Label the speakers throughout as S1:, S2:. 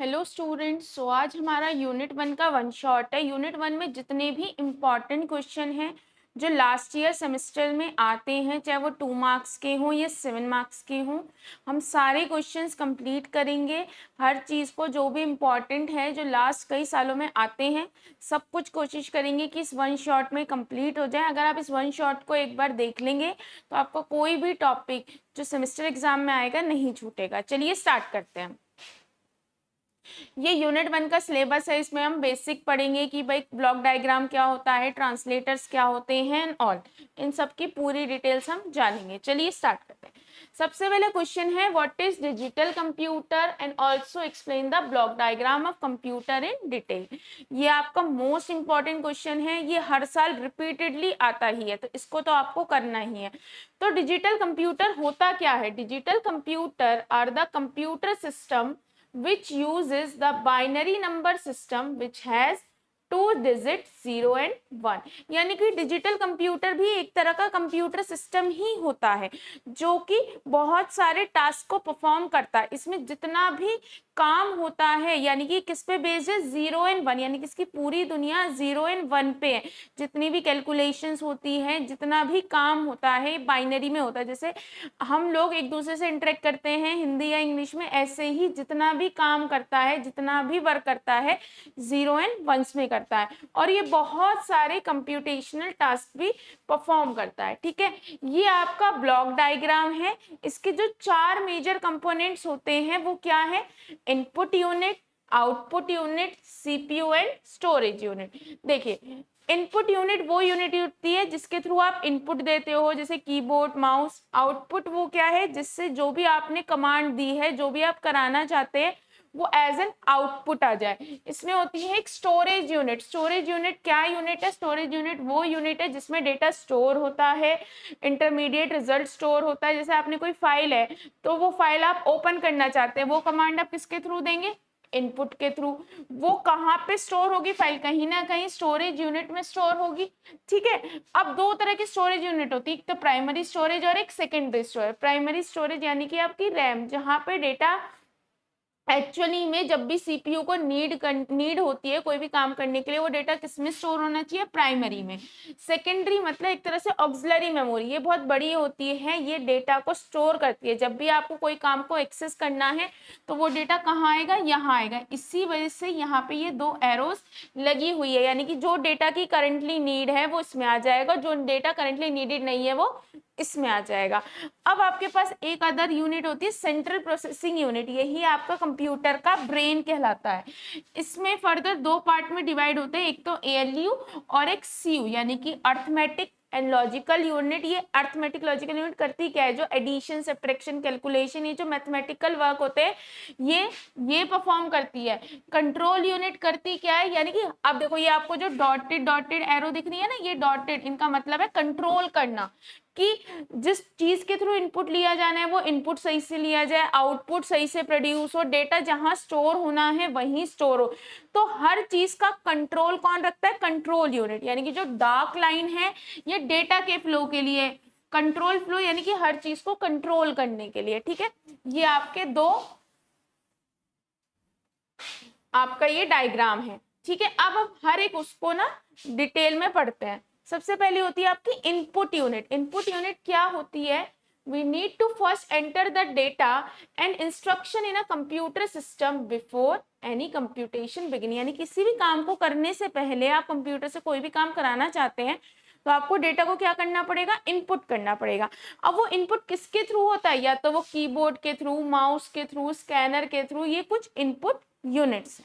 S1: Hello students. सो आज हमारा unit 1 का वन शॉट है। यूनिट 1 में जितने भी इम्पॉर्टेंट क्वेश्चन हैं जो लास्ट ईयर सेमेस्टर में आते हैं, चाहे वो 2 मार्क्स के हों या 7 मार्क्स के हों, हम सारे क्वेश्चंस कंप्लीट करेंगे। हर चीज़ को जो भी इम्पॉर्टेंट है जो लास्ट कई सालों में आते हैं, सब कुछ कोशिश करेंगे कि इस वन शॉट में कंप्लीट हो जाए। अगर आप इस वन शॉट को एक बार देख लेंगे तो आपको कोई भी टॉपिक जो सेमेस्टर एग्जाम में आएगा नहीं छूटेगा। चलिए स्टार्ट करते हैं। ये यूनिट 1 का सिलेबस है। इसमें हम बेसिक पढ़ेंगे कि भाई ब्लॉक डायग्राम क्या होता है, ट्रांसलेटर्स क्या होते हैं और इन सब की पूरी डिटेल्स हम जानेंगे। चलिए स्टार्ट करते हैं। सबसे पहले क्वेश्चन है what is digital computer and also explain the block diagram of computer in detail. ये आपका मोस्ट इंपॉर्टेंट क्वेश्चन है। ये हर साल रिपीटेडली आता ही है, तो इसको तो आपको करना ही है। तो डिजिटल कंप्यूटर होता क्या है? Digital computer are the computer system which uses the binary number system which has 2 digits 0 and 1। यानी कि डिजिटल कंप्यूटर भी एक तरह का कंप्यूटर सिस्टम ही होता है जो कि बहुत सारे टास्क को परफॉर्म करता है। इसमें जितना भी काम होता है यानी कि किस पे बेस्ड है, 0 एंड 1, यानी कि इसकी पूरी दुनिया 0 एंड 1 पे है। जितनी भी कैलकुलेशंस होती हैं, जितना भी काम होता है बाइनरी में होता है। जैसे हम लोग एक दूसरे से इंटरेक्ट करते हैं हिंदी या इंग्लिश में, ऐसे ही जितना भी काम करता है, जितना भी वर्क करता है, 0 एंड 1 में करता है। और ये बहुत सारे कंप्यूटेशनल टास्क भी परफॉर्म करता है। ठीक है, ये आपका ब्लॉक डायग्राम है। इसके जो 4 मेजर कंपोनेंट्स होते हैं वो क्या है? Input unit, output unit, CPU and storage unit. देखिए, इनपुट यूनिट वो यूनिट होती है जिसके थ्रू आप इनपुट देते हो, जैसे कीबोर्ड, माउस। आउटपुट वो क्या है? जिससे जो भी आपने कमांड दी है, जो भी आप कराना चाहते हैं, वो एज एन आउटपुट आ जाए। इसमें होती है एक स्टोरेज यूनिट। स्टोरेज यूनिट क्या यूनिट है? स्टोरेज यूनिट वो यूनिट है जिसमें डेटा स्टोर होता है, इंटरमीडिएट रिजल्ट स्टोर होता है। जैसे आपने कोई फाइल है तो वो फाइल आप ओपन करना चाहते हैं, वो कमांड आप किसके थ्रू देंगे? इनपुट के थ्रू। वो कहाँ पे स्टोर होगी फाइल? कहीं ना कहीं स्टोरेज यूनिट में स्टोर होगी। ठीक है, अब दो तरह की स्टोरेज यूनिट होती है, एक तो प्राइमरी स्टोरेज और एक सेकेंडरी स्टोरेज। प्राइमरी स्टोरेज यानी कि आपकी रैम, जहाँ पे डेटा एक्चुअली में जब भी सीपीयू को नीड होती है कोई भी काम करने के लिए, वो डेटा किस में स्टोर होना चाहिए? प्राइमरी में। सेकेंडरी मतलब एक तरह से ऑक्सिलरी मेमोरी, ये बहुत बड़ी होती है, ये डेटा को स्टोर करती है। जब भी आपको कोई काम को एक्सेस करना है तो वो डेटा कहाँ आएगा? यहाँ आएगा। इसी वजह से यहाँ पे ये 2 एरोज लगी हुई है, यानी कि जो डेटा की करंटली नीड है वो इसमें आ जाएगा, जो डेटा करंटली नीडेड नहीं है वो इसमें आ जाएगा। अब आपके पास एक अदर यूनिट होती है सेंट्रल प्रोसेसिंग यूनिट। यही आपका कंप्यूटर का ब्रेन कहलाता है। इसमें फर्दर 2 पार्ट में डिवाइड होते हैं, एक तो एएलयू और एक सीयू, यानी कि अर्थमेटिक एंड लॉजिकल यूनिट। ये अर्थमेटिक लॉजिकल यूनिट करती क्या है? जो एडिशन, सब्ट्रैक्शन, कैलकुलेशन, ये जो मैथमेटिकल वर्क होते हैं ये परफॉर्म करती है। कंट्रोल यूनिट करती क्या है? यानी कि अब देखो, ये आपको जो डॉटेड डॉटेड एरो दिख रही है ना, ये डॉटेड, इनका मतलब है कंट्रोल करना, कि जिस चीज के थ्रू इनपुट लिया जाना है वो इनपुट सही से लिया जाए, आउटपुट सही से प्रोड्यूस हो, डेटा जहां स्टोर होना है वहीं स्टोर हो। तो हर चीज का कंट्रोल कौन रखता है? Control unit. यानी कि जो डार्क लाइन है ये डेटा के फ्लो के लिए, कंट्रोल फ्लो यानी कि हर चीज को कंट्रोल करने के लिए। ठीक है, ये आपके 2 आपका ये डायग्राम है। ठीक है, अब हम हर एक उसको ना डिटेल में पढ़ते हैं। सबसे पहले होती है आपकी इनपुट यूनिट। इनपुट यूनिट क्या होती है? we need to first enter the data and instruction in a computer system before any computation begin। यानी किसी भी काम को करने से पहले, आप कंप्यूटर से कोई भी काम कराना चाहते हैं तो आपको डेटा को क्या करना पड़ेगा? इनपुट करना पड़ेगा। अब वो इनपुट किसके थ्रू होता है? या तो वो कीबोर्ड के थ्रू, माउस के थ्रू, स्कैनर के थ्रू, ये कुछ इनपुट यूनिट्स।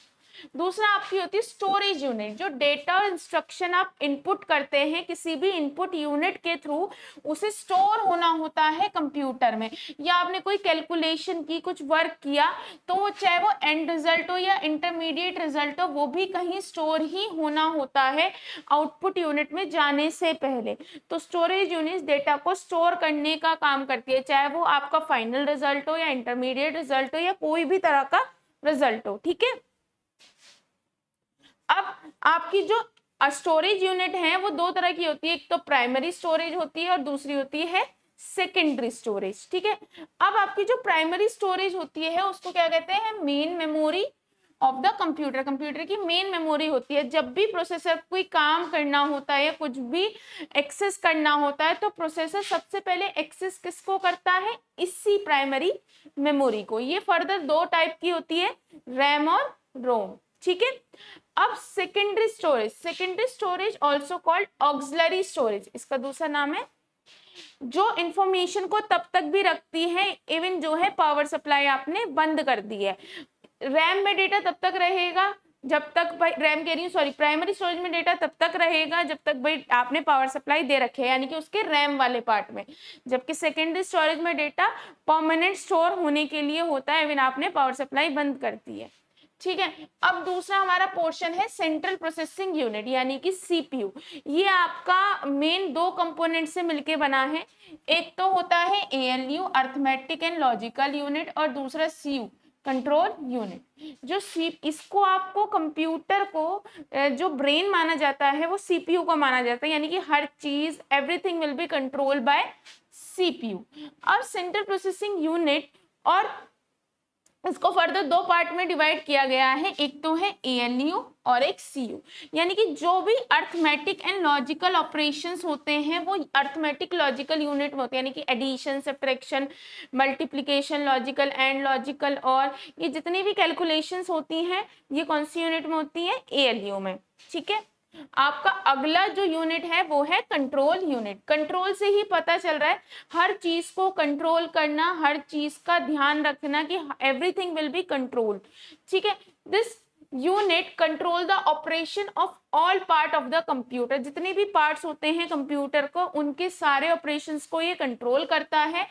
S1: दूसरा आपकी होती है स्टोरेज यूनिट। जो डेटा और इंस्ट्रक्शन आप इनपुट करते हैं किसी भी इनपुट यूनिट के थ्रू, उसे स्टोर होना होता है कंप्यूटर में। या आपने कोई कैलकुलेशन की, कुछ वर्क किया, तो वो चाहे वो एंड रिजल्ट हो या इंटरमीडिएट रिजल्ट हो, वो भी कहीं स्टोर ही होना होता है आउटपुट यूनिट में जाने से पहले। तो स्टोरेज यूनिट डेटा को स्टोर करने का काम करती है, चाहे वो आपका फाइनल रिजल्ट हो या इंटरमीडिएट रिजल्ट हो या कोई भी तरह का रिजल्ट हो। ठीक है, अब आपकी जो स्टोरेज यूनिट है वो 2 तरह की होती है, एक तो प्राइमरी स्टोरेज होती है और दूसरी होती है सेकेंडरी स्टोरेज। ठीक है, अब आपकी जो प्राइमरी स्टोरेज होती है उसको क्या कहते हैं? Main memory. Of the computer, computer की मेन मेमोरी होती है। जब भी प्रोसेसर कोई काम करना होता है या कुछ भी एक्सेस करना होता है तो प्रोसेसर सबसे पहले एक्सेस किसको करता है, इसी प्राइमरी मेमोरी को। ये फर्दर दो टाइप की होती है, रैम और रोम, ठीक है। अब secondary storage, secondary storage also called auxiliary storage, इसका दूसरा नाम है, जो इंफॉर्मेशन को तब तक भी रखती है इवन जो है पावर सप्लाई आपने बंद कर दी है। रैम में डेटा तब तक रहेगा जब तक भाई, रैम कह रही हूँ सॉरी, प्राइमरी स्टोरेज में डेटा तब तक रहेगा जब तक भाई आपने पावर सप्लाई दे रखे है, यानी कि उसके रैम वाले पार्ट में। जबकि सेकेंडरी स्टोरेज में डेटा परमानेंट स्टोर होने के लिए होता है, इवन आपने पावर सप्लाई बंद कर दी है, ठीक है। अब दूसरा हमारा पोर्शन है सेंट्रल प्रोसेसिंग यूनिट यानी कि सीपीयू। ये आपका मेन दो कंपोनेंट से मिलके बना है। एक तो होता है ALU, arithmetic and logical unit, और दूसरा सीयू, कंट्रोल यूनिट। जो इसको आपको कंप्यूटर को जो ब्रेन माना जाता है वो सीपीयू को माना जाता है, यानी कि हर चीज everything will be control by CPU. अब सेंट्रल प्रोसेसिंग यूनिट और इसको फर्दर दो पार्ट में डिवाइड किया गया है, एक तो है एएलयू और एक सीयू। यानी कि जो भी अर्थमेटिक एंड लॉजिकल ऑपरेशंस होते हैं वो अर्थमेटिक लॉजिकल यूनिट में होते हैं, यानी कि addition, subtraction, multiplication, logical and logical, और ये जितनी भी कैलकुलेशंस होती हैं ये कौन सी यूनिट में होती है, एएलयू में, ठीक है। आपका अगला जो यूनिट है वो है कंट्रोल यूनिट। कंट्रोल से ही पता चल रहा है हर चीज को कंट्रोल करना, हर चीज का ध्यान रखना कि एवरीथिंग विल बी कंट्रोल्ड, ठीक है। This unit control the operation of all part of the computer. जितने भी पार्ट्स होते हैं कंप्यूटर को, उनके सारे ऑपरेशंस को ये कंट्रोल करता है।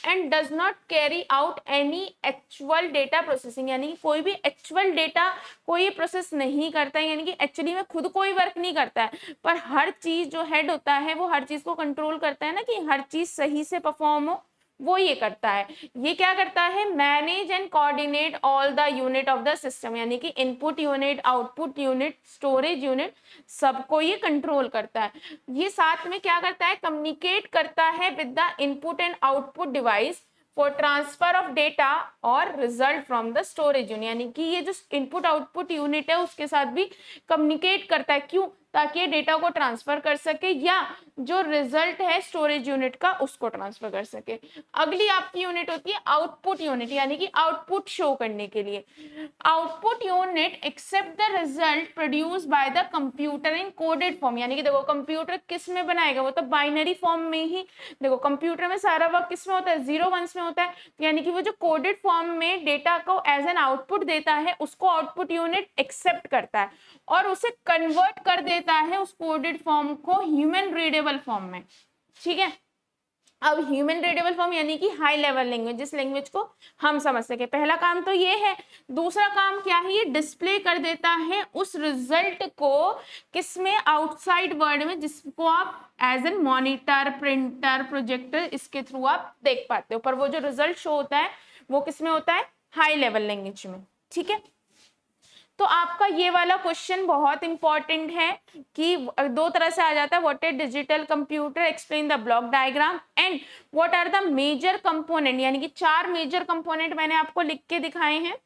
S1: And does not carry out any actual data processing, यानी कि कोई भी एक्चुअल डेटा कोई प्रोसेस नहीं करता है, यानी कि एक्चुअली में खुद कोई वर्क नहीं करता है, पर हर चीज जो हेड होता है वो हर चीज को कंट्रोल करता है ना, कि हर चीज सही से परफॉर्म हो, वो ये करता है। ये क्या करता है, manage and coordinate all the unit of the system, यानी कि input unit, output unit, storage unit, सबको ये कंट्रोल करता है। ये साथ में क्या करता है, कम्युनिकेट करता है with the input and output device for transfer of data और result from the storage unit, यानी कि ये जो इनपुट आउटपुट यूनिट है उसके साथ भी कम्युनिकेट करता है। क्यों, ताकि ये डेटा को ट्रांसफर कर सके या जो रिजल्ट है स्टोरेज यूनिट का उसको ट्रांसफर कर सके। अगली आपकी यूनिट होती है आउटपुट यूनिट, यानी कि आउटपुट शो करने के लिए। Output unit accept the result produce by the computer in coded form, यानी कि देखो कंप्यूटर किस में बनाएगा, वो तो बाइनरी फॉर्म में ही, देखो कंप्यूटर में सारा वर्क किस में होता है, 0 1s में होता है, यानी कि वो जो कोडेड फॉर्म में डेटा को एज एन आउटपुट देता है उसको आउटपुट यूनिट एक्सेप्ट करता है और उसे कन्वर्ट कर देता है उस कोडेड फॉर्म को ह्यूमन रीडेबल फॉर्म में, ठीक है। अब ह्यूमन रीडेबल फॉर्म यानी कि हाई लेवल लैंग्वेज, जिस लैंग्वेज को हम समझ सके। पहला काम तो ये है। दूसरा काम क्या है, ये डिस्प्ले कर देता है उस रिजल्ट को किसमें, आउटसाइड वर्ल्ड में, जिसको आप as an monitor, printer, projector, इसके थ्रू आप देख पाते हो। पर वो जो रिजल्ट शो होता है वो किसमें होता है, हाई लेवल लैंग्वेज में, ठीक है। तो आपका ये वाला क्वेश्चन बहुत इंपॉर्टेंट है कि दो तरह से आ जाता है, what is digital computer, explain the block diagram and what are the major component, यानी कि 4 मेजर कंपोनेंट मैंने आपको लिख के दिखाए हैं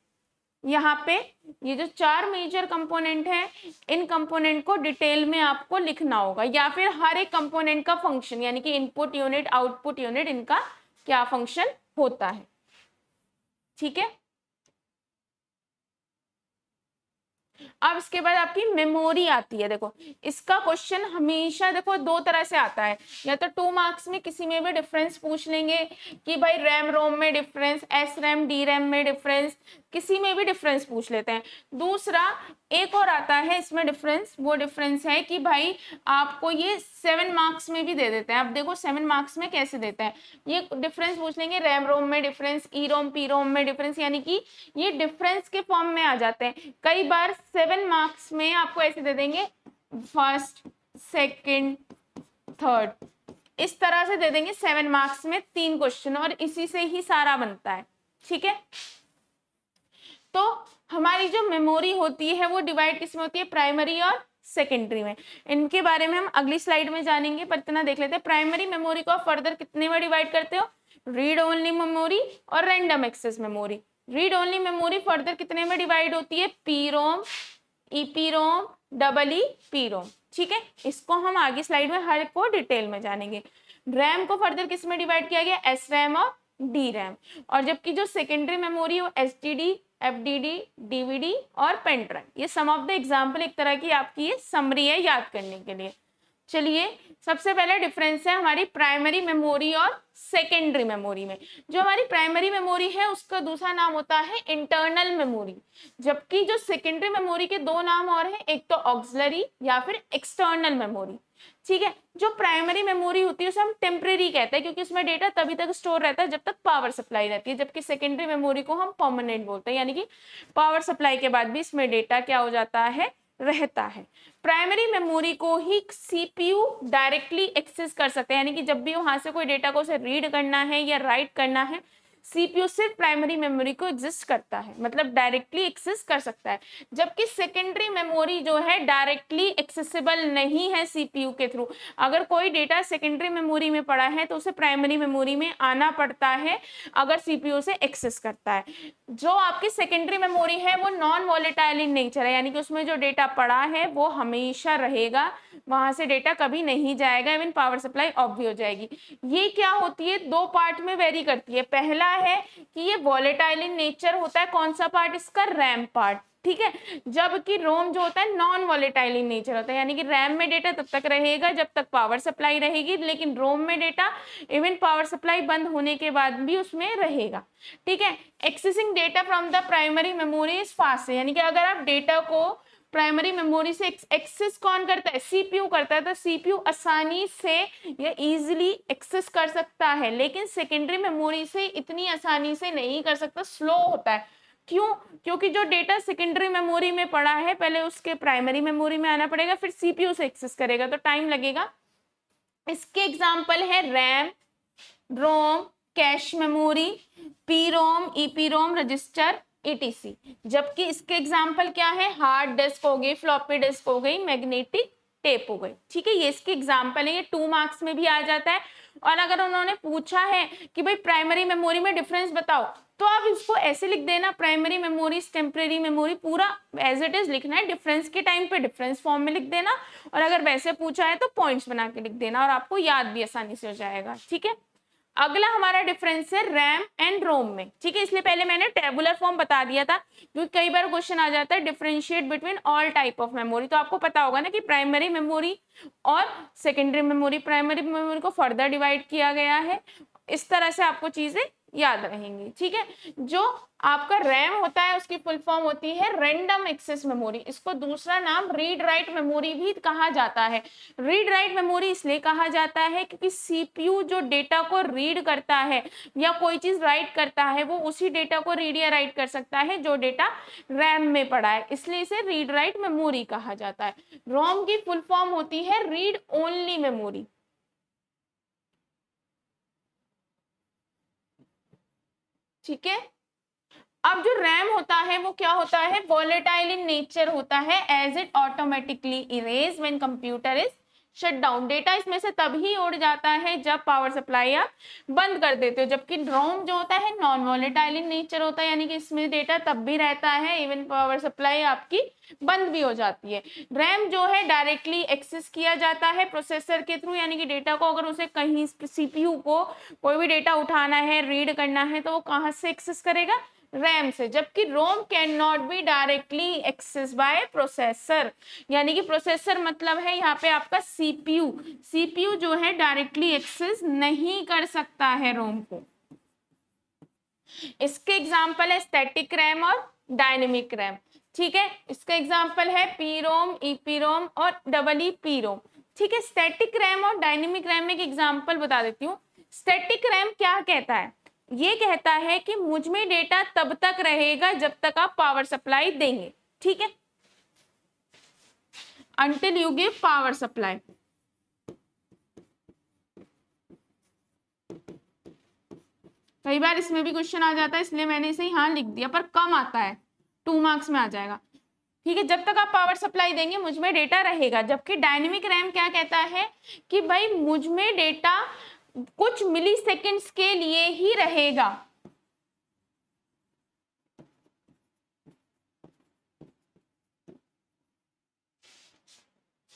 S1: यहाँ पे। ये जो 4 मेजर कंपोनेंट है, इन कंपोनेंट को डिटेल में आपको लिखना होगा, या फिर हर एक कंपोनेंट का फंक्शन, यानी कि इनपुट यूनिट, आउटपुट यूनिट, इनका क्या फंक्शन होता है, ठीक है। अब इसके बाद आपकी मेमोरी आती है। देखो इसका क्वेश्चन हमेशा देखो दो तरह से आता है, या तो 2 मार्क्स में किसी में भी डिफरेंस पूछ लेंगे कि भाई रैम रोम में difference, S RAM D RAM में डिफरेंस, किसी में भी डिफरेंस पूछ लेते हैं। दूसरा एक और आता है इसमें डिफरेंस, वो डिफरेंस है कि भाई आपको ये 7 मार्क्स में भी दे देते हैं। अब देखो 7 मार्क्स में कैसे देते हैं, ये डिफरेंस पूछ लेंगे, रैम रोम में डिफरेंस, ई रोम पी रोम में डिफरेंस, यानी कि ये डिफरेंस के फॉर्म में आ जाते हैं। कई बार 7 मार्क्स में आपको ऐसे दे देंगे, फर्स्ट, सेकंड, थर्ड, इस तरह से दे देंगे 7 मार्क्स में 3 क्वेश्चन, और इसी से ही सारा बनता है, ठीक है। तो हमारी जो मेमोरी होती है वो डिवाइड किसमें होती है, प्राइमरी और सेकेंडरी में। इनके बारे में हम अगली स्लाइड में जानेंगे, पर इतना देख लेते हैं। प्राइमरी मेमोरी को फर्दर कितने में डिवाइड करते हो, रीड ओनली मेमोरी और random access memory. Read only memory further कितने में डिवाइड होती है, पी रोम, ईपी रोम, डबल ई पी रोम। ठीक है, इसको हम आगे स्लाइड में हर को डिटेल में जानेंगे। रैम को फर्दर किस में डिवाइड किया गया, एस रैम और डी रैम। और जबकि जो सेकेंडरी मेमोरी है वो S T D, F D D, DVD और पेन ड्राइव। ये सम ऑफ द एग्जाम्पल, एक तरह की आपकी ये समरी है याद करने के लिए। चलिए, सबसे पहले डिफरेंस है हमारी प्राइमरी मेमोरी और सेकेंडरी मेमोरी में। जो हमारी प्राइमरी मेमोरी है उसका दूसरा नाम होता है इंटरनल मेमोरी, जबकि जो सेकेंडरी मेमोरी के दो नाम और हैं, एक तो ऑक्सिलरी या फिर एक्सटर्नल मेमोरी। ठीक है, जो प्राइमरी मेमोरी होती है उसे हम टेम्परेरी कहते हैं, क्योंकि उसमें डेटा तभी तक स्टोर रहता है जब तक पावर सप्लाई रहती है, जबकि सेकेंडरी मेमोरी को हम परमानेंट बोलते हैं, यानी कि पावर सप्लाई के बाद भी इसमें डेटा क्या हो जाता है, रहता है। प्राइमरी मेमोरी को ही सीपीयू डायरेक्टली एक्सेस कर सकते हैं, यानी कि जब भी वहां से कोई डेटा को उसे रीड करना है या राइट करना है, सीपीयू सिर्फ प्राइमरी मेमोरी को एग्जिस्ट करता है, मतलब डायरेक्टली एक्सेस कर सकता है। जबकि सेकेंडरी मेमोरी जो है डायरेक्टली एक्सेसिबल नहीं है सीपीयू के थ्रू। अगर कोई डेटा सेकेंडरी मेमोरी में पड़ा है तो उसे प्राइमरी मेमोरी में आना पड़ता है अगर सीपीयू से एक्सेस करता है। जो आपकी सेकेंडरी मेमोरी है वो नॉन वॉलेटाइल इन नेचर है, यानी कि उसमें जो डेटा पड़ा है वो हमेशा रहेगा, वहां से डेटा कभी नहीं जाएगा, इवन पावर सप्लाई ऑफ भी हो जाएगी। ये क्या होती है, दो पार्ट में वेरी करती है। पहला है कि ये वॉलेटाइल इन नेचर होता है, कौन सा पार्ट, इसका रैम पार्ट। ठीक है, जबकि रोम जो होता है नॉन वॉलेटाइल इन नेचर होता है, यानी कि रैम में डेटा तब तक रहेगा जब तक पावर सप्लाई रहेगी, लेकिन रोम में डेटा इवन पावर सप्लाई बंद होने के बाद भी उसमें रहेगा। ठीक है, accessing data from the primary memory is fast, यानी कि अगर आप डेटा को प्राइमरी मेमोरी से एक्सेस कौन करता है, सीपीयू करता है, तो सीपीयू आसानी से या इजीली एक्सेस कर सकता है, लेकिन सेकेंडरी मेमोरी से इतनी आसानी से नहीं कर सकता, स्लो होता है। क्यों, क्योंकि जो डेटा सेकेंडरी मेमोरी में पड़ा है पहले उसके प्राइमरी मेमोरी में आना पड़ेगा, फिर सीपीयू से एक्सेस करेगा, तो टाइम लगेगा। इसके एग्जाम्पल है RAM, ROM, cache memory, P रोम, ईपी रोम, रजिस्टर, etc। जबकि इसके एग्जाम्पल क्या है, हार्ड डिस्क हो गई, फ्लॉपी डिस्क हो गई, मैग्नेटिक टेप हो गई। ठीक है, ये इसके एग्जाम्पल है, ये 2 मार्क्स में भी आ जाता है। और अगर उन्होंने पूछा है कि भाई प्राइमरी मेमोरी में डिफरेंस बताओ, तो आप इसको ऐसे लिख देना, प्राइमरी मेमोरी, टेम्परेरी मेमोरी, पूरा एज इट इज लिखना है, डिफरेंस के टाइम पे डिफरेंस फॉर्म में लिख देना, और अगर वैसे पूछा है तो पॉइंट्स बना के लिख देना, और आपको याद भी आसानी से हो जाएगा। ठीक है, अगला हमारा डिफरेंस है रैम एंड रोम में। ठीक है, इसलिए पहले मैंने टेबुलर फॉर्म बता दिया था, क्योंकि कई बार क्वेश्चन आ जाता है differentiate between all type of memory, तो आपको पता होगा ना कि प्राइमरी मेमोरी और सेकेंडरी मेमोरी, प्राइमरी मेमोरी को फर्दर डिवाइड किया गया है, इस तरह से आपको चीजें याद रहेंगी। ठीक है, जो आपका रैम होता है उसकी फुल फॉर्म होती है रैंडम एक्सेस मेमोरी, इसको दूसरा नाम रीड राइट मेमोरी भी कहा जाता है। रीड राइट मेमोरी इसलिए कहा जाता है क्योंकि सीपीयू जो डेटा को रीड करता है या कोई चीज राइट करता है, वो उसी डेटा को रीड या राइट कर सकता है जो डेटा रैम में पड़ा है, इसलिए इसे रीड राइट मेमोरी कहा जाता है। रोम की फुल फॉर्म होती है रीड ओनली मेमोरी। ठीक है, अब जो रैम होता है वो क्या होता है, वॉलेटाइल इन नेचर होता है, as it automatically erase when computer is shut down. Data इसमें से तभी उड़ जाता है जब पावर सप्लाई आप बंद कर देते हो, जबकि रोम जो होता है नॉन वॉलेटाइल इन नेचर होता है, यानी कि इसमें डेटा तब भी रहता है इवन पावर सप्लाई आपकी बंद भी हो जाती है। रैम जो है डायरेक्टली एक्सेस किया जाता है प्रोसेसर के थ्रू, यानी कि डेटा को अगर उसे कहीं सीपीयू को कोई भी डेटा उठाना है, रीड करना है, तो वो कहाँ से एक्सेस करेगा, रैम से। जबकि ROM can not be directly access by processor, यानी कि प्रोसेसर मतलब है यहाँ पे आपका सीपीयू, सीपीयू जो है डायरेक्टली एक्सेस नहीं कर सकता है रोम को। इसके एग्जाम्पल है स्टैटिक रैम और डायनेमिक रैम। ठीक है, इसका एग्जाम्पल है पी रोम, ईपी रोम और डबल ई पी रोम। ठीक है, स्टैटिक रैम और डायनेमिक रैम में एक एग्जाम्पल बता देती हूँ। स्टैटिक रैम क्या कहता है, ये कहता है कि मुझ में डेटा तब तक रहेगा जब तक आप पावर सप्लाई देंगे। ठीक है, until you give power supply। कई बार इसमें भी क्वेश्चन आ जाता है, इसलिए मैंने इसे यहाँ लिख दिया, पर कम आता है, 2 मार्क्स में आ जाएगा। ठीक है, जब तक आप पावर सप्लाई देंगे मुझ में डेटा रहेगा। जबकि डायनेमिक रैम क्या कहता है कि भाई मुझ में डेटा कुछ मिली सेकेंड्स के लिए ही रहेगा,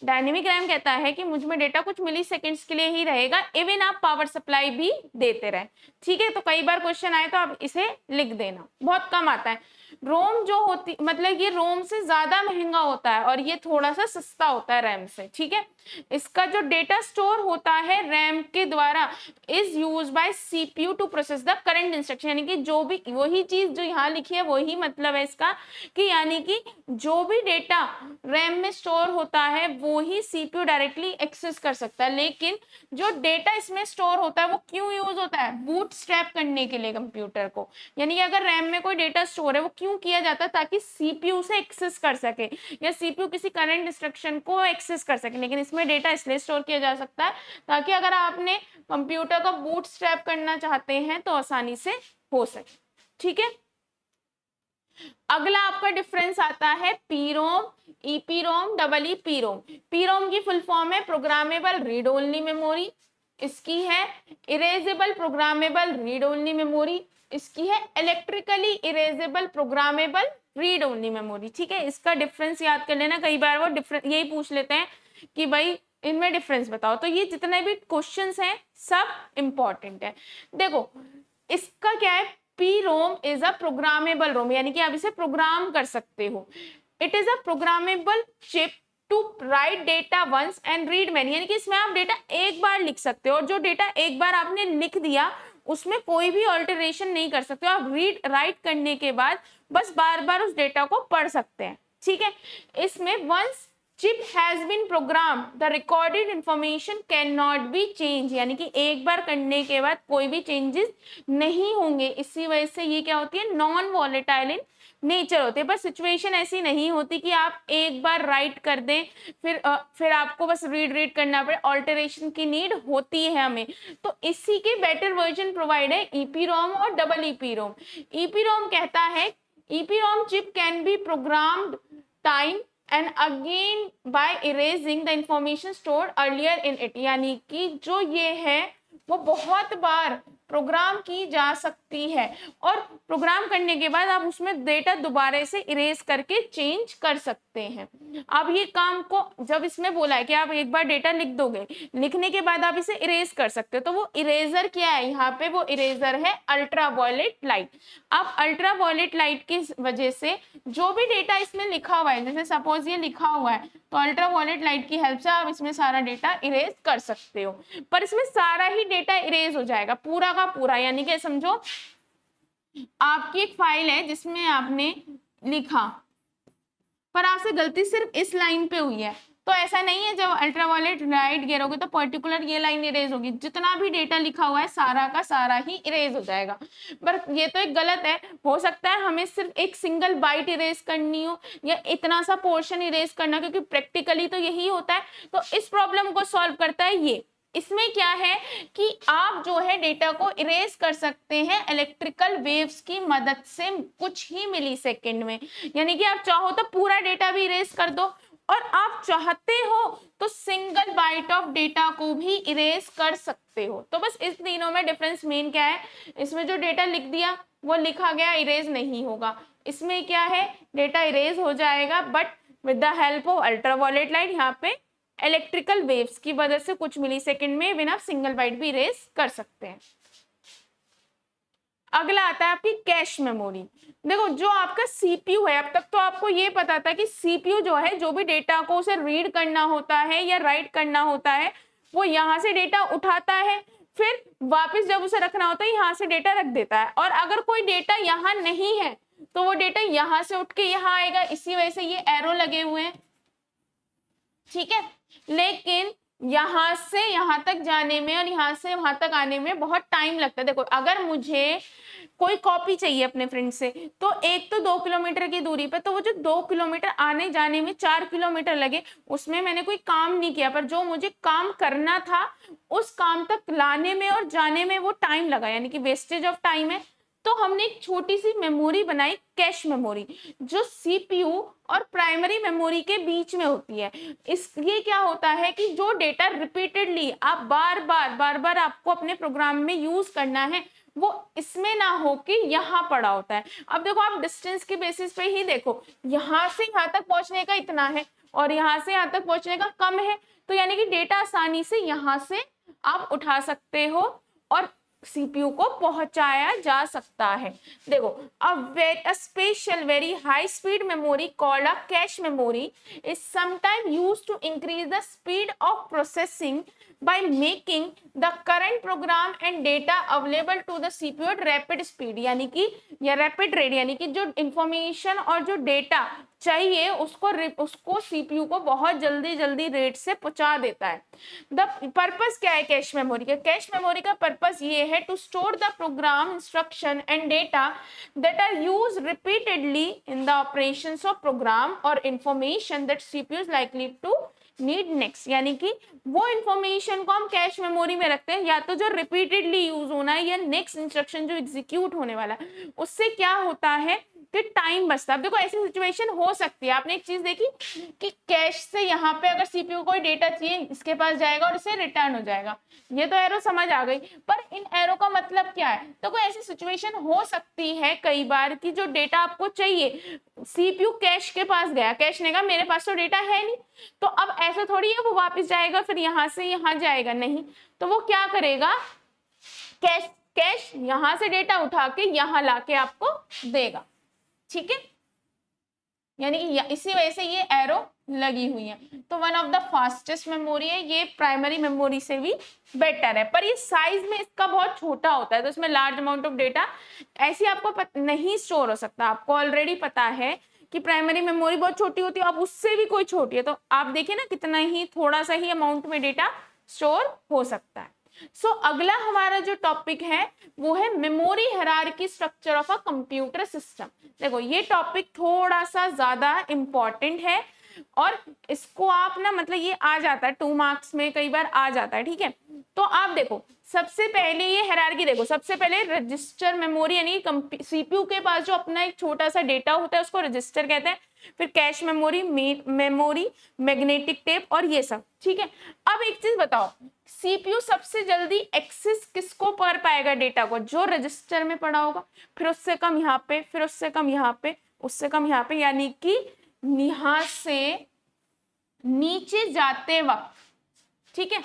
S1: डायनेमिक रैम कहता है कि मुझ में डेटा कुछ मिली सेकेंड्स के लिए ही रहेगा, इवन आप पावर सप्लाई भी देते रहे। ठीक है, तो कई बार क्वेश्चन आए तो आप इसे लिख देना, बहुत कम आता है। रोम जो होती, मतलब ये रोम से ज्यादा महंगा होता है और ये थोड़ा सा सस्ता होता है रैम से। ठीक है, इसका जो डेटा स्टोर होता है रैम के द्वारा is use by CPU to process the current instruction, यानी कि जो भी, वही चीज जो यहाँ लिखी है वही मतलब है इसका, कि यानी कि जो भी डेटा रैम में स्टोर होता है वो ही सीपीयू डायरेक्टली एक्सेस कर सकता है। लेकिन जो डेटा इसमें स्टोर होता है वो क्यों यूज होता है? बूटस्ट्रैप करने के लिए कंप्यूटर को। यानी कि अगर रैम में कोई डेटा स्टोर है वो क्यों किया जाता है? ताकि सीपीयू से एक्सेस कर सके या सीपीयू किसी करंट इंस्ट्रक्शन को एक्सेस कर सके। लेकिन इसमें डेटा इसलिए स्टोर किया जा सकता है ताकि अगर आपने कंप्यूटर को बूटस्ट्रैप करना चाहते हैं तो आसानी से हो सके। ठीक है, अगला आपका डिफरेंस आता है पीरोम, ईपीरोम, डबल ईपीरोम। पीरोम की फुल फॉर्म है प्रोग्रामेबल रीड ओनली मेमोरी, इसकी है erasable programmable read only memory, इसकी है electrically erasable programmable read only memory. ठीक है, इसका डिफरेंस याद कर लेना, कई बार वो डिफरेंस यही पूछ लेते हैं कि भाई इनमें डिफरेंस बताओ। तो ये जितने भी क्वेश्चंस हैं सब इंपॉर्टेंट है। देखो इसका क्या है, PROM is a programmable ROM, यानी कि आप इसे प्रोग्राम कर सकते हो। It is a programmable chip to write data once and read many, यानी कि इसमें आप डेटा एक बार लिख सकते हो और जो डेटा एक बार आपने लिख दिया उसमें कोई भी ऑल्टरेशन नहीं कर सकते हो। आप रीड राइट करने के बाद बस बार बार उस डेटा को पढ़ सकते हैं। ठीक है, इसमें once chip has been programmed, the recorded information cannot be changed, यानी कि एक बार करने के बाद कोई भी चेंजेस नहीं होंगे। इसी वजह से ये क्या होती है, नॉन वॉलेटाइल इन नेचर होते हैं। पर सिचुएशन ऐसी नहीं होती कि आप एक बार राइट कर दें फिर आपको बस रीड करना पड़े, ऑल्टरेशन की नीड होती है हमें। तो इसी के बेटर वर्जन प्रोवाइड है ईपीरोम और डबल ईपीरोम। ईपीरोम कहता है EPROM chip can be programmed time and again by erasing the information stored earlier in it, यानी कि जो ये है वो बहुत बार प्रोग्राम की जा सकती है और प्रोग्राम करने के बाद आप उसमें डेटा दोबारा से इरेज करके चेंज कर सकते हैं। अब ये काम को जब इसमें बोला है कि आप एक बार डेटा लिख दोगे, लिखने के बाद आप इसे इरेज कर सकते हो, तो वो इरेजर क्या है यहाँ पे, वो इरेजर है अल्ट्रा वायलेट लाइट। अब अल्ट्रा वायलेट लाइट की वजह से जो भी डेटा इसमें लिखा हुआ है, जैसे सपोज ये लिखा हुआ है, तो अल्ट्रा वायलेट लाइट की हेल्प से आप इसमें सारा डेटा इरेज कर सकते हो। पर इसमें सारा ही डेटा इरेज हो जाएगा पूरा का पूरा, यानी कि समझो आपकी एक फाइल है जिसमें आपने लिखा पर आपसे गलती सिर्फ इस लाइन पे हुई है, तो ऐसा नहीं है जब अल्ट्रावायलेट लाइट गिरोगे तो पर्टिकुलर ये लाइन इरेज होगी, जितना भी डेटा लिखा हुआ है सारा का सारा ही इरेज हो जाएगा। पर ये तो एक गलत है, हो सकता है हमें सिर्फ एक सिंगल बाइट इरेज करनी हो या इतना सा पोर्शन इरेज करना, क्योंकि प्रैक्टिकली तो यही होता है। तो इस प्रॉब्लम को सॉल्व करता है ये। इसमें क्या है कि आप जो है डेटा को इरेज कर सकते हैं इलेक्ट्रिकल वेव्स की मदद से कुछ ही मिली सेकेंड में, यानी कि आप चाहो तो पूरा डेटा भी इरेज कर दो और आप चाहते हो तो सिंगल बाइट ऑफ डेटा को भी इरेज कर सकते हो। तो बस इस तीनों में डिफरेंस मेन क्या है, इसमें जो डेटा लिख दिया वो लिखा गया इरेज नहीं होगा, इसमें क्या है डेटा इरेज हो जाएगा but with the help of ultraviolet light, यहाँ पे इलेक्ट्रिकल वेव्स की वजह से कुछ मिली सेकेंड में बिना सिंगल बाइट भी इरेज कर सकते हैं। अगला आता है आपकी कैश मेमोरी। देखो जो आपका सीपीयू है, अब तक तो आपको ये पता था कि सीपीयू जो है जो भी डेटा को उसे रीड करना होता है या राइट करना होता है वो यहाँ से डेटा उठाता है, फिर वापस जब उसे रखना होता है यहाँ से डेटा रख देता है, और अगर कोई डेटा यहाँ नहीं है तो वो डेटा यहाँ से उठ के यहाँ आएगा, इसी वजह से ये एरो लगे हुए हैं। ठीक है, लेकिन यहां से यहां तक जाने में और यहां से वहां तक आने में बहुत टाइम लगता है। देखो अगर मुझे कोई कॉपी चाहिए अपने फ्रेंड से, तो एक तो 2 किलोमीटर की दूरी पे, तो वो जो 2 किलोमीटर आने जाने में 4 किलोमीटर लगे, उसमें मैंने कोई काम नहीं किया, पर जो मुझे काम करना था उस काम तक लाने में और जाने में वो टाइम लगा, यानी कि वेस्टेज ऑफ टाइम है। तो हमने एक छोटी सी मेमोरी बनाई, कैश मेमोरी, जो सीपीयू और प्राइमरी मेमोरी के बीच में होती है। ये क्या होता है कि जो डेटा रिपीटेडली आप बार बार आपको अपने प्रोग्राम में यूज करना है वो इसमें ना हो कि यहाँ पड़ा होता है। अब देखो आप डिस्टेंस के बेसिस पे ही देखो, यहाँ से यहाँ तक पहुंचने का इतना है और यहाँ से यहाँ तक पहुंचने का कम है, तो यानी कि डेटा आसानी से यहाँ से आप उठा सकते हो और सीपीयू को पहुंचाया जा सकता है। देखो a special very high speed memory called a cache memory is sometimes used to increase the speed of processing by making the current program and data available to the CPU at rapid speed, यानी कि या rapid rate, यानी कि जो information और जो data चाहिए उसको सीपीयू को बहुत जल्दी रेट से पहुंचा देता है। द पर्पस क्या है कैश मेमोरी का? कैश मेमोरी का पर्पस ये है to store the program instruction and data that are use repeatedly in the operations of program और information that CPU is likely to need next, यानी कि वो इंफॉर्मेशन को हम कैश मेमोरी में रखते हैं, या तो जो रिपीटेडली यूज होना है या नेक्स्ट इंस्ट्रक्शन जो एग्जीक्यूट होने वाला है, उससे क्या होता है कि टाइम बचता है। अब देखो ऐसी सिचुएशन हो सकती है, आपने एक चीज देखी कि कैश से यहाँ पे अगर सीपीयू को डेटा चाहिए इसके पास जाएगा और इसे रिटर्न हो जाएगा, ये तो एरो समझ आ गई, पर इन एरो का मतलब क्या है? तो कोई ऐसी सिचुएशन हो सकती है कई बार कि जो डेटा आपको चाहिए सीपीयू कैश के पास गया, कैश ने कहा मेरे पास तो डेटा है नहीं, तो अब ऐसा थोड़ी है वो वापस जाएगा फिर यहाँ से यहाँ जाएगा, नहीं, तो वो क्या करेगा, कैश यहाँ से डेटा उठा के यहाँ लाके आपको देगा, ठीक है, यानी कि इसी वजह से ये एरो लगी हुई है। तो one of the fastest memory है, ये प्राइमरी मेमोरी से भी बेटर है, पर ये साइज में इसका बहुत छोटा होता है, तो इसमें लार्ज अमाउंट ऑफ डेटा ऐसी आपको नहीं स्टोर हो सकता। आपको ऑलरेडी पता है कि प्राइमरी मेमोरी बहुत छोटी होती है, अब उससे भी कोई छोटी है, तो आप देखिए ना कितना ही थोड़ा सा ही अमाउंट में डेटा स्टोर हो सकता है। अगला हमारा जो टॉपिक है वो है memory hierarchy structure of a computer system. देखो ये टॉपिक थोड़ा सा ज्यादा इंपॉर्टेंट है और इसको आप ना मतलब ये आ जाता है 2 मार्क्स में, कई बार आ जाता है, ठीक है। तो आप देखो सबसे पहले ये हायरार्की देखो, सबसे पहले रजिस्टर मेमोरी यानी सीपीयू के पास जो अपना एक छोटा सा डेटा होता है उसको रजिस्टर कहते हैं, फिर cache memory, memory, magnetic tape और ये सब, ठीक है। अब एक चीज बताओ, सीपीयू सबसे जल्दी एक्सेस किसको कर पाएगा डेटा को? जो रजिस्टर में पड़ा होगा, फिर उससे कम यहाँ पे, फिर उससे कम यहाँ पे, उससे कम यहाँ पे, यानी कि यहाँ से नीचे जाते वक्त, ठीक है,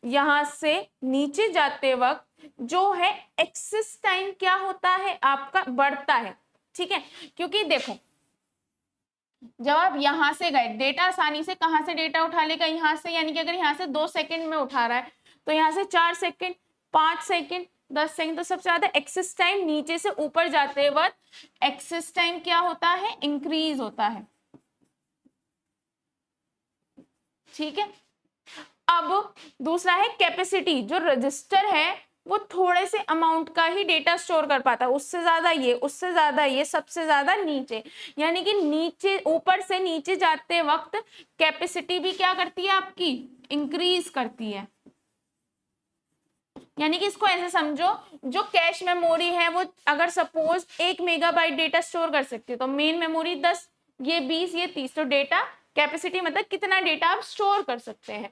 S1: यहां से नीचे जाते वक्त जो है एक्सेस टाइम क्या होता है आपका, बढ़ता है, ठीक है। क्योंकि देखो जब आप यहां से गए, डेटा आसानी से कहां से डेटा उठा लेगा, यहां से, यानी कि अगर यहां से 2 सेकंड में उठा रहा है तो यहां से 4 सेकंड, 5 सेकंड, 10 सेकंड, तो सबसे ज्यादा एक्सेस टाइम नीचे से ऊपर जाते वक्त एक्सेस टाइम क्या होता है, इंक्रीज होता है, ठीक है। अब दूसरा है कैपेसिटी, जो रजिस्टर है वो थोड़े से अमाउंट का ही डेटा स्टोर कर पाता है, उससे ज्यादा ये, उससे ज्यादा ये, सबसे ज्यादा नीचे, यानी कि नीचे, ऊपर से नीचे जाते वक्त कैपेसिटी भी क्या करती है आपकी, इंक्रीज करती है। यानी कि इसको ऐसे समझो, जो कैश मेमोरी है वो अगर सपोज 1 मेगाबाइट डेटा स्टोर कर सकती है, तो मेन मेमोरी 10, ये 20, ये 30, तो डेटा कैपेसिटी मतलब कितना डेटा आप स्टोर कर सकते हैं।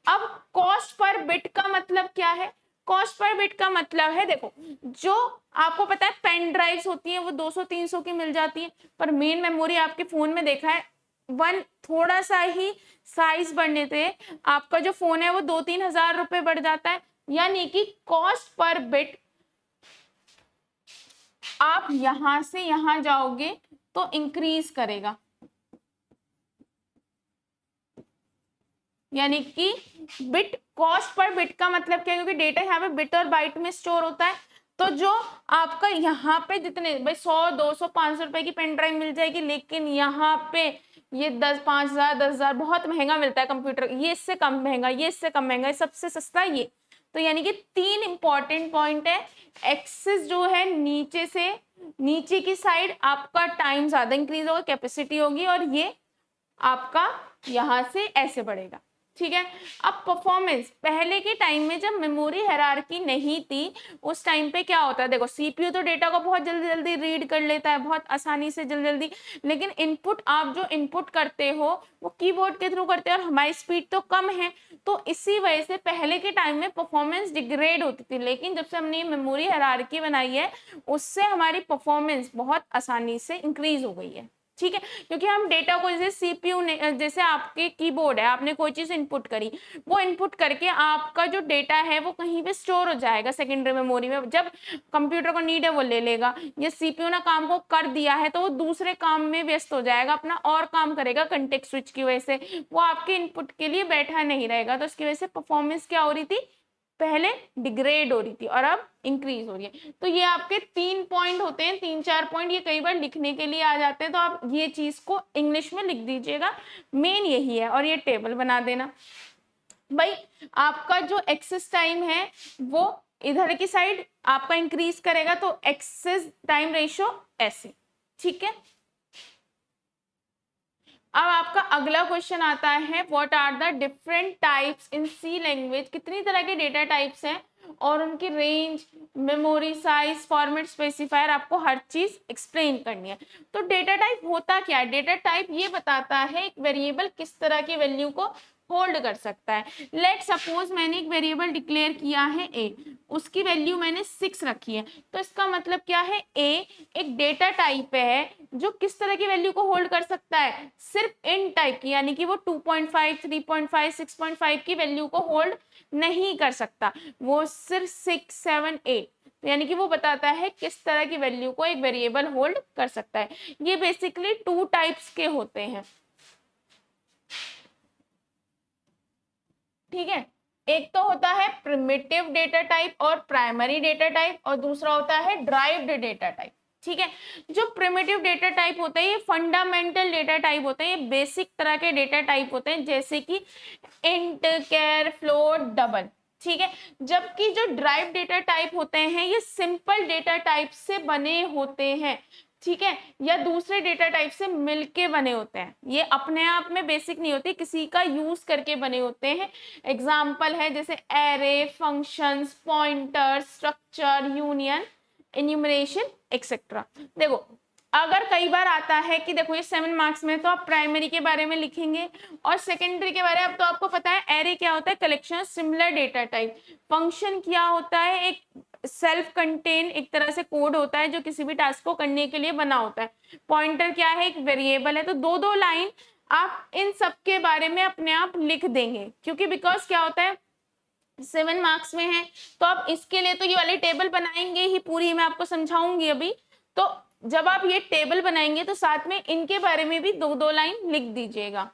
S1: अब कॉस्ट पर बिट का मतलब क्या है? कॉस्ट पर बिट का मतलब है, देखो जो आपको पता है पेन ड्राइव्स होती हैं वो 200-300 की मिल जाती है, पर मेन मेमोरी आपके फोन में देखा है थोड़ा सा ही साइज बढ़ने से आपका जो फोन है वो 2-3 हजार रुपए बढ़ जाता है। यानी कि कॉस्ट पर बिट आप यहां से यहां जाओगे तो इंक्रीज करेगा, यानी कि बिट, कॉस्ट पर बिट का मतलब क्या है, क्योंकि डेटा यहाँ पे बिट और बाइट में स्टोर होता है, तो जो आपका यहाँ पे जितने भाई 100, 200, 500 रुपए की पेन ड्राइव मिल जाएगी, लेकिन यहाँ पे ये 5,000, 10,000 बहुत महंगा मिलता है कंप्यूटर, ये इससे कम महंगा, ये इससे कम महंगा, सबसे सस्ता ये। तो यानी कि 3 इंपॉर्टेंट पॉइंट है, एक्सेस जो है नीचे से, नीचे की साइड आपका टाइम ज्यादा इंक्रीज होगा, कैपेसिटी होगी, और ये आपका यहां से ऐसे बढ़ेगा, ठीक है। अब परफॉर्मेंस, पहले के टाइम में जब मेमोरी हायरार्की नहीं थी, उस टाइम पे क्या होता है, देखो सीपीयू तो डेटा को बहुत जल्दी जल्दी रीड कर लेता है, बहुत आसानी से जल्दी जल्दी, लेकिन इनपुट, आप जो इनपुट करते हो वो कीबोर्ड के थ्रू करते हो और हमारी स्पीड तो कम है, तो इसी वजह से पहले के टाइम में परफॉर्मेंस डिग्रेड होती थी। लेकिन जब से हमने मेमोरी हायरार्की बनाई है, उससे हमारी परफॉर्मेंस बहुत आसानी से इंक्रीज हो गई है, ठीक है। क्योंकि हम डेटा को, जैसे सीपीयू ने, जैसे आपके कीबोर्ड है, आपने कोई चीज इनपुट करी, वो इनपुट करके आपका जो डेटा है वो कहीं पे स्टोर हो जाएगा सेकेंडरी मेमोरी में, जब कंप्यूटर को नीड है वो ले लेगा। ये सीपीयू ने काम को कर दिया है तो वो दूसरे काम में व्यस्त हो जाएगा, अपना और काम करेगा, कंटेक्स्ट स्विच की वजह से वो आपके इनपुट के लिए बैठा नहीं रहेगा। तो इसकी वजह से परफॉर्मेंस क्या हो रही थी, पहले डिग्रेड हो रही थी और अब इंक्रीज हो रही है। तो ये आपके 3 पॉइंट होते हैं, 3-4 पॉइंट, ये कई बार लिखने के लिए आ जाते हैं, तो आप ये चीज को इंग्लिश में लिख दीजिएगा, मेन यही है। और ये टेबल बना देना भाई। आपका जो एक्सेस टाइम है वो इधर की साइड आपका इंक्रीज करेगा, तो एक्सेस टाइम रेशियो ऐसे, ठीक है। अब आपका अगला क्वेश्चन आता है, what are the different types in C language, कितनी तरह के डेटा टाइप्स हैं और उनकी range, memory size, format specifier, आपको हर चीज एक्सप्लेन करनी है। तो डेटा टाइप होता क्या है, डेटा टाइप ये बताता है एक वेरिएबल किस तरह की वैल्यू को होल्ड कर सकता है। लेट सपोज मैंने एक वेरिएबल डिक्लेयर किया है ए, उसकी वैल्यू मैंने 6 रखी है, तो इसका मतलब क्या है, ए एक डेटा टाइप है जो किस तरह की वैल्यू को होल्ड कर सकता है, सिर्फ इन टाइप की, यानी कि वो 2.5, 3.5, 6.5 की वैल्यू को होल्ड नहीं कर सकता, वो सिर्फ 6, 7, 8, तो यानी कि वो बताता है किस तरह की वैल्यू को एक वेरिएबल होल्ड कर सकता है। ये बेसिकली 2 टाइप्स के होते हैं, ठीक है। एक तो होता है प्रिमिटिव डेटा टाइप और प्राइमरी डेटा टाइप, और दूसरा होता है ड्राइव्ड डेटा टाइप, ठीक है। जो प्रिमिटिव डेटा टाइप होता है ये फंडामेंटल डेटा टाइप होते हैं, ये बेसिक तरह के डेटा टाइप होते हैं, जैसे कि इंट, कैर, फ्लोट, डबल, ठीक है। जबकि जो ड्राइव डेटा टाइप होते हैं ये सिंपल डेटा टाइप से बने होते हैं, ठीक है, या दूसरे डेटा टाइप से मिलके बने होते हैं, ये अपने आप में बेसिक नहीं होती, किसी का यूज करके बने होते हैं। एग्जाम्पल है जैसे array, functions, pointer, structure, union, enumeration, etcetera. देखो अगर कई बार आता है कि देखो ये 7 मार्क्स में, तो आप प्राइमरी के बारे में लिखेंगे और सेकेंडरी के बारे में, अब तो आपको पता है एरे क्या होता है, collection similar data type, function क्या होता है, एक सेल्फ कंटेन एक तरह से कोड होता है जो किसी भी टास्क को करने के लिए बना होता है, पॉइंटर क्या है, एक वेरिएबल है। तो 2-2 लाइन आप इन सब के बारे में अपने आप लिख देंगे, क्योंकि बिकॉज क्या होता है 7 मार्क्स में है, तो आप इसके लिए तो ये वाली टेबल बनाएंगे ही पूरी, मैं आपको समझाऊंगी अभी। तो जब आप ये टेबल बनाएंगे तो साथ में इनके बारे में भी 2-2 लाइन लिख दीजिएगा,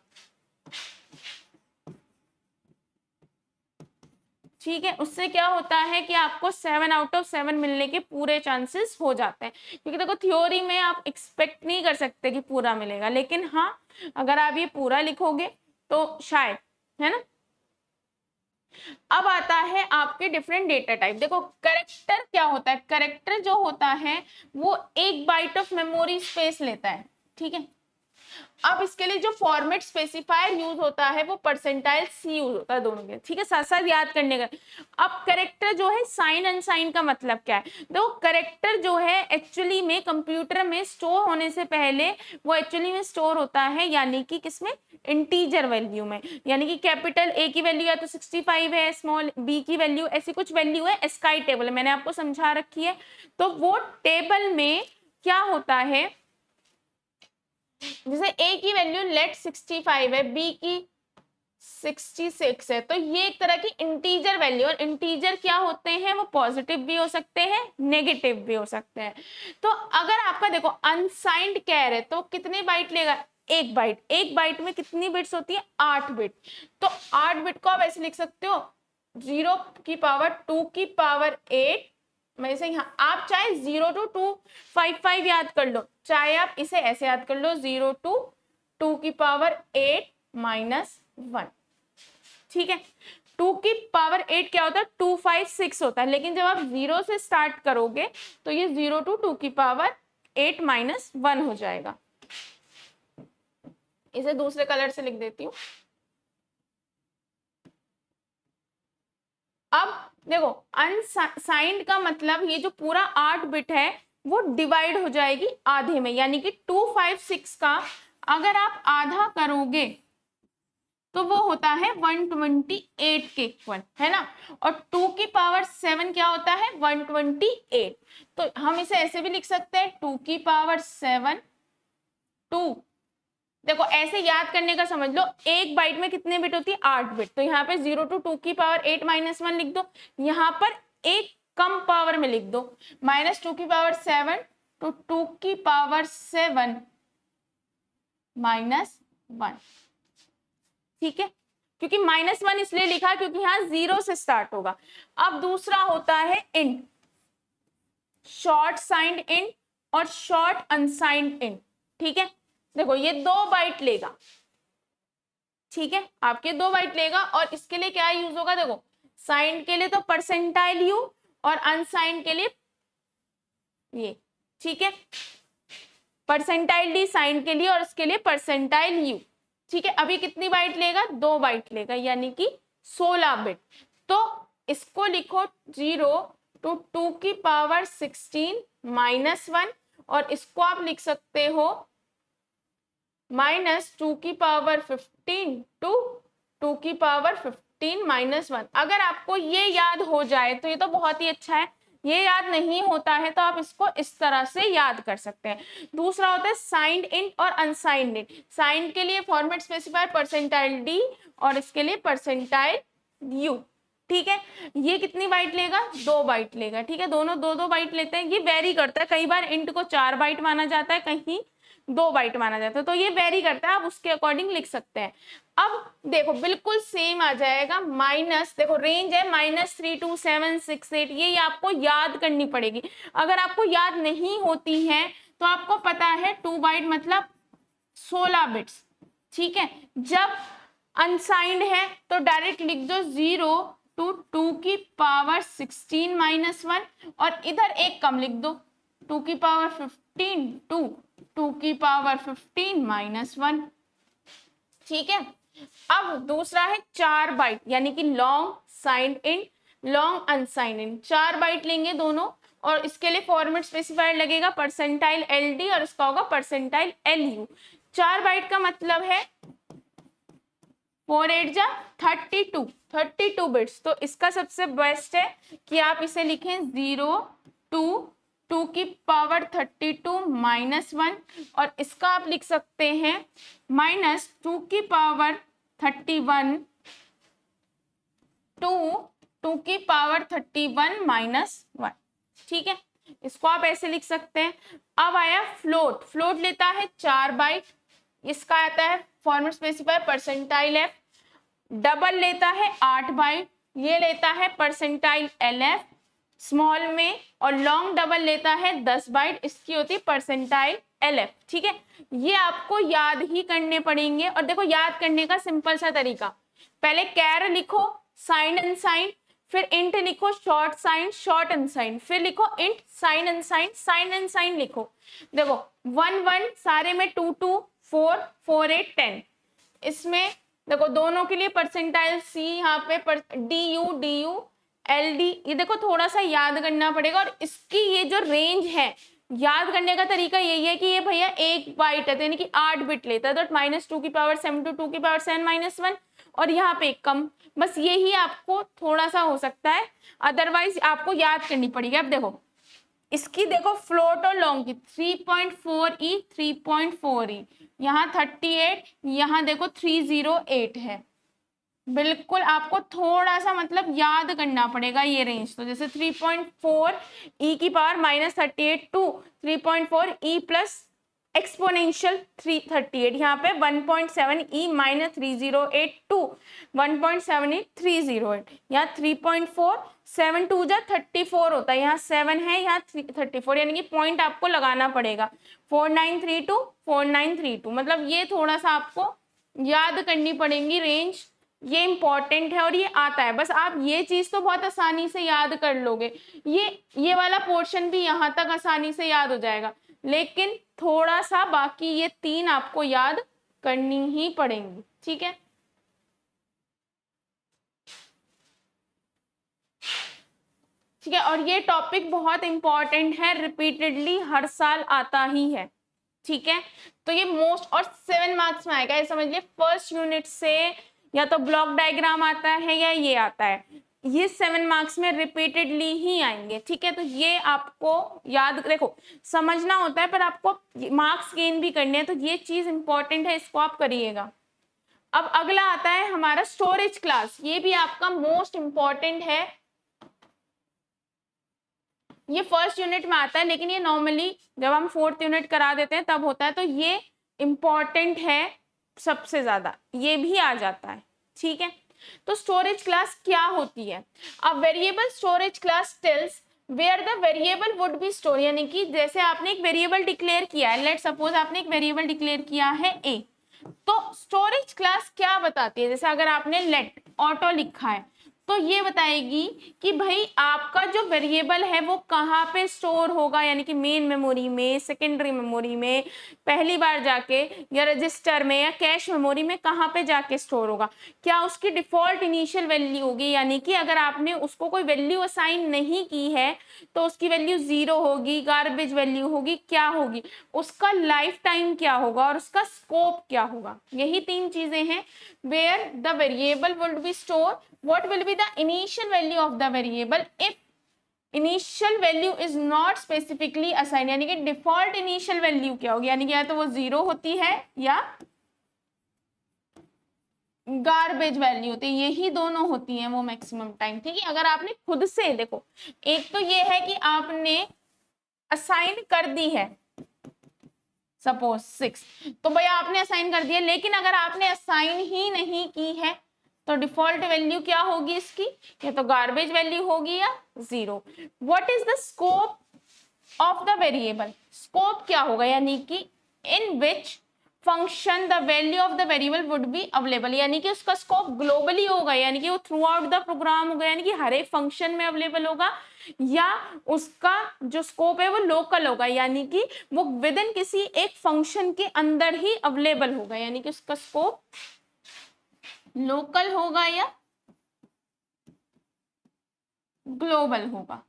S1: ठीक है। उससे क्या होता है कि आपको 7 आउट ऑफ 7 मिलने के पूरे चांसेस हो जाते हैं, क्योंकि देखो थ्योरी में आप एक्सपेक्ट नहीं कर सकते कि पूरा मिलेगा, लेकिन हाँ अगर आप ये पूरा लिखोगे तो शायद, है ना। अब आता है आपके डिफरेंट डेटा टाइप। देखो कैरेक्टर क्या होता है, कैरेक्टर जो होता है वो 1 बाइट ऑफ मेमोरी स्पेस लेता है, ठीक है। अब इसके लिए जो फॉर्मेट स्पेसिफायर यूज होता है वो परसेंटाइल सी यूज होता है दोनों के, ठीक है, साथ साथ याद करने का। अब करेक्टर जो है, साइन अनसाइन का मतलब क्या है, देखो करेक्टर जो है एक्चुअली में कंप्यूटर में स्टोर होने से पहले वो एक्चुअली में स्टोर होता है, यानी कि किसमें, इंटीजर वैल्यू में, यानी कि कैपिटल ए की वैल्यू या तो 65 है, स्मॉल बी की वैल्यू ऐसी कुछ वैल्यू है, एस्काई टेबल मैंने आपको समझा रखी है। तो वो टेबल में क्या होता है, जैसे a की वैल्यू लेट 65 है, b की 66 है, तो ये एक तरह की इंटीजर वैल्यू, और इंटीजर क्या होते हैं, वो पॉजिटिव भी हो सकते हैं, नेगेटिव भी हो सकते हैं। तो अगर आपका देखो अनसाइंड कैर है तो कितने बाइट लेगा, 1 बाइट, 1 बाइट में कितनी बिट्स होती है, 8 बिट। तो 8 बिट को आप ऐसे लिख सकते हो 0 की पावर 2 की पावर 8, मैं से यहाँ आप चाहे 0 to 255 याद कर लो, चाहे आप इसे ऐसे याद कर लो 0 to 2 की पावर 8 माइनस 1, ठीक है। 2 की पावर 8 क्या होता है, 256 होता है, लेकिन जब आप 0 से स्टार्ट करोगे तो ये 0 to 2 की पावर 8 माइनस 1 हो जाएगा। इसे दूसरे कलर से लिख देती हूँ, अब देखो अनसाइंड का मतलब ये जो पूरा 8 बिट है वो डिवाइड हो जाएगी आधे में, यानी कि 256 का अगर आप आधा करोगे तो वो होता है 128 के इक्वल, है ना। और 2 की पावर 7 क्या होता है 128। तो हम इसे ऐसे भी लिख सकते हैं 2 की पावर 7 2। देखो ऐसे याद करने का समझ लो, एक बाइट में कितने बिट होती है 8 बिट, तो यहाँ पे 0 to 2 की पावर 8 - 1 लिख दो, यहाँ पर एक कम पावर में लिख दो -2 की पावर 7 to 2 की पावर 7 -1, ठीक है। क्योंकि -1 इसलिए लिखा क्योंकि यहाँ 0 से स्टार्ट होगा। अब दूसरा होता है इंट, शॉर्ट साइंड इंट और शॉर्ट अनसाइंड इंट, ठीक है। देखो ये 2 बाइट लेगा, ठीक है, आपके 2 बाइट लेगा और इसके लिए क्या यूज होगा, देखो साइंड के लिए तो परसेंटाइल यू और अनसाइंड के लिए ये, ठीक है, परसेंटाइल डी साइंड के लिए और इसके लिए परसेंटाइल यू, ठीक है। अभी कितनी बाइट लेगा 2 बाइट लेगा, यानी कि 16 बिट। तो इसको लिखो 0 to 2 की पावर 16 -1 और इसको आप लिख सकते हो -2 की पावर 15 to 2 की पावर 15 -1। अगर आपको ये याद हो जाए तो ये तो बहुत ही अच्छा है, ये याद नहीं होता है तो आप इसको इस तरह से याद कर सकते हैं। दूसरा होता है साइंड इंट और अनसाइंड इंट। साइंड के लिए फॉर्मेट स्पेसिफायर परसेंटाइल डी और इसके लिए परसेंटाइल यू, ठीक है। ये कितनी बाइट लेगा 2 बाइट लेगा, ठीक है, दोनों 2 बाइट लेते हैं। ये वेरी करता है, कई बार इंट को 4 बाइट माना जाता है, कहीं 2 बाइट माना जाता है, तो ये वेरी करता है, आप उसके अकॉर्डिंग लिख सकते हैं। अब देखो बिल्कुल सेम आ जाएगा माइनस, देखो रेंज है -3 to 7 6 8, ये आपको याद करनी पड़ेगी। अगर आपको याद नहीं होती है तो आपको पता है 2 बाइट मतलब 16 बिट्स, ठीक है। जब अनसाइंड है तो डायरेक्ट लिख दो 0 to 2 की पावर 16 -1 और इधर एक कम लिख दो 2 की पावर 15 to 2 की पावर 15 -1, ठीक है। अब दूसरा है 4 बाइट, यानी कि long signed int long unsigned int, 4 byte लेंगे दोनों और इसके लिए फॉर्मेट स्पेसिफायर लगेगा परसेंटाइल एल डी और इसका होगा परसेंटाइल एल यू। 4 बाइट का मतलब है 4 8 जा 32 बिट्स। तो इसका सबसे बेस्ट है कि आप इसे लिखें 0 to 2 की पावर 32 -1 और इसका आप लिख सकते हैं -2 की पावर 31 to 2 की पावर 31 -1, ठीक है। इसको आप ऐसे लिख सकते हैं। अब आया फ्लोट, फ्लोट लेता है 4 बाइट, इसका आता है format specifier percentile F. Double लेता है 8 बाइट, ये लेता है परसेंटाइल एल एफ स्मॉल में, और लॉन्ग डबल लेता है 10 बाइट, इसकी होती है परसेंटाइल एल एफ, ठीक है। ये आपको याद ही करने पड़ेंगे। और देखो याद करने का सिंपल सा तरीका, पहले कैर लिखो साइन अनसाइन, फिर इंट लिखो शॉर्ट साइन शॉर्ट अनसाइन, फिर लिखो इंट साइन अनसाइन लिखो। देखो 1 1 सारे में 2 2 4 4 8 10, इसमें देखो दोनों के लिए परसेंटाइल सी, यहाँ पे डी यू एल डी, ये देखो थोड़ा सा याद करना पड़ेगा। और इसकी ये जो रेंज है याद करने का तरीका यही है कि ये भैया 1 बाइट है, यानी कि 8 बिट लेता है, तो -2 की पावर 7 to 2 की पावर 7 -1 और यहाँ पे एक कम, बस यही आपको थोड़ा सा हो सकता है, अदरवाइज आपको याद करनी पड़ेगी। अब देखो इसकी देखो फ्लोट और लॉन्ग की 3.4 ई 3.4 ई, यहाँ 38, यहाँ देखो 308 है। बिल्कुल आपको थोड़ा सा मतलब याद करना पड़ेगा ये रेंज। तो जैसे 3.4 ई की power -38 to 3.4 E plus exponential 338, यहाँ पे 1.7 ई -308 टू 1.78308, यहाँ 3.4 7 2 जा 34 होता है, यहाँ 7 है, यहाँ 34, यानी कि पॉइंट आपको लगाना पड़ेगा 4932 4932, मतलब ये थोड़ा सा आपको याद करनी पड़ेगी रेंज, ये इंपॉर्टेंट है और ये आता है। बस आप ये चीज तो बहुत आसानी से याद कर लोगे, ये वाला पोर्शन भी यहाँ तक आसानी से याद हो जाएगा, लेकिन थोड़ा सा बाकी ये 3 आपको याद करनी ही पड़ेंगी, ठीक है। ठीक है, और ये टॉपिक बहुत इंपॉर्टेंट है, रिपीटेडली हर साल आता ही है, ठीक है। तो ये मोस्ट और 7 मार्क्स में आएगा, ये समझ लिए फर्स्ट यूनिट से या तो ब्लॉक डायग्राम आता है या ये आता है, ये 7 मार्क्स में रिपीटेडली ही आएंगे, ठीक है। तो ये आपको याद, देखो समझना होता है पर आपको मार्क्स गेन भी करने हैं, तो ये चीज इंपॉर्टेंट है, इसको आप करिएगा। अब अगला आता है हमारा स्टोरेज क्लास, ये भी आपका मोस्ट इंपॉर्टेंट है, ये फर्स्ट यूनिट में आता है, लेकिन ये नॉर्मली जब हम 4th यूनिट करा देते हैं तब होता है, तो ये इंपॉर्टेंट है सबसे ज्यादा, ये भी आ जाता है, ठीक है। तो स्टोरेज क्लास क्या होती है? अब variable storage class tells where the variable would be store, यानी कि जैसे आपने एक वेरिएबल डिक्लेयर किया है, लेट सपोज आपने एक वेरिएबल डिक्लेयर किया है ए, तो स्टोरेज क्लास क्या बताती है? जैसे अगर आपने लेट ऑटो लिखा है तो ये बताएगी कि भाई आपका जो वेरिएबल है वो कहाँ पे स्टोर होगा, यानी कि मेन मेमोरी में, सेकेंडरी मेमोरी में, पहली बार जाके, या रजिस्टर में, या कैश मेमोरी में, कहाँ पे जाके स्टोर होगा। क्या उसकी डिफॉल्ट इनिशियल वैल्यू होगी, यानी कि अगर आपने उसको कोई वैल्यू असाइन नहीं की है तो उसकी वैल्यू 0 होगी, गार्बेज वैल्यू होगी, क्या होगी, उसका लाइफ टाइम क्या होगा और उसका स्कोप क्या होगा। यही 3 चीजें हैं। Where the variable would be store, what will be the initial value of the variable if initial value is not specifically assigned, यानी कि डिफॉल्ट इनिशियल वैल्यू क्या होगी, यानी कि या तो वो 0 होती है या गार्बेज वैल्यू होती है, यही दोनों होती हैं वो मैक्सिमम टाइम, ठीक है। अगर आपने खुद से देखो, एक तो ये है कि आपने असाइन कर दी है सपोज 6, तो भैया आपने असाइन कर दिया, लेकिन अगर आपने असाइन ही नहीं की है तो डिफॉल्ट वैल्यू क्या होगी इसकी, या तो गार्बेज वैल्यू होगी या 0। What is the scope of the variable, scope क्या होगा, यानी कि in which function the value of the variable would be available, यानी कि उसका स्कोप ग्लोबली होगा, यानी कि वो थ्रू आउट द प्रोग्राम होगा, यानी कि हर एक फंक्शन में अवेलेबल होगा, या उसका जो स्कोप है वो लोकल होगा, यानी कि वो विद इन किसी एक फंक्शन के अंदर ही अवेलेबल होगा, यानी कि उसका स्कोप लोकल होगा या ग्लोबल होगा,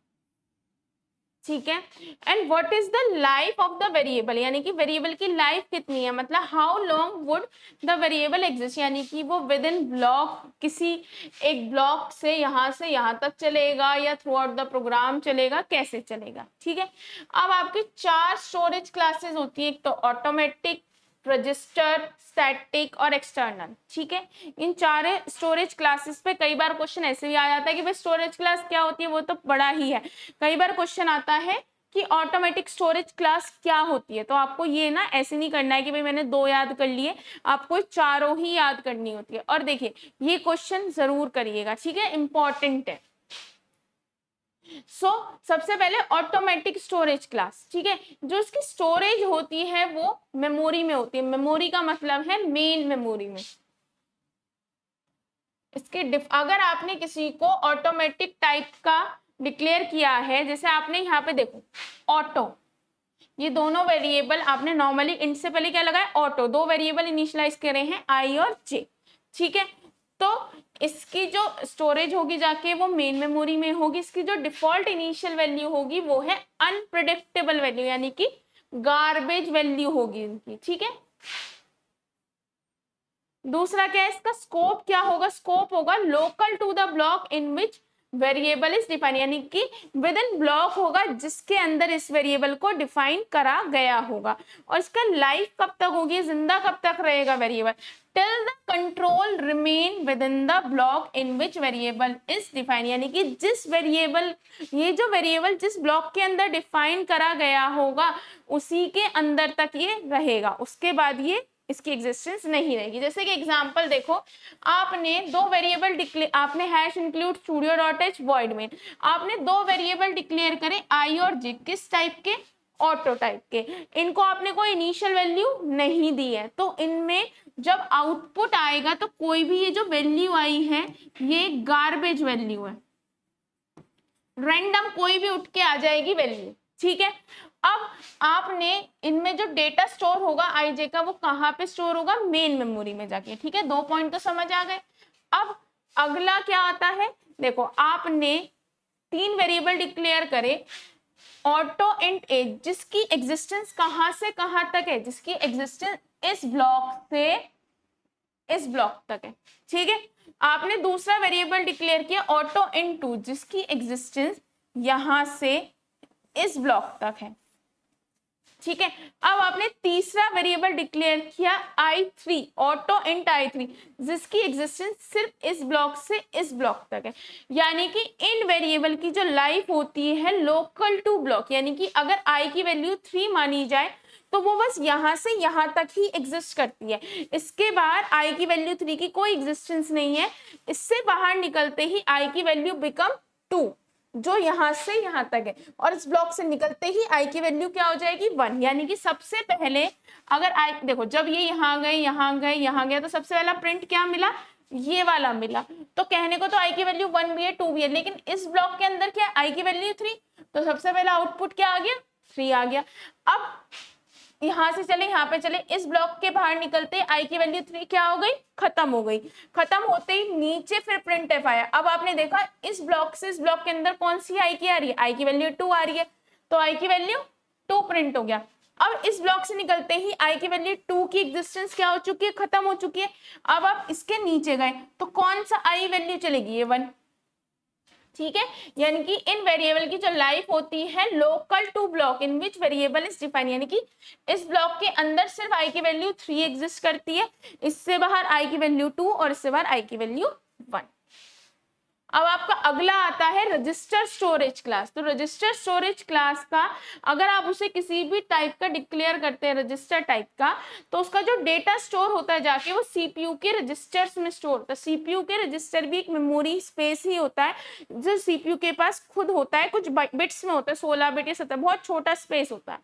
S1: ठीक है। And what is the life of the variable, यानी कि वेरिएबल की लाइफ कितनी है, मतलब how long would the variable exist, यानी कि वो विद इन ब्लॉक, किसी एक ब्लॉक से यहाँ तक चलेगा या थ्रू आउट द प्रोग्राम चलेगा, कैसे चलेगा, ठीक है। अब आपकी 4 स्टोरेज क्लासेस होती है, एक तो ऑटोमेटिक, रजिस्टर, स्टैटिक और एक्सटर्नल, ठीक है। इन 4 स्टोरेज क्लासेस पे कई बार क्वेश्चन ऐसे भी आ जाता है कि भाई स्टोरेज क्लास क्या होती है, वो तो बड़ा ही है। कई बार क्वेश्चन आता है कि ऑटोमेटिक स्टोरेज क्लास क्या होती है, तो आपको ये ना ऐसे नहीं करना है कि भाई मैंने 2 याद कर लिए, आपको चारों ही याद करनी होती है। और देखिए ये क्वेश्चन जरूर करिएगा, ठीक है, इंपॉर्टेंट है। सबसे पहले ऑटोमेटिक स्टोरेज क्लास, ठीक है, जो इसकी स्टोरेज होती है वो मेमोरी में होती है, मेमोरी का मतलब है मेन मेमोरी में। इसके अगर आपने किसी को ऑटोमेटिक टाइप का डिक्लेयर किया है, जैसे आपने यहाँ पे देखो ऑटो, ये दोनों वेरिएबल आपने नॉर्मली इंट से पहले क्या लगाया, ऑटो, 2 वेरिएबल इनिशियलाइज करे हैं आई और जे, ठीक है। तो इसकी जो स्टोरेज होगी जाके वो मेन मेमोरी में होगी, इसकी जो डिफॉल्ट इनिशियल वैल्यू होगी वो है अनप्रेडिक्टेबल वैल्यू, यानी कि गार्बेज वैल्यू होगी इनकी, ठीक है। दूसरा क्या है, इसका स्कोप क्या होगा, स्कोप होगा local to the block in which variable is define, यानी कि विद इन ब्लॉक होगा जिसके अंदर इस वेरिएबल को डिफाइन करा गया होगा। और इसका लाइफ कब तक होगी, जिंदा कब तक रहेगा variable, till the control remain with in the block in which variable is define, यानी कि जिस वेरिएबल, ये जो वेरिएबल जिस ब्लॉक के अंदर डिफाइन करा गया होगा उसी के अंदर तक ये रहेगा, उसके बाद ये इसकी एग्जिस्टेंस नहीं रहेगी। जैसे कि एग्जांपल देखो, आपने 2 वेरिएबल डिक्लेयर, आपने hash include studio dot H void main, आपने 2 वेरिएबल डिक्लेयर करे आई और जे, किस टाइप के, ऑटो टाइप के, इनको आपने कोई इनिशियल वैल्यू नहीं दी है, तो इनमें जब आउटपुट आएगा तो कोई भी ये जो वैल्यू आई है ये गार्बेज वैल्यू है, रैंडम कोई भी उठ के आ जाएगी वैल्यू, ठीक है। अब आपने इनमें जो डेटा स्टोर होगा आईजे का वो कहाँ पे स्टोर होगा, मेन मेमोरी में जाके, ठीक है। 2 पॉइंट तो समझ आ गए। अब अगला क्या आता है, देखो आपने तीन वेरिएबल डिक्लेयर करे ऑटो इंट एज, जिसकी एग्जिस्टेंस कहां से कहां तक है, जिसकी एग्जिस्टेंस इस ब्लॉक से इस ब्लॉक तक है, ठीक है। आपने दूसरा वेरिएबल डिक्लेयर किया ऑटो इंट टू, जिसकी एग्जिस्टेंस यहां से इस ब्लॉक तक है, ठीक है। अब आपने तीसरा वेरिएबल डिक्लेयर किया i3, ऑटो इंट i3, जिसकी एग्जिस्टेंस सिर्फ इस ब्लॉक से इस ब्लॉक तक है। यानी कि इन वेरिएबल की जो लाइफ होती है लोकल टू ब्लॉक, यानी कि अगर i की वैल्यू 3 मानी जाए तो वो बस यहां से यहां तक ही एग्जिस्ट करती है, इसके बाहर i की वैल्यू 3 की कोई एग्जिस्टेंस नहीं है। इससे बाहर निकलते ही i की वैल्यू बिकम 2, जो यहां से यहां तक है, और इस ब्लॉक से निकलते ही i की वैल्यू क्या हो जाएगी 1। यानी कि सबसे पहले अगर i देखो, जब ये यहां गए यहां गए यहां गए तो सबसे पहला प्रिंट क्या मिला, ये वाला मिला। तो कहने को तो i की वैल्यू 1 भी है 2 भी है, लेकिन इस ब्लॉक के अंदर क्या है, i की वैल्यू 3, तो सबसे पहला आउटपुट क्या आ गया 3 आ गया। अब यहां से चले यहाँ पे चले, इस ब्लॉक के बाहर निकलते आई की वैल्यू 3 क्या हो गई, खत्म हो गई। खत्म होते ही नीचे फिर प्रिंट एफ आया। अब आपने देखा इस ब्लॉक से इस ब्लॉक के अंदर कौन सी आई की आ रही है, आई की वैल्यू 2 आ रही है, तो आई की वैल्यू 2 प्रिंट हो गया। अब इस ब्लॉक से निकलते ही आई की वैल्यू 2 की एग्जिस्टेंस क्या हो चुकी है, खत्म हो चुकी है। अब आप इसके नीचे गए तो कौन सा आई वैल्यू चलेगी, ये 1, ठीक है। यानी कि इन वेरिएबल की जो लाइफ होती है local to block in which variable is defined, यानी कि इस ब्लॉक के अंदर सिर्फ आई की वैल्यू 3 एग्जिस्ट करती है, इससे बाहर आई की वैल्यू 2 और इससे बाहर आई की वैल्यू 1। अब आपका अगला आता है रजिस्टर स्टोरेज क्लास। तो रजिस्टर स्टोरेज क्लास का अगर आप उसे किसी भी टाइप का डिक्लेयर करते हैं रजिस्टर टाइप का, तो उसका जो डेटा स्टोर होता है जाके वो सीपीयू के रजिस्टर्स में स्टोर होता है। सीपीयू के रजिस्टर भी एक मेमोरी स्पेस ही होता है जो सीपीयू के पास खुद होता है, कुछ बिट्स में होता है, 16 बिट या 17, बहुत छोटा स्पेस होता है।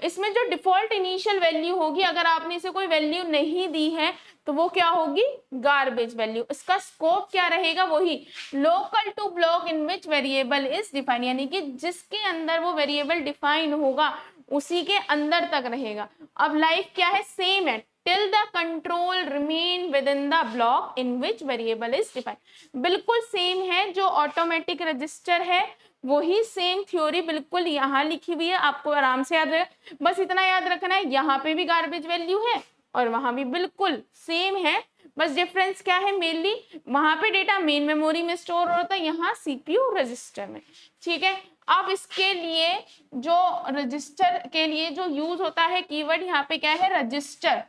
S1: इसमें जो डिफॉल्ट इनिशियल वैल्यू होगी, अगर आपने इसे कोई वैल्यू नहीं दी है तो वो क्या होगी, गार्बेज वैल्यू। इसका स्कोप क्या रहेगा, वही local to block in which variable is defined, यानी कि जिसके अंदर वो वेरिएबल डिफाइन होगा उसी के अंदर तक रहेगा। अब लाइफ क्या है, सेम है, till the control remain with in the block in which variable is defined. बिल्कुल सेम है, जो ऑटोमेटिक रजिस्टर है वही सेम थ्योरी बिल्कुल यहाँ लिखी हुई है, आपको आराम से याद रहे। बस इतना याद रखना है, यहाँ पे भी गार्बेज वैल्यू है और वहां भी बिल्कुल सेम है। बस डिफरेंस क्या है, मेनली वहां पे डेटा मेन मेमोरी में स्टोर होता है, यहाँ सीपीयू रजिस्टर में, ठीक है। अब इसके लिए जो रजिस्टर के लिए जो यूज होता है कीवर्ड यहाँ पे क्या है, रजिस्टर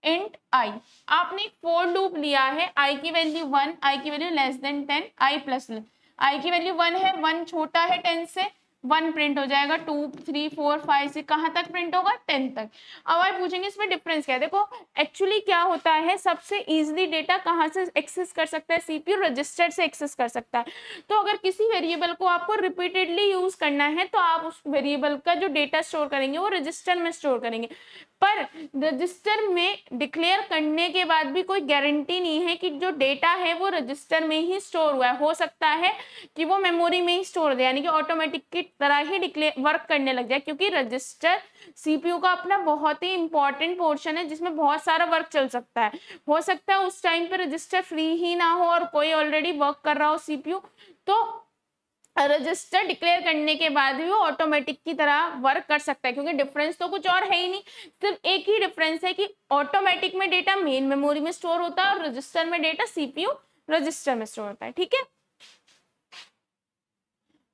S1: इंट आई। आपने एक फोर लूप लिया है, आई की वैल्यू 1, आई की वैल्यू लेस देन 10, आई प्लस, आई की वैल्यू 1 है, 1 छोटा है 10 से, 1 प्रिंट हो जाएगा, 2 3 4 5 से कहां तक प्रिंट होगा, 10 तक। अब आप पूछेंगे इसमें डिफरेंस क्या है, देखो एक्चुअली क्या होता है, सबसे इजीली डेटा कहां से एक्सेस कर सकता है, सीपीयू रजिस्टर से एक्सेस कर सकता है। तो अगर किसी वेरिएबल को आपको रिपीटेडली यूज करना है तो आप उस वेरिएबल का जो डेटा स्टोर करेंगे वो रजिस्टर में स्टोर करेंगे। पर रजिस्टर में डिक्लेयर करने के बाद भी कोई गारंटी नहीं है कि जो डेटा है वो रजिस्टर में ही स्टोर हुआ है, हो सकता है कि वो मेमोरी में ही स्टोर हो जाए, यानी कि ऑटोमेटिक की तरह ही डिक्लेयर वर्क करने लग जाए, क्योंकि रजिस्टर सीपीयू का अपना बहुत ही इंपॉर्टेंट पोर्शन है जिसमें बहुत सारा वर्क चल सकता है। हो सकता है उस टाइम पे रजिस्टर फ्री ही ना हो और कोई ऑलरेडी वर्क कर रहा हो सीपीयू, तो रजिस्टर डिक्लेयर करने के बाद भी वो ऑटोमेटिक की तरह वर्क कर सकता है, क्योंकि डिफरेंस तो कुछ और है ही नहीं, सिर्फ एक ही डिफरेंस है कि ऑटोमेटिक में डेटा मेन मेमोरी में स्टोर होता है और रजिस्टर में डेटा सीपीयू रजिस्टर में स्टोर होता है, ठीक है।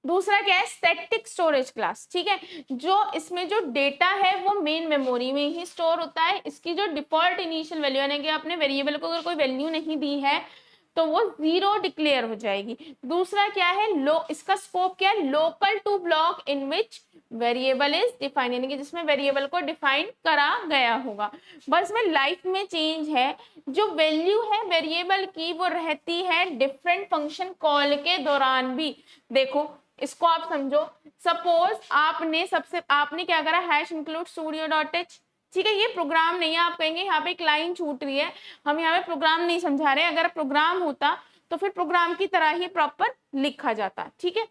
S1: दूसरा क्या है, स्टैटिक स्टोरेज क्लास, ठीक है। जो इसमें जो डेटा है वो मेन मेमोरी में ही स्टोर होता है, इसकी जो डिफॉल्ट इनिशियल वैल्यू यानी कि आपने वेरिएबल को अगर कोई वैल्यू नहीं दी है तो वो 0 डिक्लेयर हो जाएगी। दूसरा क्या है, इसका स्कोप क्या है, local to block in which variable is defined, यानी कि जिसमें वेरिएबल को डिफाइन करा गया होगा। बस में लाइफ में चेंज है, जो वैल्यू है वेरिएबल की वो रहती है डिफरेंट फंक्शन कॉल के दौरान भी। देखो इसको आप समझो, सपोज आपने क्या करा, hash include studio dot H, ठीक है। ये प्रोग्राम नहीं है, आप कहेंगे यहाँ पे एक लाइन छूट रही है, हम यहाँ पे प्रोग्राम नहीं समझा रहे, अगर प्रोग्राम होता तो फिर प्रोग्राम की तरह ही प्रॉपर लिखा जाता, ठीक है।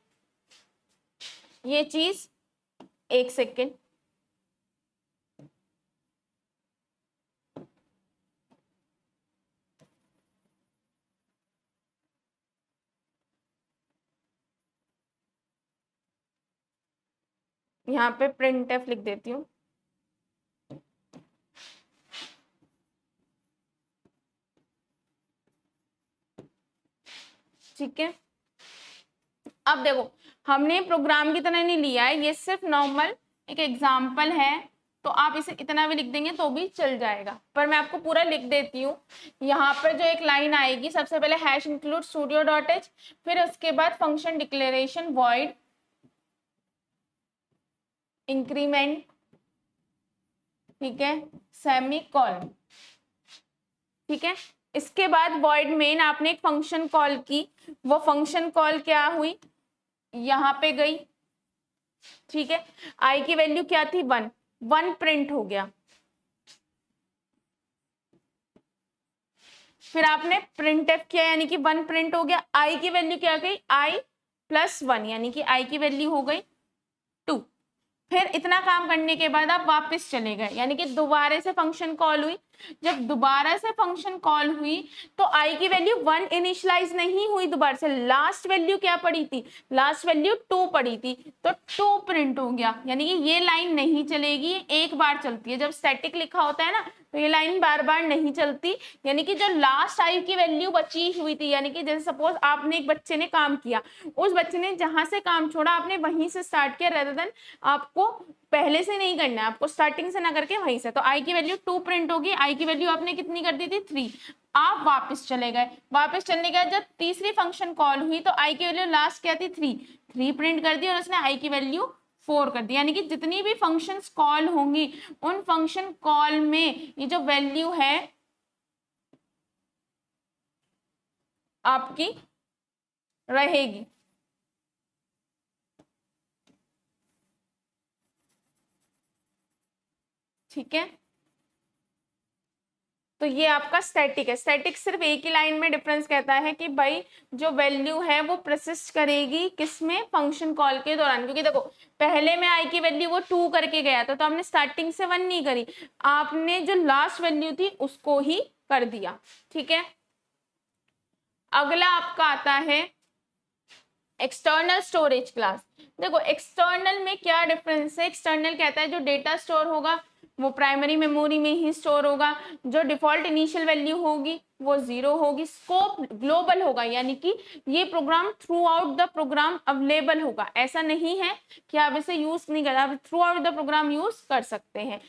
S1: ये चीज एक सेकेंड, यहाँ पे printf लिख देती हूँ। ठीक है, अब देखो हमने प्रोग्राम की तरह नहीं लिया है, ये सिर्फ नॉर्मल एक एग्जाम्पल है, तो आप इसे इतना भी लिख देंगे तो भी चल जाएगा, पर मैं आपको पूरा लिख देती हूँ। यहाँ पर जो एक लाइन आएगी, सबसे पहले hash include studio dot H, फिर उसके बाद फंक्शन डिक्लेरेशन वॉइड इंक्रीमेंट, ठीक है, सेमी कॉलन, ठीक है। इसके बाद वॉइड मेन आपने एक फंक्शन कॉल की, वो फंक्शन कॉल क्या हुई, यहाँ पे गई, ठीक है। आई की वैल्यू क्या थी, 1, 1 प्रिंट हो गया। फिर आपने प्रिंट एफ किया यानी कि 1 प्रिंट हो गया। आई की वैल्यू क्या गई, आई प्लस 1 यानी कि आई की वैल्यू हो गई 2। फिर इतना काम करने के बाद आप वापस चले गए, यानी कि दोबारा से फंक्शन कॉल हुई। जब दोबारा से फंक्शन कॉल हुई तो आई की वैल्यू 1 इनिशियलाइज नहीं हुई, दोबारा से लास्ट वैल्यू क्या पड़ी थी, लास्ट वैल्यू 2 पड़ी थी, तो 2 प्रिंट हो गया। यानी कि ये लाइन नहीं चलेगी, एक बार चलती है। जब स्टैटिक लिखा होता है ना तो ये लाइन बार बार नहीं चलती, यानी कि जो लास्ट आई की वैल्यू बची हुई थी, यानी कि जैसे सपोज आपने एक बच्चे ने काम किया, उस बच्चे ने जहां से काम छोड़ा आपने वहीं से स्टार्ट किया, रेदर देन आपको पहले से नहीं करना है, आपको स्टार्टिंग से ना करके वहीं से। तो आई की वैल्यू 2 प्रिंट होगी, आई की वैल्यू आपने कितनी कर दी थी, 3। आप वापस चले गए, वापस चलने के बाद जब तीसरी फंक्शन कॉल हुई तो आई की वैल्यू लास्ट क्या थी, 3 प्रिंट कर दी और उसने आई की वैल्यू 4 कर दी। यानी कि जितनी भी फंक्शंस कॉल होंगी उन फंक्शन कॉल में ये जो वैल्यू है आपकी रहेगी। ठीक है, तो ये आपका स्टैटिक है। स्टैटिक सिर्फ एक ही लाइन में डिफरेंस कहता है कि भाई जो वैल्यू है वो परसिस्ट करेगी किसमें, फंक्शन कॉल के दौरान। क्योंकि देखो पहले में आई की वैल्यू वो 2 करके गया था, तो हमने स्टार्टिंग से 1 नहीं करी, आपने जो लास्ट वैल्यू थी उसको ही कर दिया। ठीक है, अगला आपका आता है एक्सटर्नल स्टोरेज क्लास। देखो एक्सटर्नल में क्या डिफरेंस है, एक्सटर्नल कहता है जो डेटा स्टोर होगा वो प्राइमरी मेमोरी में ही स्टोर होगा, जो डिफॉल्ट इनिशियल वैल्यू होगी वो 0 होगी, स्कोप ग्लोबल होगा, यानी कि ये program throughout the program available होगा। ऐसा नहीं है कि आप इसे यूज नहीं कर, आप throughout the program use कर सकते हैं।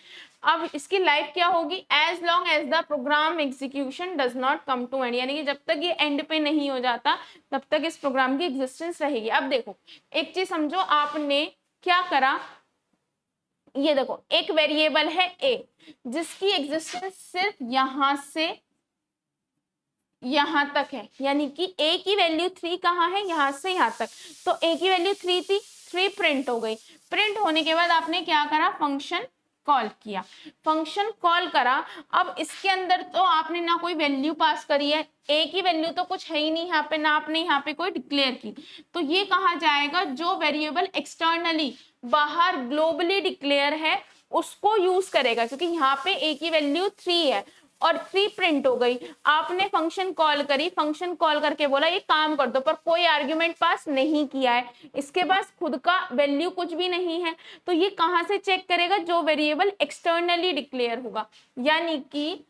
S1: अब इसकी लाइफ क्या होगी, as long as the program execution does not come to end, यानी कि जब तक ये एंड पे नहीं हो जाता तब तक इस प्रोग्राम की एग्जिस्टेंस रहेगी। अब देखो एक चीज समझो, आपने क्या करा, ये देखो एक वेरिएबल है ए जिसकी एग्जिस्टेंस सिर्फ यहां से यहां तक है, यानी कि ए की वैल्यू 3 कहाँ है, यहां से यहां तक। तो ए की वैल्यू 3 थी, 3 प्रिंट हो गई। प्रिंट होने के बाद आपने क्या करा, फंक्शन कॉल किया, फंक्शन कॉल करा। अब इसके अंदर तो आपने ना कोई वैल्यू पास करी है, ए की वैल्यू तो कुछ है ही नहीं यहाँ पे, ना आपने यहाँ पे कोई डिक्लेयर की, तो ये कहा जाएगा जो वेरिएबल एक्सटर्नली बाहर ग्लोबली डिक्लेयर है उसको यूज करेगा। क्योंकि यहाँ पे ए की वैल्यू 3 है और 3 प्रिंट हो गई, आपने फंक्शन कॉल करी, फंक्शन कॉल करके बोला ये काम कर दो, पर कोई आर्ग्यूमेंट पास नहीं किया है, इसके पास खुद का वैल्यू कुछ भी नहीं है, तो ये कहां से चेक करेगा, जो वेरिएबल एक्सटर्नली डिक्लेयर होगा, यानी कि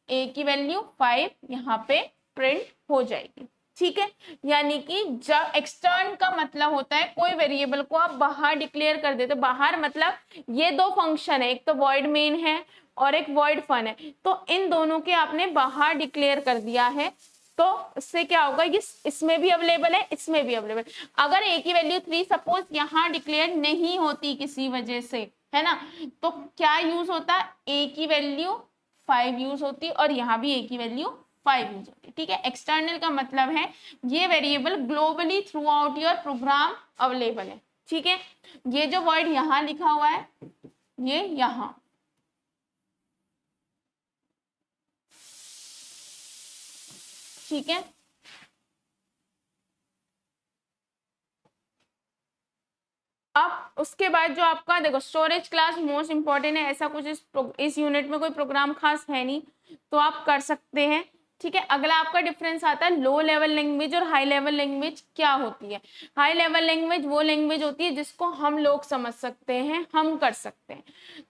S1: ए की वैल्यू 5 यहाँ पे प्रिंट हो जाएगी। ठीक है, यानी कि जब एक्सटर्न का मतलब होता है कोई वेरिएबल को आप बाहर डिक्लेयर कर देते, बाहर मतलब ये दो फंक्शन है, एक तो वॉइड मेन है और एक वॉइड फन है, तो इन दोनों के आपने बाहर डिक्लेयर कर दिया है, तो इससे क्या होगा, ये इसमें भी अवेलेबल है, इसमें भी अवेलेबल। अगर ए की वैल्यू 3 सपोज यहाँ डिक्लेयर नहीं होती किसी वजह से, है ना, तो क्या यूज होता, ए की वैल्यू 5 यूज होती और यहाँ भी ए की वैल्यू 5 यूज होती। ठीक है, एक्सटर्नल का मतलब है ये variable globally throughout your program available है। ठीक है, ये जो वर्ड यहाँ लिखा हुआ है ये यहाँ, ठीक है, अब उसके बाद जो आपका देखो स्टोरेज क्लास मोस्ट इंपॉर्टेंट है, ऐसा कुछ इस यूनिट में कोई प्रोग्राम खास है नहीं, तो आप कर सकते हैं। ठीक है। अगला आपका डिफरेंस आता है लो लेवल लैंग्वेज और हाई लेवल लैंग्वेज क्या होती है। हाई लेवल लैंग्वेज वो लैंग्वेज होती है जिसको हम लोग समझ सकते हैं, हम कर सकते हैं।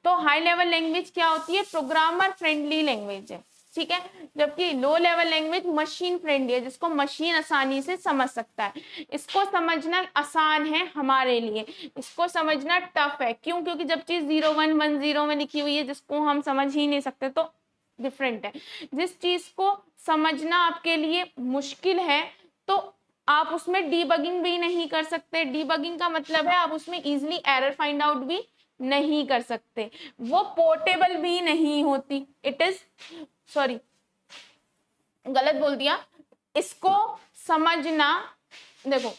S1: तो हाई लेवल लैंग्वेज क्या होती है, प्रोग्रामर फ्रेंडली लैंग्वेज है, ठीक है। जबकि low level language machine friendly है, जिसको मशीन आसानी से समझ सकता है। इसको समझना आसान है हमारे लिए, इसको समझना टफ है। क्यों? क्योंकि जब चीज 0110 में लिखी हुई है जिसको हम समझ ही नहीं सकते तो डिफरेंट है। जिस चीज को समझना आपके लिए मुश्किल है तो आप उसमें डीबगिंग भी नहीं कर सकते। डीबगिंग का मतलब है आप उसमें इजीली एरर फाइंड आउट भी नहीं कर सकते, वो पोर्टेबल भी नहीं होती। इट इज सॉरी गलत बोल दिया। इसको समझना, देखो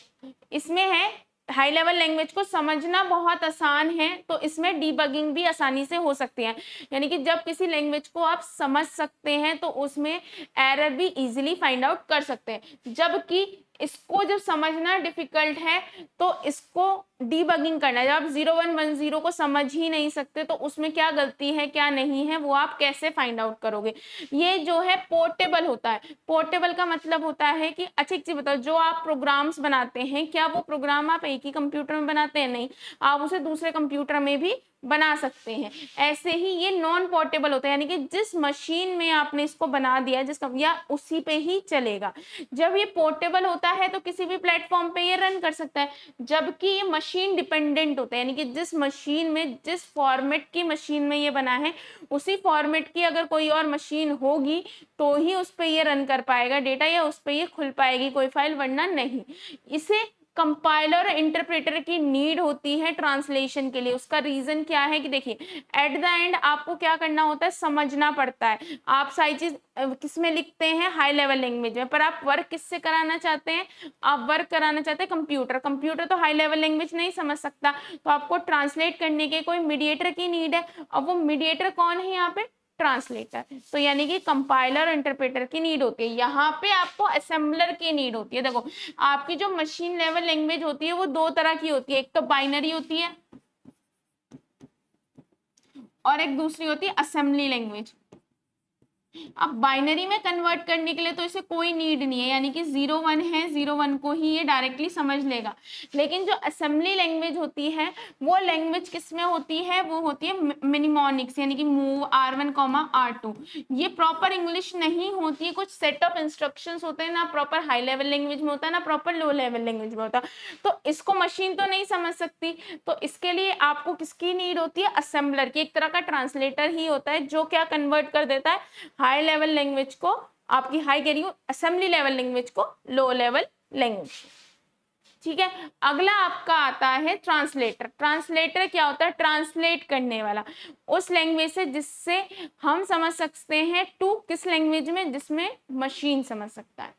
S1: इसमें है हाई लेवल लैंग्वेज को समझना बहुत आसान है, तो इसमें डीबगिंग भी आसानी से हो सकती है। यानी कि जब किसी लैंग्वेज को आप समझ सकते हैं तो उसमें एरर भी इजीली फाइंड आउट कर सकते हैं। जबकि इसको जब समझना डिफिकल्ट है तो इसको डीबगिंग करना है। जब आप 0110 को समझ ही नहीं सकते तो उसमें क्या गलती है क्या नहीं है वो आप कैसे फाइंड आउट करोगे। ये जो है पोर्टेबल होता है। पोर्टेबल का मतलब होता है कि अच्छा एक चीज बताओ, जो आप प्रोग्राम्स बनाते हैं क्या वो प्रोग्राम आप एक ही कंप्यूटर में बनाते हैं? नहीं, आप उसे दूसरे कंप्यूटर में भी बना सकते हैं। ऐसे ही ये नॉन पोर्टेबल होता है, यानी कि जिस मशीन में आपने इसको बना दिया जिस या उसी पे ही चलेगा। जब ये पोर्टेबल होता है तो किसी भी प्लेटफॉर्म पे ये रन कर सकता है। जबकि ये मशीन डिपेंडेंट होता है, यानी कि जिस मशीन में जिस फॉर्मेट की मशीन में ये बना है उसी फॉर्मेट की अगर कोई और मशीन होगी तो ही उस पे ये रन कर पाएगा डेटा, या उस पे ये खुल पाएगी कोई फाइल, वरना नहीं। इसे कंपाइलर और इंटरप्रेटर की नीड होती है ट्रांसलेशन के लिए। उसका रीजन क्या है कि देखिए एट द एंड आपको क्या करना होता है, समझना पड़ता है। आप सारी चीज किस में लिखते हैं, हाई लेवल लैंग्वेज में, पर आप वर्क किससे कराना चाहते हैं, आप वर्क कराना चाहते हैं कंप्यूटर। कंप्यूटर तो हाई लेवल लैंग्वेज नहीं समझ सकता, तो आपको ट्रांसलेट करने के कोई मीडिएटर की नीड है। अब वो मीडिएटर कौन है यहाँ पे, ट्रांसलेटर। तो यानी कि कंपाइलर और इंटरप्रेटर की नीड होती है। यहाँ पे आपको असेंबलर की नीड होती है। देखो आपकी जो मशीन लेवल लैंग्वेज होती है वो दो तरह की होती है, एक तो बाइनरी होती है और एक दूसरी होती है असेंबली लैंग्वेज। अब बाइनरी में कन्वर्ट करने के लिए तो इसे कोई नीड नहीं है, यानी कि 01 है, 01 को ही ये डायरेक्टली समझ लेगा। लेकिन जो असेंबली लैंग्वेज होती है वो लैंग्वेज किस में होती है, वो होती है मिनिमोनिक्स, यानी कि मूव R1, R2। ये प्रॉपर इंग्लिश नहीं होती है, कुछ सेट ऑफ इंस्ट्रक्शंस होते हैं, ना प्रॉपर हाई लेवल लैंग्वेज में होता है ना प्रॉपर लो लेवल लैंग्वेज में होता है। तो इसको मशीन तो नहीं समझ सकती, तो इसके लिए आपको किसकी नीड होती है, असेंबलर की। एक तरह का ट्रांसलेटर ही होता है जो क्या कन्वर्ट कर देता है हाई लेवल लैंग्वेज को, आपकी हाई कह रही हूँ असेंबली लेवल लैंग्वेज को लो लेवल लैंग्वेज। ठीक है। अगला आपका आता है ट्रांसलेटर। ट्रांसलेटर क्या होता है, ट्रांसलेट करने वाला उस लैंग्वेज से जिससे हम समझ सकते हैं टू किस लैंग्वेज में, जिसमें मशीन समझ सकता है।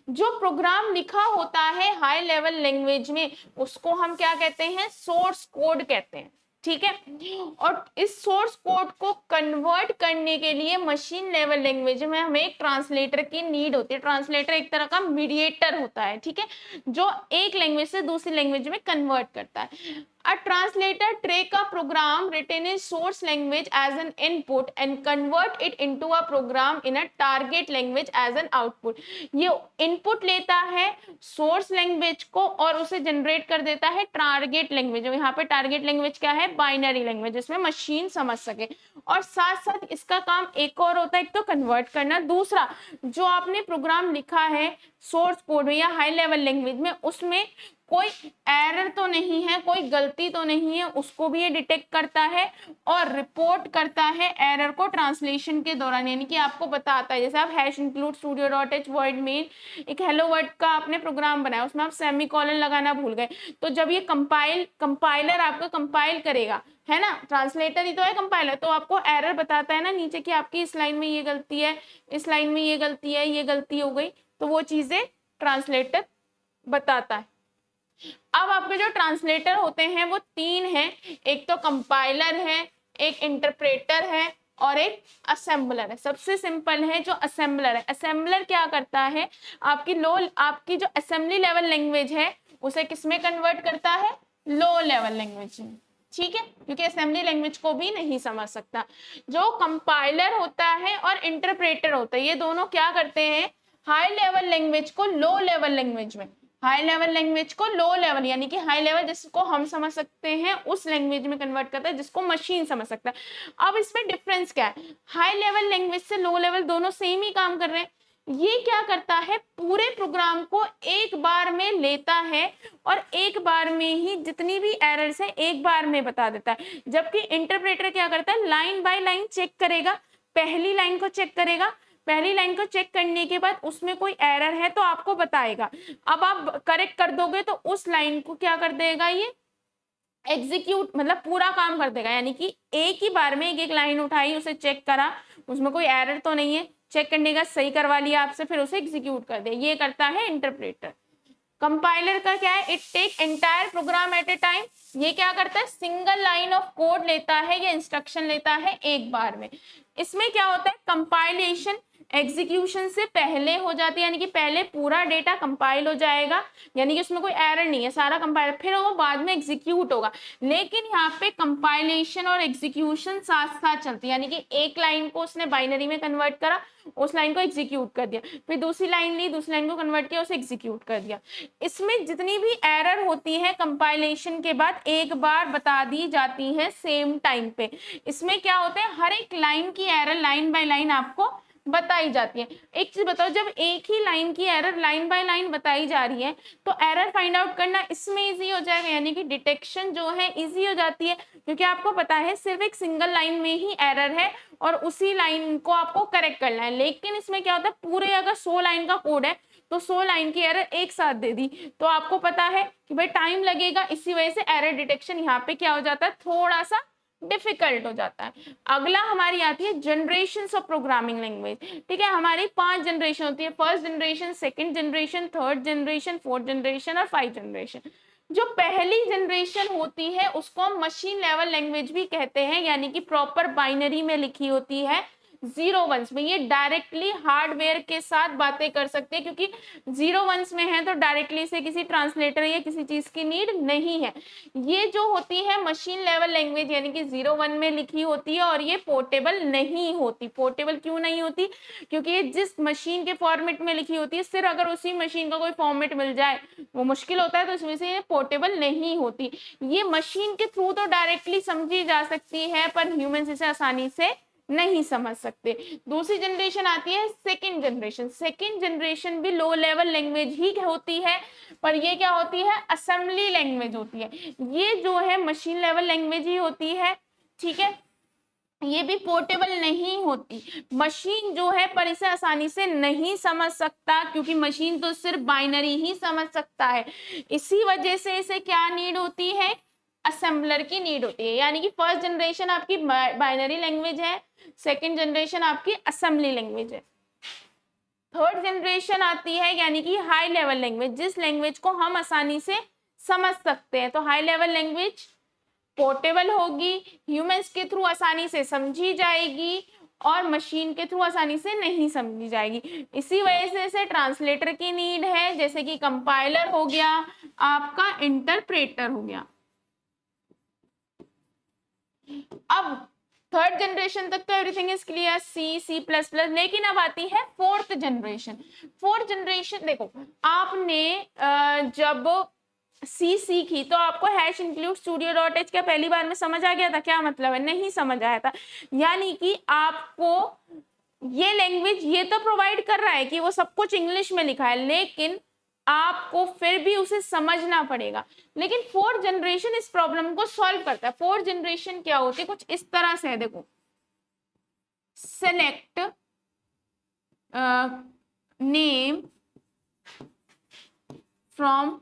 S1: जो प्रोग्राम लिखा होता है हाई लेवल लैंग्वेज में उसको हम क्या कहते हैं, सोर्स कोड कहते हैं। ठीक है। और इस सोर्स कोड को कन्वर्ट करने के लिए मशीन लेवल लैंग्वेज में हमें एक ट्रांसलेटर की नीड होती है। ट्रांसलेटर एक तरह का मीडिएटर होता है, ठीक है, जो एक लैंग्वेज से दूसरी लैंग्वेज में कन्वर्ट करता है। A translator take a program written in source language as an input and convert it into a program in a target language as an output। ये इनपुट लेता है सोर्स लैंग्वेज को और उसे जनरेट कर देता है टारगेट लैंग्वेज। यहाँ पे टारगेट लैंग्वेज क्या है, बाइनरी लैंग्वेज, जिसमें मशीन समझ सके। और साथ साथ इसका काम एक और होता है, एक तो कन्वर्ट करना, दूसरा जो आपने प्रोग्राम लिखा है सोर्स कोड में या हाई लेवल लैंग्वेज में उसमें कोई एरर तो नहीं है, कोई गलती तो नहीं है, उसको भी ये डिटेक्ट करता है और रिपोर्ट करता है एरर को ट्रांसलेशन के दौरान। यानी कि आपको बताता है, जैसे आप हैश इंक्लूड studio.h वर्ड में एक हेलो वर्ड का आपने प्रोग्राम बनाया, उसमें आप सेमीकोलन लगाना भूल गए, तो जब ये कंपाइलर आपका कंपाइल करेगा, है ना, ट्रांसलेटर ही तो है कंपाइलर, तो आपको एरर बताता है ना नीचे कि आपकी इस लाइन में ये गलती है, इस लाइन में ये गलती है, ये गलती हो गई, तो वो चीजें ट्रांसलेटर बताता है। अब आपके जो ट्रांसलेटर होते हैं वो तीन हैं, एक तो कंपाइलर है, एक इंटरप्रेटर है और एक असेंबलर है। सबसे सिंपल है जो असेंबलर है। असेंबलर क्या करता है, आपकी जो असेंबली लेवल लैंग्वेज है उसे किस में कन्वर्ट करता है, लो लेवल लैंग्वेज में। ठीक है, क्योंकि असेंबली लैंग्वेज को भी नहीं समझ सकता। जो कंपाइलर होता है और इंटरप्रेटर होता है, ये दोनों क्या करते हैं, हाई लेवल लैंग्वेज को लो लेवल लैंग्वेज में, हाई लेवल लैंग्वेज को लो लेवल यानी कि हाई लेवल जिसको हम समझ सकते हैं उस लैंग्वेज में कन्वर्ट करता है जिसको मशीन समझ सकता है। अब इसमें डिफरेंस क्या है, हाई लेवल लैंग्वेज से लो लेवल दोनों सेम ही काम कर रहे हैं। ये क्या करता है, पूरे प्रोग्राम को एक बार में लेता है और एक बार में ही जितनी भी एरर्स है एक बार में बता देता है। जबकि इंटरप्रेटर क्या करता है, लाइन बाय लाइन चेक करेगा, पहली लाइन को चेक करेगा, पहली लाइन को चेक करने के बाद उसमें कोई एरर है तो आपको बताएगा। अब आप करेक्ट कर दोगे तो उस लाइन को क्या कर देगा, ये एग्जीक्यूट मतलब पूरा काम कर देगा। यानी कि एक ही बार में एक एक लाइन उठाई, उसे चेक करा, उसमें कोई एरर तो नहीं है, चेक करने का सही करवा लिया आपसे, फिर उसे एग्जीक्यूट कर दे, ये करता है इंटरप्रेटर। कंपाइलर का क्या है, it take entire program at a time, ये क्या करता है, सिंगल लाइन ऑफ कोड लेता है या इंस्ट्रक्शन लेता है एक बार में। इसमें क्या होता है, कंपाइलेशन एग्जीक्यूशन से पहले हो जाती है, यानी कि पहले पूरा डेटा कंपाइल हो जाएगा, यानी कि उसमें कोई एरर नहीं है, सारा कंपाइल, फिर वो बाद में एग्जीक्यूट होगा। लेकिन यहाँ पे कंपाइलेशन और एग्जीक्यूशन साथ साथ चलती है, यानी कि एक लाइन को उसने बाइनरी में कन्वर्ट करा, उस लाइन को एग्जीक्यूट कर दिया, फिर दूसरी लाइन ली, दूसरी लाइन को कन्वर्ट किया, उसे एग्जीक्यूट कर दिया। इसमें जितनी भी एरर होती है कंपाइलेशन के बाद एक बार बता दी जाती है सेम टाइम पे। इसमें क्या होता है, हर एक लाइन की एरर लाइन बाय लाइन आपको बताई जाती है। एक चीज बताओ, जब एक ही लाइन की एरर लाइन बाय लाइन बताई जा रही है तो एरर फाइंड आउट करना इसमें इजी हो जाएगा, यानी कि डिटेक्शन जो है इजी हो जाती है, क्योंकि आपको पता है सिर्फ एक सिंगल लाइन में ही एरर है और उसी लाइन को आपको करेक्ट करना है। लेकिन इसमें क्या होता है, पूरे अगर 100 लाइन का कोड है तो 100 लाइन की एरर एक साथ दे दी तो आपको पता है कि भाई टाइम लगेगा, इसी वजह से एरर डिटेक्शन यहाँ पे क्या हो जाता है, थोड़ा सा डिफिकल्ट हो जाता है। अगला हमारी आती है जनरेशन ऑफ प्रोग्रामिंग लैंग्वेज। ठीक है, हमारी 5 जनरेशन होती है, first generation, second generation, third generation, fourth generation और 5 जनरेशन। जो पहली जनरेशन होती है उसको हम मशीन लेवल लैंग्वेज भी कहते हैं, यानी कि प्रॉपर बाइनरी में लिखी होती है, 0 1s में। ये डायरेक्टली हार्डवेयर के साथ बातें कर सकते हैं, क्योंकि 0 1s में है तो डायरेक्टली से किसी ट्रांसलेटर या किसी चीज की नीड नहीं है। ये जो होती है मशीन लेवल लैंग्वेज, यानी कि 0 1 में लिखी होती है और ये पोर्टेबल नहीं होती। पोर्टेबल क्यों नहीं होती, क्योंकि ये जिस मशीन के फॉर्मेट में लिखी होती है, सिर्फ अगर उसी मशीन का कोई फॉर्मेट मिल जाए वो मुश्किल होता है, तो इस वजह से ये पोर्टेबल नहीं होती। ये मशीन के थ्रू तो डायरेक्टली समझी जा सकती है पर ह्यूमंस इसे आसानी से नहीं समझ सकते। दूसरी जनरेशन आती है सेकंड जनरेशन। सेकंड जनरेशन भी लो लेवल लैंग्वेज ही होती है, पर ये क्या होती है, असेंबली लैंग्वेज होती है। ये जो है मशीन लेवल लैंग्वेज ही होती है। ठीक है, ये भी पोर्टेबल नहीं होती। मशीन जो है पर इसे आसानी से नहीं समझ सकता, क्योंकि मशीन तो सिर्फ बाइनरी ही समझ सकता है। इसी वजह से इसे क्या नीड होती है, असेंबलर की नीड होती है। यानी कि फर्स्ट जनरेशन आपकी बाइनरी लैंग्वेज है, सेकंड जनरेशन आपकी असेंबली लैंग्वेज है, थर्ड जनरेशन आती है यानी कि हाई लेवल लैंग्वेज, जिस लैंग्वेज को हम आसानी से समझ सकते हैं। तो हाई लेवल लैंग्वेज पोर्टेबल होगी, ह्यूमंस के थ्रू आसानी से समझी जाएगी और मशीन के थ्रू आसानी से नहीं समझी जाएगी। इसी वजह से इसे ट्रांसलेटर की नीड है, जैसे कि कंपाइलर हो गया, आपका इंटरप्रेटर हो गया। अब थर्ड जनरेशन तक तो एवरीथिंग इज क्लियर, C++। लेकिन अब आती है फोर्थ जनरेशन। फोर्थ जनरेशन देखो, आपने जब सी सीखी तो आपको #include_studio.h क्या पहली बार में समझ आ गया था, क्या मतलब है, नहीं समझ आया था। यानी कि आपको ये लैंग्वेज ये तो प्रोवाइड कर रहा है कि वो सब कुछ इंग्लिश में लिखा है, लेकिन आपको फिर भी उसे समझना पड़ेगा। लेकिन फोर्थ जनरेशन इस प्रॉब्लम को सॉल्व करता है। फोर्थ जनरेशन क्या होती है, कुछ इस तरह से है, देखो, सेलेक्ट नेम फ्रॉम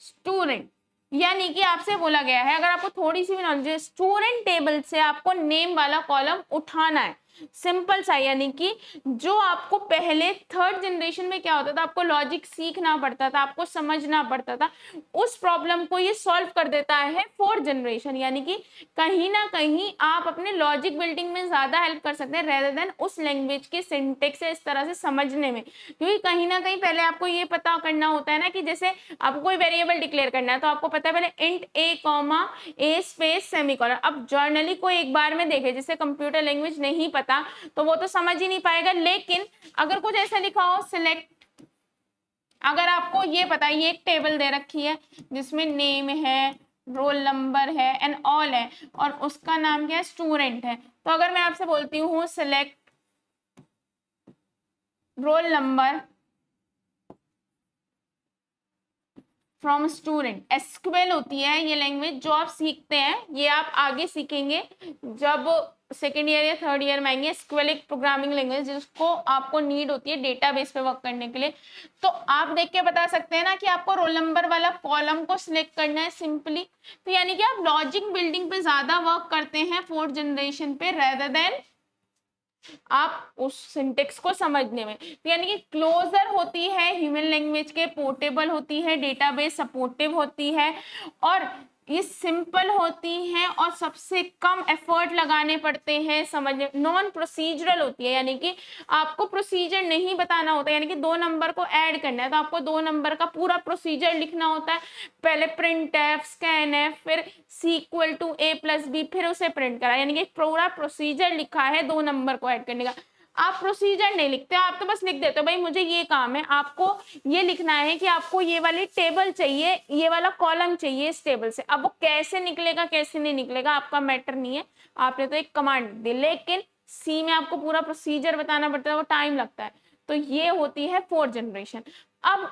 S1: स्टूडेंट। यानी कि आपसे बोला गया है, अगर आपको थोड़ी सी भी नॉलेज है, स्टूडेंट टेबल से आपको नेम वाला कॉलम उठाना है। सिंपल सा, यानी कि जो आपको पहले थर्ड जनरेशन में क्या होता था, आपको लॉजिक सीखना पड़ता था, आपको समझना पड़ता था, उस प्रॉब्लम को ये सॉल्व कर देता है फोर्थ जनरेशन। यानी कि कहीं ना कहीं आप अपने लॉजिक बिल्डिंग में ज्यादा हेल्प कर सकते हैं रेदर देन उस लैंग्वेज के सिंटेक्स इस तरह से समझने में। क्योंकि कहीं ना कहीं पहले आपको ये पता करना होता है ना कि जैसे आपको कोई वेरिएबल डिक्लेयर करना है तो आपको पता है पहले इंट ए कॉमा ए स्पेस सेमीकोलन। अब जर्नली को एक बार में देखे, जिसे कंप्यूटर लैंग्वेज नहीं पता तो वो तो समझ ही नहीं पाएगा। लेकिन अगर कुछ ऐसा लिखा हो सिलेक्ट, अगर आपको ये पता है ये एक टेबल दे रखी है जिसमें नेम है, रोल नंबर है एंड ऑल है, और उसका नाम क्या है, स्टूडेंट है, तो अगर मैं आपसे बोलती हूँ select roll number from student, SQL होती है ये लैंग्वेज जो आप सीखते हैं, ये आप आगे सीखेंगे जब सेकेंड ईयर या थर्ड ईयर में आएंगे। एसक्यूएल एक प्रोग्रामिंग लैंग्वेज जिसको आपको नीड होती है डेटाबेस पे वर्क करने के लिए। तो आप देख के बता सकते हैं ना कि आपको रोल नंबर वाला कॉलम को सिलेक्ट करना है सिंपली। तो यानी कि आप लॉजिक बिल्डिंग पे ज्यादा वर्क करते हैं फोर्थ जनरेशन पे रेदर देन आप उस सिंटेक्स को समझने में। तो यानी कि क्लोजर होती है ह्यूमन लैंग्वेज के, पोर्टेबल होती है, डेटाबेस सपोर्टिव होती है, और ये सिंपल होती हैं और सबसे कम एफर्ट लगाने पड़ते हैं समझने। नॉन प्रोसीजरल होती है, यानी कि आपको प्रोसीजर नहीं बताना होता है। यानी कि 2 नंबर को ऐड करना है तो आपको 2 नंबर का पूरा प्रोसीजर लिखना होता है। पहले प्रिंट एफ, स्कैन एफ, फिर C equal to A plus B, फिर उसे प्रिंट करा। यानी कि पूरा प्रोसीजर लिखा है 2 नंबर को ऐड करने का। आप प्रोसीजर नहीं लिखते, आप तो बस लिख देते हो भाई मुझे ये काम है। आपको ये लिखना है कि आपको ये वाली टेबल चाहिए, ये वाला कॉलम चाहिए इस टेबल से। अब वो कैसे निकलेगा कैसे नहीं निकलेगा आपका मैटर नहीं है, आपने तो एक कमांड दी। लेकिन सी में आपको पूरा प्रोसीजर बताना पड़ता है, वो टाइम लगता है। तो ये होती है फोर्थ जनरेशन। अब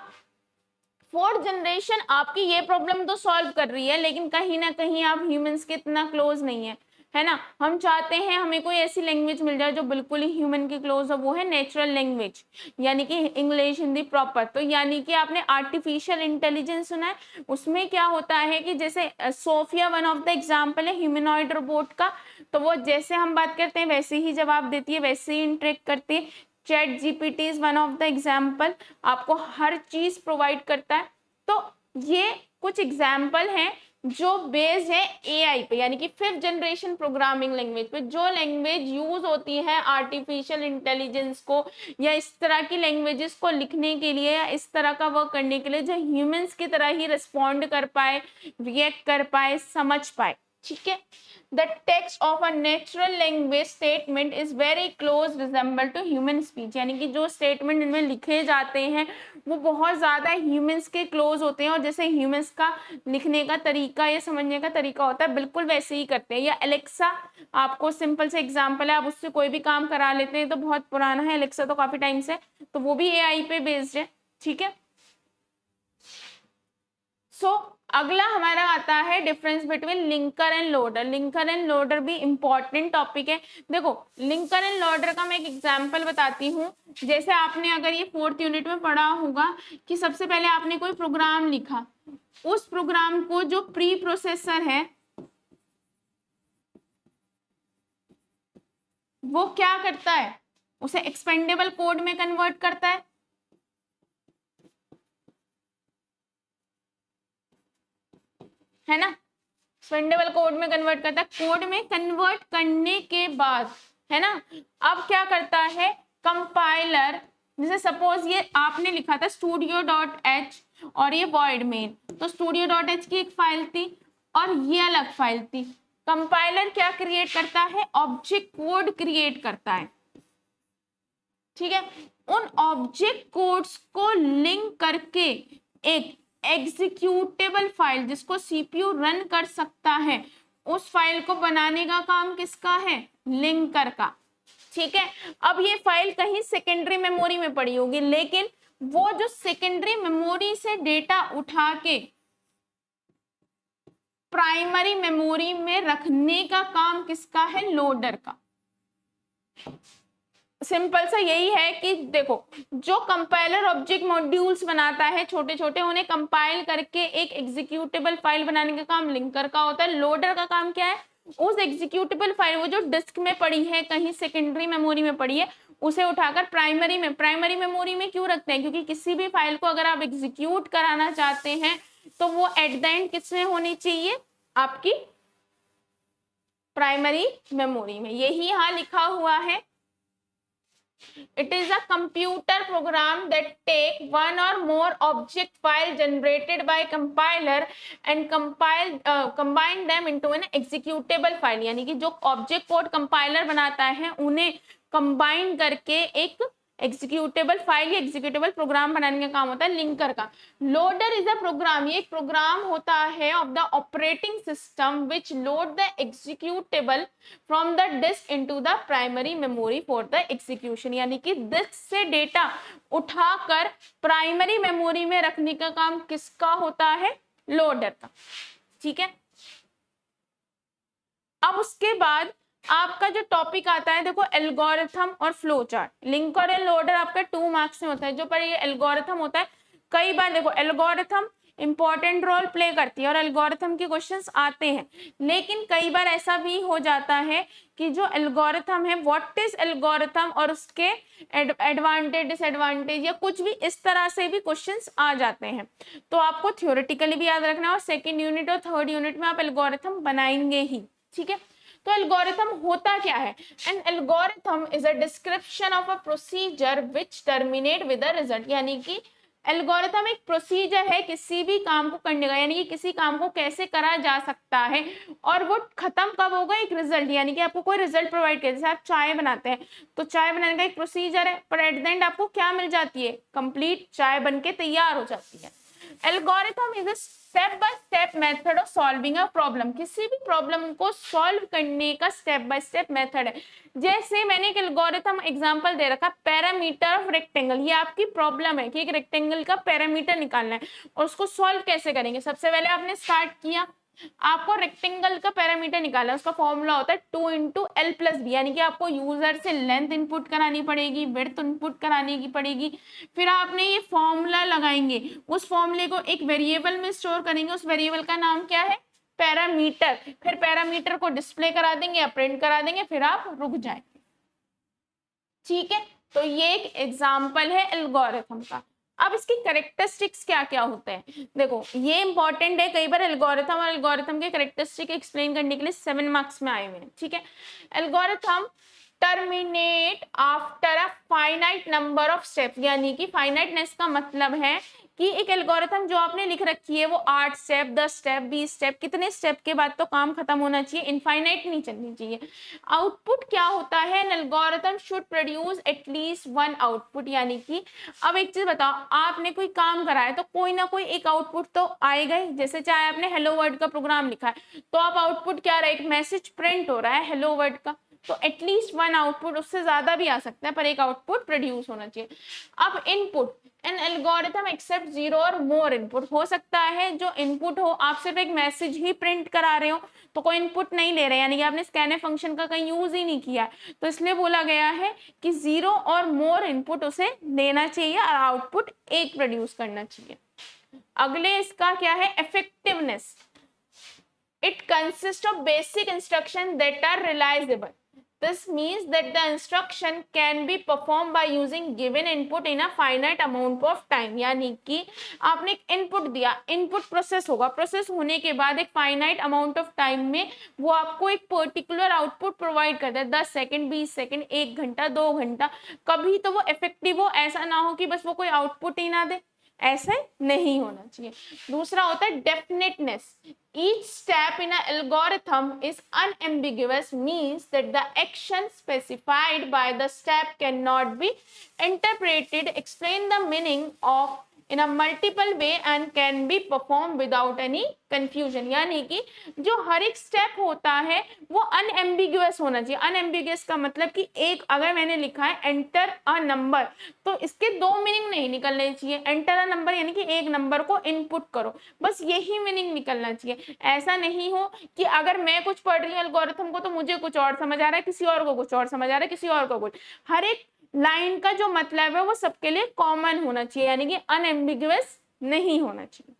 S1: फोर्थ जनरेशन आपकी ये प्रॉब्लम तो सॉल्व कर रही है, लेकिन कहीं ना कहीं आप ह्यूमंस के इतना क्लोज नहीं है, है ना। हम चाहते हैं हमें कोई ऐसी लैंग्वेज मिल जाए जो बिल्कुल ही ह्यूमन के क्लोज हो, वो है नेचुरल लैंग्वेज, यानी कि इंग्लिश हिंदी प्रॉपर। तो यानी कि आपने आर्टिफिशियल इंटेलिजेंस सुना है, उसमें क्या होता है कि जैसे Sophia one of the example है ह्यूमनॉइड रोबोट का। तो वो जैसे हम बात करते हैं वैसे ही जवाब देती है, वैसे ही इंटरेक्ट करती है। Chat GPT is one of the example, आपको हर चीज प्रोवाइड करता है। तो ये कुछ एग्जाम्पल हैं जो बेस्ड है एआई पे, यानी कि फिफ्थ जनरेशन प्रोग्रामिंग लैंग्वेज पे। जो लैंग्वेज यूज होती है आर्टिफिशियल इंटेलिजेंस को या इस तरह की लैंग्वेजेस को लिखने के लिए या इस तरह का वर्क करने के लिए, जो ह्यूमंस की तरह ही रिस्पॉन्ड कर पाए, रिएक्ट कर पाए, समझ पाए। ठीक है, the text of a natural language statement is very close resemble to human speech, यानी कि जो स्टेटमेंट इनमें लिखे जाते हैं वो बहुत ज्यादा ह्यूमंस के क्लोज होते हैं, और जैसे ह्यूमंस का लिखने का तरीका या समझने का तरीका होता है बिल्कुल वैसे ही करते हैं। या एलेक्सा, आपको सिंपल से एग्जांपल है, आप उससे कोई भी काम करा लेते हैं, तो बहुत पुराना है एलेक्सा, तो काफी टाइम से, तो वो भी एआई पे बेस्ड है। ठीक है, सो अगला हमारा आता है difference between linker end loader. Linker end loader भी इंपॉर्टेंट टॉपिक है। देखो लिंकर एंड लोडर का मैं एक एग्जांपल बताती हूँ। जैसे आपने अगर ये फोर्थ यूनिट में पढ़ा होगा कि सबसे पहले आपने कोई प्रोग्राम लिखा, उस प्रोग्राम को जो प्री प्रोसेसर है वो क्या करता है, उसे एक्सपेंडेबल कोड में कन्वर्ट करता है ना, एक्सपेंडेबल कोड में कन्वर्ट करता है। कोड में कन्वर्ट करने के बाद, है ना, अब क्या करता है कंपाइलर, जैसे सपोज ये आपने लिखा था studio.h और ये void main, तो studio.h की एक फाइल थी और ये अलग फाइल थी। कंपाइलर क्या क्रिएट करता है, ऑब्जेक्ट कोड क्रिएट करता है। ठीक है, उन ऑब्जेक्ट कोड्स को लिंक करके एक एग्जीक्यूटेबल फाइल जिसको सीपीयू रन कर सकता है, उस फाइल को बनाने का काम किसका है, लिंकर का। ठीक है, अब ये फाइल कहीं सेकेंडरी मेमोरी में पड़ी होगी, लेकिन वो जो सेकेंडरी मेमोरी से डेटा उठा के प्राइमरी मेमोरी में रखने का काम किसका है, लोडर का। सिंपल सा यही है कि देखो जो कंपाइलर ऑब्जेक्ट मॉड्यूल्स बनाता है छोटे छोटे, उन्हें कंपाइल करके एक एग्जीक्यूटेबल फाइल बनाने का काम लिंकर का होता है। लोडर का काम क्या है, उस एग्जीक्यूटेबल फाइल वो जो डिस्क में पड़ी है, कहीं सेकेंडरी मेमोरी में पड़ी है, उसे उठाकर प्राइमरी मेमोरी में क्यों रखते हैं? क्योंकि किसी भी फाइल को अगर आप एग्जीक्यूट कराना चाहते हैं तो वो एट द एंड किसमें होनी चाहिए? आपकी प्राइमरी मेमोरी में। यही यहाँ लिखा हुआ है। It is a computer program that take one or more object file generated by compiler and combine them into an executable file। यानी कि जो ऑब्जेक्ट कोड कंपाइलर बनाता है उन्हें कंबाइन करके एक एग्जीक्यूटेबल फाइल या एग्जीक्यूटेबल प्रोग्राम बनाने का काम होता है लिंकर का। लोडर इज अ प्रोग्राम, ये एक प्रोग्राम होता है of the operating system which load the executable from the disk into the primary memory for the execution. यानी कि डिस्क से डेटा उठाकर प्राइमरी मेमोरी में रखने का काम किसका होता है? लोडर का। ठीक है, अब उसके बाद आपका जो टॉपिक आता है, देखो एल्गोरिथम और flow chart. Linker end loader आपका 2 मार्क्स में होता है। जो पर ये एल्गोरिथम होता है, कई बार देखो एल्गोरिथम इंपॉर्टेंट रोल प्ले करती है और एल्गोरिथम के क्वेश्चंस आते हैं, लेकिन कई बार ऐसा भी हो जाता है कि जो एल्गोरिथम है, व्हाट इज एल्गोरिथम और उसके एडवांटेज डिसएडवांटेज या कुछ भी इस तरह से भी क्वेश्चंस आ जाते हैं। तो आपको थ्योरेटिकली भी याद रखना है और सेकेंड यूनिट और थर्ड यूनिट में आप एल्गोरिथम बनाएंगे ही। ठीक है, तो एल्गोरिथम होता क्या है? An algorithm is a description of a procedure which terminate with a result. यानी कि एल्गोरिथम एक प्रोसीजर है किसी भी काम को करने का, यानी कि किसी काम को कैसे करा जा सकता है और वो खत्म कब होगा? एक रिजल्ट, यानी कि आपको कोई रिजल्ट प्रोवाइड किया। जैसे आप चाय बनाते हैं तो चाय बनाने का एक प्रोसीजर है, पर एट द एंड आपको क्या मिल जाती है? कंप्लीट चाय बनके तैयार हो जाती है। Algorithm is a step by step method of solving a problem. किसी भी प्रॉब्लम को सॉल्व करने का स्टेप बाय स्टेप मेथड है। जैसे मैंने एक एल्गोरिथम एग्जांपल दे रखा, पैरामीटर ऑफ रेक्टेंगल। ये आपकी प्रॉब्लम है कि एक रेक्टेंगल का पैरामीटर निकालना है और उसको सॉल्व कैसे करेंगे। सबसे पहले आपने स्टार्ट किया, आपको रेक्टेंगल का पैरामीटर निकालना है। उसका फॉर्मूला होता है 2 इंटू एल प्लस बी, यानी कि आपको यूजर से लेंथ इनपुट करानी पड़ेगी, विड्थ इनपुट कराने की पड़ेगी, फिर आपने ये फॉर्मूला लगाएंगे, उस फॉर्मूले को एक वेरिएबल में स्टोर करेंगे। उस वेरिएबल का नाम क्या है? पैरामीटर। फिर पैरामीटर को डिस्प्ले करा देंगे या प्रिंट करा देंगे, फिर आप रुक जाएंगे। ठीक है, तो ये एक एग्जाम्पल है एल्गोरिथम का। अब इसकी कैरेक्टरिस्टिक्स क्या क्या होते हैं, देखो ये इंपॉर्टेंट है। कई बार एल्गोरिथम और एल्गोरिथम के कैरेक्टरिस्टिक एक्सप्लेन करने के लिए 7 मार्क्स में आए हुए हैं। ठीक है, algorithm terminate after a finite number of step. यानी कि फाइनाइटनेस का मतलब है कि एक एल्गोरिथम जो आपने लिख रखी है वो 8 स्टेप, 10 स्टेप, 20 स्टेप, कितने स्टेप के बाद तो काम खत्म होना चाहिए, इनफाइनाइट नहीं चलनी चाहिए। आउटपुट क्या होता है? An algorithm should produce at least 1 output. यानी कि अब एक चीज बताओ, आपने कोई काम करा है तो कोई ना कोई एक आउटपुट तो आएगा ही। जैसे चाहे आपने हेलो वर्ल्ड का प्रोग्राम लिखा है तो आप आउटपुट क्या रहा है? एक मैसेज प्रिंट हो रहा है हेलो वर्ल्ड का, तो एटलीस्ट 1 आउटपुट, उससे ज्यादा भी आ सकता है पर एक आउटपुट प्रोड्यूस होना चाहिए। अब इनपुट, एन एल्गोरिथम एक्सेप्ट 0 और मोर इनपुट। हो सकता है जो इनपुट हो, आप सिर्फ एक मैसेज ही प्रिंट करा रहे हो तो कोई इनपुट नहीं ले रहे, यानी कि आपने स्कैनफ फंक्शन का कहीं यूज ही नहीं किया, तो इसलिए बोला गया है कि 0 और मोर इनपुट उसे देना चाहिए और आउटपुट एक प्रोड्यूस करना चाहिए। अगले इसका क्या है? Effectiveness. It consists of basic instructions that are realizable. This means that the instruction can be performed by using given input in a finite amount of time। यानी कि आपने एक इनपुट दिया, इनपुट प्रोसेस होगा, प्रोसेस होने के बाद एक फाइनाइट अमाउंट ऑफ टाइम में वो आपको एक पर्टिकुलर आउटपुट प्रोवाइड करता है। 10 सेकंड, 20 सेकंड, 1 घंटा, 2 घंटा, कभी तो वो इफेक्टिव हो, ऐसा ना हो कि बस वो कोई आउटपुट ही ना दे, ऐसे नहीं होना चाहिए। दूसरा होता है definiteness. Each step in an algorithm is unambiguous, means that the action specified by the step cannot be interpreted, explain the meaning of in a multiple way and can be performed without any confusion। यानी कि जो हर एक step होता है वो unambiguous होना चाहिए। Unambiguous का मतलब कि एक, अगर मैंने लिखा है एंटर अ नंबर, तो इसके 2 मीनिंग नहीं निकलने चाहिए। एंटर अ नंबर यानी कि एक नंबर को इनपुट करो, बस यही मीनिंग निकलना चाहिए। ऐसा नहीं हो कि अगर मैं कुछ पढ़ रही हूँ एल्गोरिथम को तो मुझे कुछ और समझ आ रहा है, किसी और को कुछ और समझ आ रहा है, किसी और को कुछ। हर एक लाइन का जो मतलब है वो सबके लिए कॉमन होना चाहिए, यानी कि अनएम्बिगुअस नहीं होना चाहिए।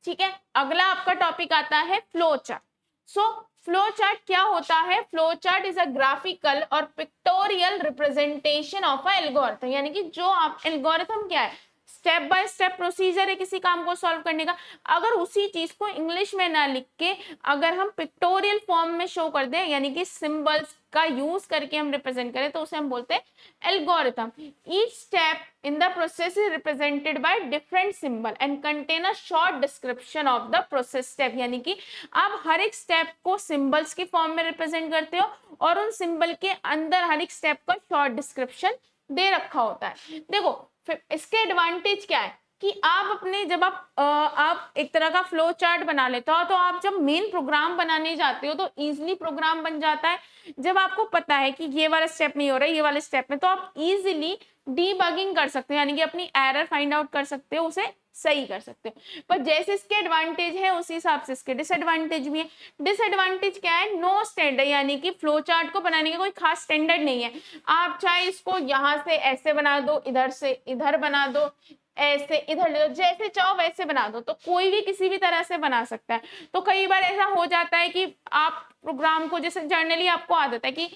S1: ठीक है, अगला आपका टॉपिक आता है flow chart. So flow chart क्या होता है? Flow chart is a graphical और pictorial representation of a algorithm, यानी कि जो आप एल्गोरिथम क्या है, स्टेप बाय स्टेप प्रोसीजर है किसी काम को सॉल्व करने का। अगर उसी चीज को इंग्लिश में ना लिख के अगर हम पिक्टोरियल फॉर्म में शो कर दें, यानी कि सिंबल्स का यूज करके हम रिप्रेजेंट करें, तो उसे हम बोलते हैं algorithm. Each step in the process is represented by different symbol and contain a short description of the process step, यानी कि आप हर एक स्टेप को सिंबल्स की फॉर्म में रिप्रेजेंट करते हो और उन सिंबल के अंदर हर एक स्टेप का शॉर्ट डिस्क्रिप्शन दे रखा होता है। देखो फिर इसके एडवांटेज क्या है कि आप अपने जब आप एक तरह का फ्लो चार्ट बना लेते हो, तो आप जब मेन प्रोग्राम बनाने जाते हो तो इजीली प्रोग्राम बन जाता है। जब आपको पता है कि ये वाला स्टेप नहीं हो रहा है, ये वाले स्टेप में, तो आप इजीली डीबगिंग कर सकते हो, यानी कि अपनी एरर फाइंड आउट कर सकते हो, उसे सही कर सकते हो। पर जैसे इसके एडवांटेज है उसी हिसाब से इसके डिसएडवांटेज भी है। डिसएडवांटेज क्या है? नो स्टैंडर्ड, यानी कि फ्लो चार्ट को बनाने का कोई खास स्टैंडर्ड नहीं है। आप चाहे इसको यहाँ से ऐसे बना दो, इधर से इधर बना दो, ऐसे इधर ले दो, जैसे चाहो वैसे बना दो, तो कोई भी किसी भी तरह से बना सकता है। तो कई बार ऐसा हो जाता है कि आप प्रोग्राम को, जैसे जनरली आपको आदत है कि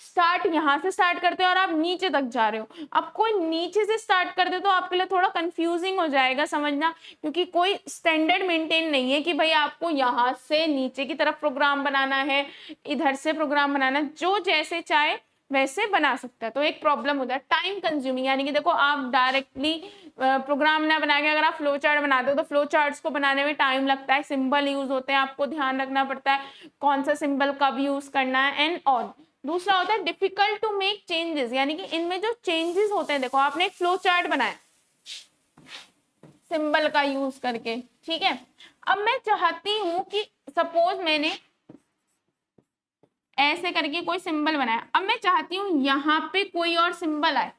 S1: स्टार्ट यहाँ से स्टार्ट करते हो और आप नीचे तक जा रहे हो, अब कोई नीचे से स्टार्ट कर दे तो आपके लिए थोड़ा कंफ्यूजिंग हो जाएगा समझना, क्योंकि कोई स्टैंडर्ड मेंटेन नहीं है कि भाई आपको यहाँ से नीचे की तरफ प्रोग्राम बनाना है, इधर से प्रोग्राम बनाना है, जो जैसे चाहे वैसे बना सकता है। तो एक प्रॉब्लम होता है टाइम कंज्यूमिंग, यानी कि देखो आप डायरेक्टली प्रोग्राम ना बना के अगर आप फ्लो चार्ट बनाते हो तो फ्लो चार्ट्स को बनाने में टाइम लगता है, सिंबल यूज होते हैं, आपको ध्यान रखना पड़ता है कौन सा सिंबल कब यूज करना है एंड ऑल। दूसरा होता है डिफिकल्ट टू मेक चेंजेस, यानी कि इनमें जो चेंजेस होते हैं, देखो आपने एक फ्लो चार्ट बनाया सिंबल का यूज करके, ठीक है, अब मैं चाहती हूं कि सपोज मैंने ऐसे करके कोई सिंबल बनाया, अब मैं चाहती हूँ यहाँ पे कोई और सिंबल आए,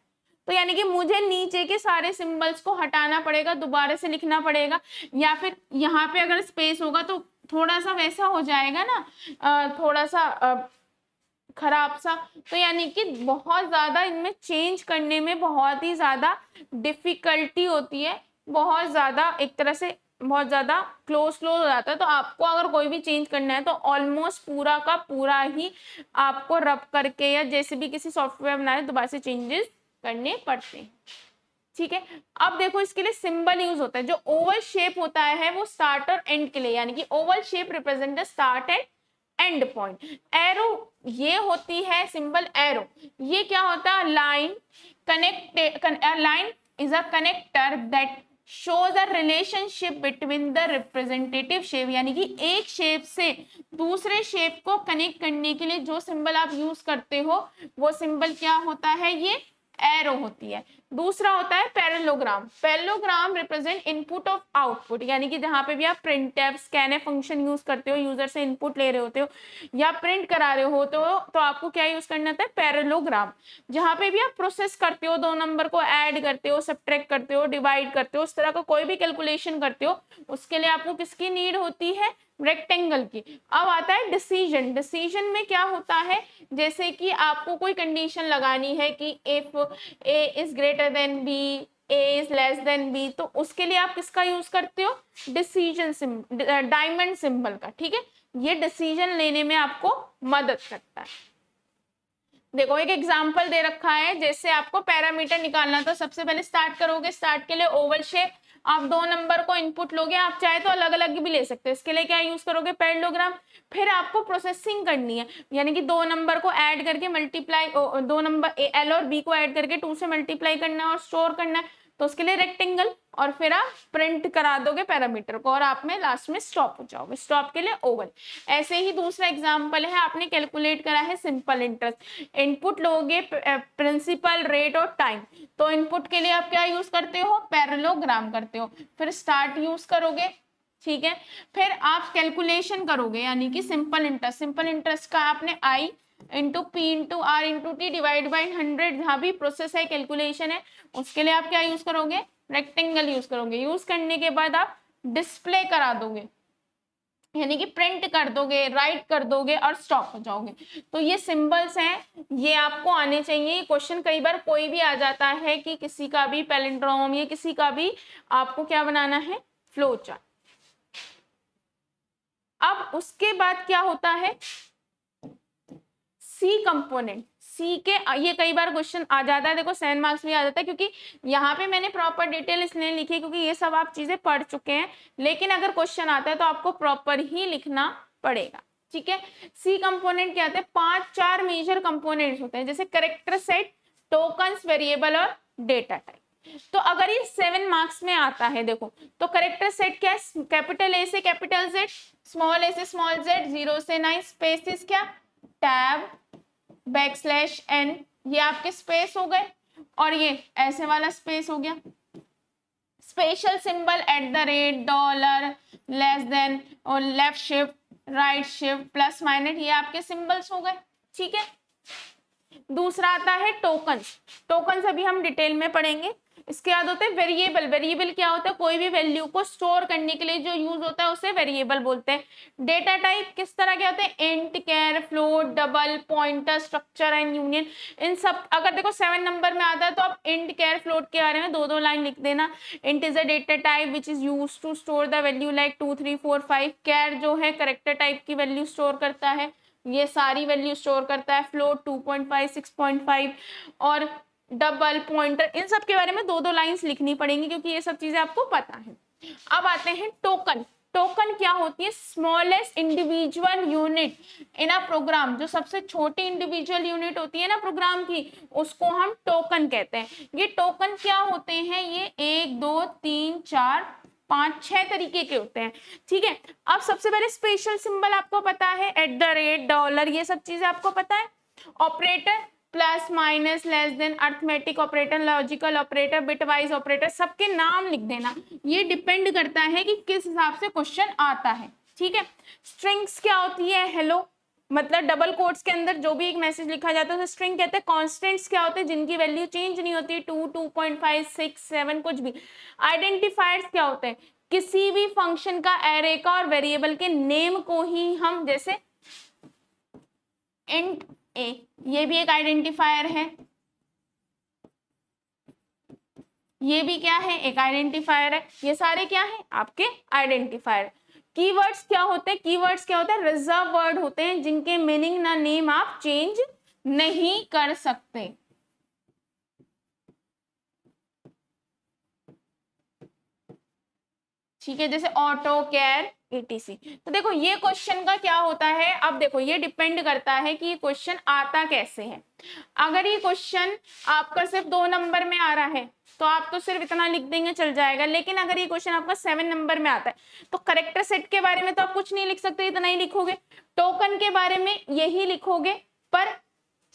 S1: तो यानी कि मुझे नीचे के सारे सिंबल्स को हटाना पड़ेगा, दोबारा से लिखना पड़ेगा, या फिर यहाँ पे अगर स्पेस होगा तो थोड़ा सा वैसा हो जाएगा ना, थोड़ा सा खराब सा। तो यानी कि बहुत ज्यादा इनमें चेंज करने में बहुत ही ज्यादा डिफिकल्टी होती है, बहुत ज्यादा एक तरह से बहुत ज्यादा क्लोज हो जाता है। तो आपको अगर कोई भी चेंज करना है तो ऑलमोस्ट पूरा का पूरा ही आपको रब करके या जैसे भी किसी सॉफ्टवेयर बनाए दोबारा से चेंजेस करने पड़ते हैं, ठीक है। अब देखो इसके लिए सिंबल यूज होता है, जो ओवल शेप होता है वो स्टार्ट और एंड के लिए, यानी कि Oval shape represent the start and and point. Arrow ये होती है सिंबल एरो, ये क्या होता है? Line connect, line is a connector that shows a relationship between the representative shape, यानी कि एक शेप से दूसरे शेप को कनेक्ट करने के लिए जो सिंबल आप यूज करते हो वो सिंबल क्या होता है? ये एरो होती है। दूसरा होता है parallelogram. Parallelogram represent input of output, यानी कि जहां पे भी आप प्रिंटफ स्कैनफ फंक्शन यूज करते हो, यूजर से इनपुट ले रहे होते हो या प्रिंट करा रहे हो तो आपको क्या यूज करना होता है? पैरेललोग्राम। जहां पे भी आप प्रोसेस करते हो, दो नंबर को ऐड करते हो, सब्ट्रैक्ट करते हो, डिवाइड करते हो, उस तरह का कोई भी कैलकुलेशन करते हो, उसके लिए आपको किसकी नीड होती है? रेक्टेंगल की। अब आता है डिसीजन। डिसीजन में क्या होता है? जैसे कि आपको कोई कंडीशन लगानी है कि if A is greater than B, A is less than B, तो उसके लिए आप किसका यूज करते हो? डिसीजन डायमंड सिंबल का, ठीक है। ये डिसीजन लेने में आपको मदद करता है। देखो एक एग्जांपल दे रखा है, जैसे आपको पैरामीटर निकालना, तो सबसे पहले स्टार्ट करोगे, स्टार्ट के लिए ओवल शेप, आप दो नंबर को इनपुट लोगे, आप चाहे तो अलग अलग भी ले सकते हो, इसके लिए क्या यूज करोगे? पैरेललोग्राम। फिर आपको प्रोसेसिंग करनी है, यानी कि दो नंबर को ऐड करके मल्टीप्लाई, दो नंबर एल और बी को ऐड करके 2 से मल्टीप्लाई करना है और स्टोर करना है, तो उसके लिए रेक्टेंगल। और फिर आप प्रिंट करा दोगे पैरामीटर को और आप में लास्ट में स्टॉप हो जाओगे, स्टॉप के लिए ओवल। ऐसे ही दूसरा एग्जांपल है, आपने कैलकुलेट करा है सिंपल इंटरेस्ट, इनपुट लोगे प्रिंसिपल, रेट और टाइम, तो इनपुट के लिए आप क्या यूज करते हो? पैरेललोग्राम करते हो। फिर स्टार्ट यूज करोगे, ठीक है। फिर आप कैलकुलेशन करोगे, यानी कि सिंपल इंटरेस्ट। सिंपल इंटरेस्ट का आपने I into P into R into T divide by 100, जहां भी प्रोसेस है, कैलकुलेशन है, उसके लिए आप क्या यूज करोगे? रेक्टेंगल यूज करोगे। यूज करने के बाद आप डिस्प्ले करा दोगे, यानी कि प्रिंट कर दोगे, राइट कर दोगे और स्टॉप हो जाओगे। तो ये सिंबल्स हैं, ये आपको आने चाहिए। क्वेश्चन कई बार कोई भी आ जाता है कि किसी का भी पैलिंड्रोम या किसी का भी आपको क्या बनाना है? Flow chart. अब उसके बाद क्या होता है, सी कंपोनेंट। सी के ये कई बार क्वेश्चन आ जाता है, देखो 7 मार्क्स में आ जाता है, क्योंकि यहाँ पे मैंने प्रॉपर डिटेल इसलिए लिखी क्योंकि ये सब आप चीजें पढ़ चुके हैं, लेकिन अगर क्वेश्चन आता है तो आपको प्रॉपर ही लिखना पड़ेगा, ठीक है। सी कंपोनेंट क्या होते हैं, 5-4 मेजर कंपोनेंट्स होते हैं, जैसे कैरेक्टर सेट, टोकन्स, वेरिएबल और डेटा टाइप। तो अगर ये 7 मार्क्स में आता है, देखो तो कैरेक्टर सेट क्या है, कैपिटल ए से कैपिटल जेड, स्मॉल ए से स्मॉल जेड, 0 से 9, स्पेसिस क्या, टैब, बैकस्लैश एन, ये आपके स्पेस हो गए, और ये ऐसे वाला स्पेस हो गया। Special symbol @ dollar, less than और left shift, right shift, plus minus, ये आपके सिंबल्स हो गए, ठीक है। दूसरा आता है टोकन्स। टोकन्स अभी हम डिटेल में पढ़ेंगे। इसके बाद होते हैं वेरिएबल। वेरिएबल क्या होता है, कोई भी वैल्यू को स्टोर करने के लिए जो यूज होता है उसे वेरिएबल बोलते हैं। डेटा टाइप किस तरह के होते हैं, int, char, float, double, pointer, structure and union. इन सब अगर देखो 7 नंबर में आता है तो आप इंट, कैर, फ्लोट के बारे में 2-2 लाइन लिख देना। Int is a data type which is use to store the value like 2, 3, 4, 5। Char जो है करेक्टर टाइप की वैल्यू स्टोर करता है, ये सारी वैल्यू स्टोर करता है। फ्लोट 2.5, 6.5 और डबल, पॉइंटर, इन सब के बारे में 2-2 लाइंस लिखनी पड़ेंगी क्योंकि ये सब चीजें आपको पता है। अब आते हैं टोकन। टोकन क्या होती है, smallest individual unit in a program. जो सबसे छोटी इंडिविजुअल यूनिट होती है ना प्रोग्राम की, उसको हम टोकन कहते हैं। ये टोकन क्या होते हैं, ये 1, 2, 3, 4, 5, 6 तरीके के होते हैं, ठीक है। अब सबसे पहले स्पेशल सिंबल आपको पता है, @ डॉलर, ये सब चीजें आपको पता है। Operator, plus, minus, less than, arithmetic operator, logical operator, bitwise operator, सबके नाम लिख देना। ये डिपेंड करता है कि किस हिसाब से क्वेश्चन आता है, ठीक है। स्ट्रिंग्स क्या होती है, हेलो, मतलब डबल कोट्स के अंदर जो भी एक मैसेज लिखा जाता है उसे स्ट्रिंग कहते हैं। कॉन्स्टेंट्स क्या होते हैं, जिनकी वैल्यू चेंज नहीं होती, 2, 2.5, 6, 7 कुछ भी। आइडेंटिफायर्स क्या होते हैं, किसी भी फंक्शन का, एरे का और वेरिएबल के नेम को ही हम, जैसे इंट ए, ये भी एक आइडेंटिफायर है, ये भी क्या है, एक आइडेंटिफायर है। ये सारे क्या है, आपके आइडेंटिफायर। कीवर्ड्स क्या होते हैं, कीवर्ड्स क्या होते हैं, रिजर्व वर्ड होते हैं जिनके मीनिंग ना नेम आप चेंज नहीं कर सकते, ठीक है, जैसे ऑटो, कैर, etc। तो देखो ये क्वेश्चन का क्या होता है, अब देखो ये डिपेंड करता है कि ये क्वेश्चन आता कैसे है। अगर ये क्वेश्चन आपका सिर्फ 2 नंबर में आ रहा है तो आप तो सिर्फ इतना लिख देंगे चल जाएगा, लेकिन अगर ये क्वेश्चन आपका 7 नंबर में आता है तो करेक्टर सेट के बारे में तो आप कुछ नहीं लिख सकते, इतना ही लिखोगे। टोकन के बारे में यही लिखोगे, पर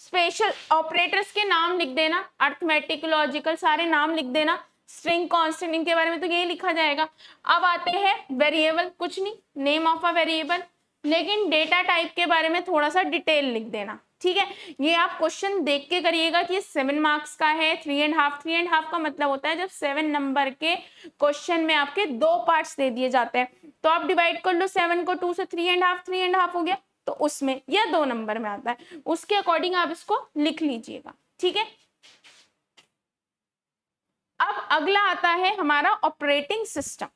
S1: स्पेशल ऑपरेटर्स के नाम लिख देना, अर्थमेटिक, लॉजिकल, सारे नाम लिख देना। स्ट्रिंग, कांस्टेंट, इनके बारे में तो यही लिखा जाएगा। अब आते हैं वेरिएबल, कुछ नहीं, नेम ऑफ अ वेरिएबल, लेकिन डेटा टाइप के बारे में थोड़ा सा डिटेल लिख देना, ठीक है। ये आप क्वेश्चन देख के करिएगा कि ये 7 मार्क्स का है। 3.5, 3.5 का मतलब होता है जब 7 नंबर के क्वेश्चन में आपके 2 पार्ट्स दे दिए जाते हैं, तो आप डिवाइड कर लो 7 को 2 से, 3.5, 3.5 हो गया, तो उसमें यह 2 नंबर में आता है, उसके अकॉर्डिंग आप इसको लिख लीजिएगा, ठीक है। अब अगला आता है हमारा ऑपरेटिंग सिस्टम,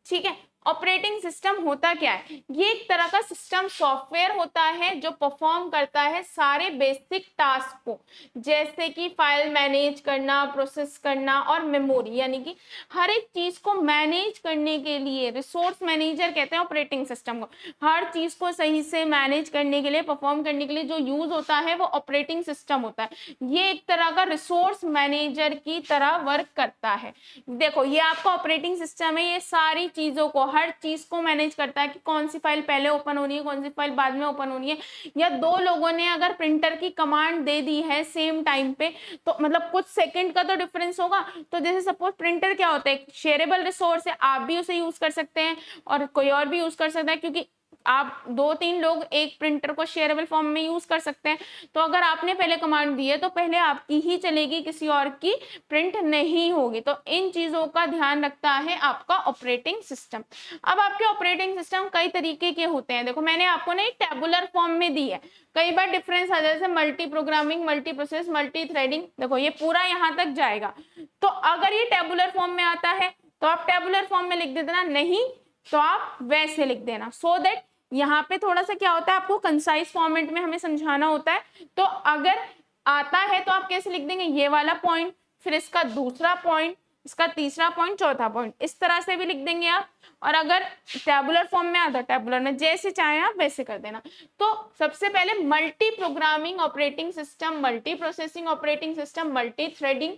S1: ठीक है। ऑपरेटिंग सिस्टम होता क्या है, ये एक तरह का सिस्टम सॉफ्टवेयर होता है जो परफॉर्म करता है सारे बेसिक टास्क को, जैसे कि फाइल मैनेज करना, प्रोसेस करना और मेमोरी, यानी कि हर एक चीज को मैनेज करने के लिए, रिसोर्स मैनेजर कहते हैं ऑपरेटिंग सिस्टम को। हर चीज को सही से मैनेज करने के लिए, परफॉर्म करने के लिए जो यूज होता है वो ऑपरेटिंग सिस्टम होता है। ये एक तरह का रिसोर्स मैनेजर की तरह वर्क करता है। देखो ये आपका ऑपरेटिंग सिस्टम है, ये सारी चीजों को, हर चीज को मैनेज करता है कि कौन सी फाइल पहले ओपन होनी है, कौन सी फाइल बाद में ओपन होनी है, या 2 लोगों ने अगर प्रिंटर की कमांड दे दी है सेम टाइम पे, तो मतलब कुछ सेकंड का तो डिफरेंस होगा। तो जैसे सपोज प्रिंटर क्या होता है, शेयरेबल रिसोर्स है, आप भी उसे यूज कर सकते हैं और कोई और भी यूज कर सकता है, क्योंकि आप 2-3 लोग एक प्रिंटर को शेयरेबल फॉर्म में यूज कर सकते हैं। तो अगर आपने पहले कमांड दी है तो पहले आपकी ही चलेगी, किसी और की प्रिंट नहीं होगी। तो इन चीजों का ध्यान रखता है आपका ऑपरेटिंग सिस्टम। अब आपके ऑपरेटिंग सिस्टम कई तरीके के होते हैं। देखो मैंने आपको ना टेबुलर फॉर्म में दी है, कई बार डिफरेंस आ जाए, जैसे multi programming, multi process, multi threading, देखो ये पूरा यहाँ तक जाएगा। तो अगर ये टेबुलर फॉर्म में आता है तो आप टेबुलर फॉर्म में लिख देना, नहीं तो आप वैसे लिख देना, सो दैट यहाँ पे थोड़ा सा क्या होता है, आपको कंसाइज फॉर्मेट में हमें समझाना होता है। तो अगर आता है तो आप कैसे लिख देंगे, ये वाला पॉइंट, फिर इसका दूसरा पॉइंट, इसका तीसरा पॉइंट, चौथा पॉइंट, इस तरह से भी लिख देंगे आप। और अगर टैबुलर फॉर्म में आता है, टैबुलर में जैसे चाहे आप वैसे कर देना। तो सबसे पहले multi programming operating system, multi processing operating system, multi threading,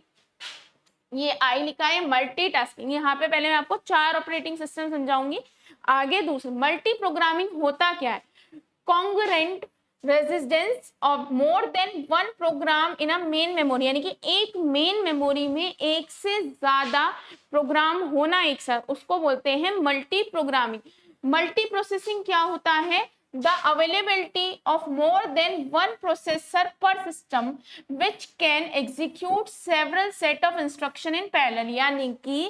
S1: ये आई लिखा है, मल्टीटास्किंग। यहाँ पे पहले मैं आपको 4 ऑपरेटिंग सिस्टम समझाऊंगी, आगे दूसरे। मल्टी प्रोग्रामिंग होता क्या है, congruent resistance of more than one program in a main memory, यानी कि एक मेन मेमोरी में एक से ज्यादा प्रोग्राम होना एक साथ, उसको बोलते हैं मल्टी प्रोग्रामिंग। मल्टी प्रोसेसिंग क्या होता है, the availability of more than one processor per system which can execute several set of instruction in parallel, यानी कि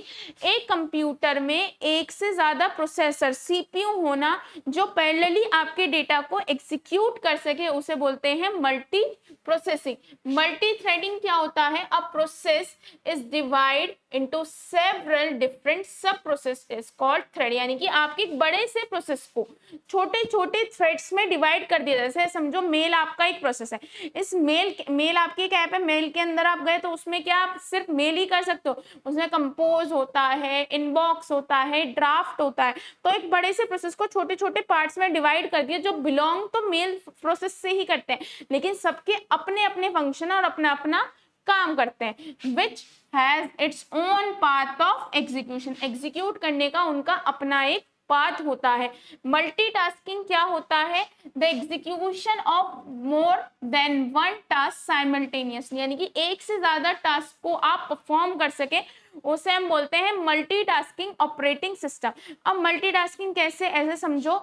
S1: एक कंप्यूटर में एक से ज्यादा प्रोसेसर सीपीयू होना जो पैरेलली आपके डेटा को एग्जीक्यूट कर सके, उसे बोलते हैं मल्टी प्रोसेसिंग। मल्टी थ्रेडिंग क्या होता है, a process is divide into several different सब प्रोसेस इज कॉल्ड थ्रेड, यानी कि आपके एक बड़े से प्रोसेस को छोटे छोटे थ्रेड्स में डिवाइड कर दिया। जैसे समझो मेल आपका एक प्रोसेस है, इस मेल आपकी एक ऐप है, मेल के अंदर आप गए तो उसमें क्या आप सिर्फ मेल ही कर सकते हो, उसमें कंपोज होता है, इनबॉक्स होता है, ड्राफ्ट होता है। तो एक बड़े से प्रोसेस को छोटे छोटे पार्ट्स में डिवाइड कर दिया जो बिलोंग तो मेल प्रोसेस से ही करते हैं, लेकिन सबके अपने अपने फंक्शन और अपना अपना काम करते हैं। Which has its own path of execution, execute करने का उनका अपना एक पाथ होता है। मल्टीटास्किंग क्या होता है, the execution of more than one task simultaneously, यानी कि एक से ज्यादा टास्क को आप परफॉर्म कर सके, उसे हम बोलते हैं मल्टीटास्किंग ऑपरेटिंग सिस्टम। अब मल्टीटास्किंग कैसे, ऐसे समझो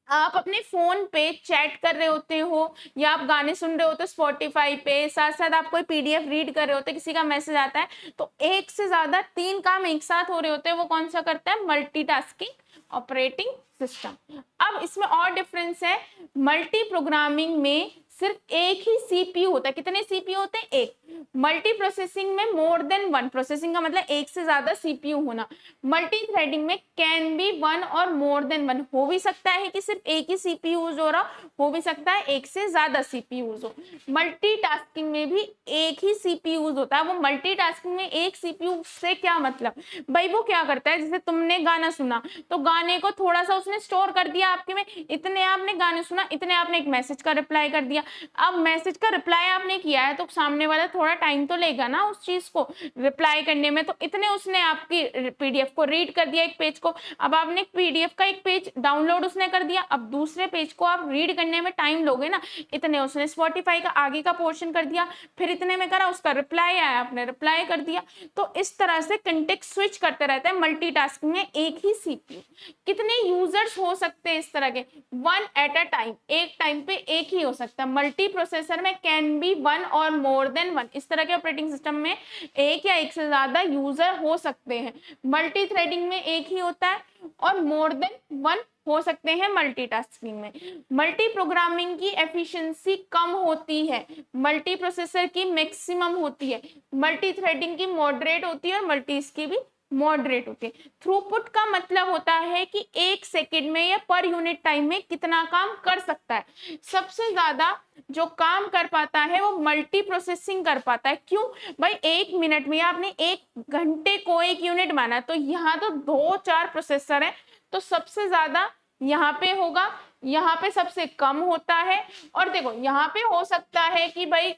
S1: आप अपने फोन पे चैट कर रहे होते हो या आप गाने सुन रहे होते हो स्पॉटिफाई पे, साथ साथ आप कोई पीडीएफ रीड कर रहे होते, किसी का मैसेज आता है, तो एक से ज्यादा 3 काम एक साथ हो रहे होते हैं, वो कौन सा करता है, मल्टीटास्किंग ऑपरेटिंग सिस्टम। अब इसमें और डिफरेंस है, मल्टी प्रोग्रामिंग में सिर्फ एक ही सीपीयू होता है। कितने सीपीयू होते हैं, एक। मल्टी प्रोसेसिंग में मोर देन वन, प्रोसेसिंग का मतलब एक से ज्यादा सीपीयू होना। मल्टी थ्रेडिंग में can be one or more than one, हो भी सकता है कि सिर्फ एक ही सीपीयू यूज हो रहा, हो भी सकता है एक से ज्यादा सीपीयू यूज हो। मल्टीटास्किंग में भी एक ही सीपीयू यूज होता है। वो मल्टीटास्किंग में एक सीपीयू से क्या मतलब, भाई वो क्या करता है, जैसे तुमने गाना सुना तो गाने को थोड़ा सा उसने स्टोर कर दिया आपके में, इतने आपने गाने सुना, इतने आपने एक मैसेज का रिप्लाई कर दिया। अब मैसेज का रिप्लाई आपने किया है तो सामने वाला थोड़ा टाइम तो लेगा ना उस चीज को रिप्लाई करने में, तो इतने उसने आपकी पीडीएफ को रीड कर दिया, एक पेज को। अब आपने पीडीएफ का एक पेज डाउनलोड उसने कर दिया, अब दूसरे पेज को आप रीड करने में टाइम लोगे ना, इतने उसने स्पॉटिफाई का आगे का पोर्शन कर दिया, फिर इतने में करा, उसका रिप्लाई आया, आपने रिप्लाई कर दिया। तो इस तरह से कंटेक्स्ट स्विच करते रहता है मल्टीटास्किंग में एक ही सीपीयू। कितने यूजर्स हो सकते हैं इस तरह के, वन एट अ टाइम, एक टाइम पे एक ही हो सकता है। मल्टी प्रोसेसर में can be one or more than one, इस तरह के ऑपरेटिंग सिस्टम में एक या एक से ज्यादा यूजर हो सकते हैं। मल्टी थ्रेडिंग में एक ही होता है और मोर देन वन हो सकते हैं मल्टीटास्किंग में। मल्टी प्रोग्रामिंग की एफिशिएंसी कम होती है, मल्टी प्रोसेसर की मैक्सिमम होती है, मल्टी थ्रेडिंग की मॉडरेट होती है और मल्टी की भी मॉडरेट होती है। थ्रूपुट का मतलब होता है कि एक सेकंड में या पर यूनिट टाइम में कितना काम कर सकता है। सबसे ज्यादा जो काम कर पाता है वो मल्टी प्रोसेसिंग कर पाता है। क्यों भाई, एक मिनट में आपने एक घंटे को एक यूनिट माना, तो यहाँ तो 2-4 प्रोसेसर है, तो सबसे ज्यादा यहाँ पे होगा, यहाँ पे सबसे कम होता है। और देखो यहाँ पे हो सकता है कि भाई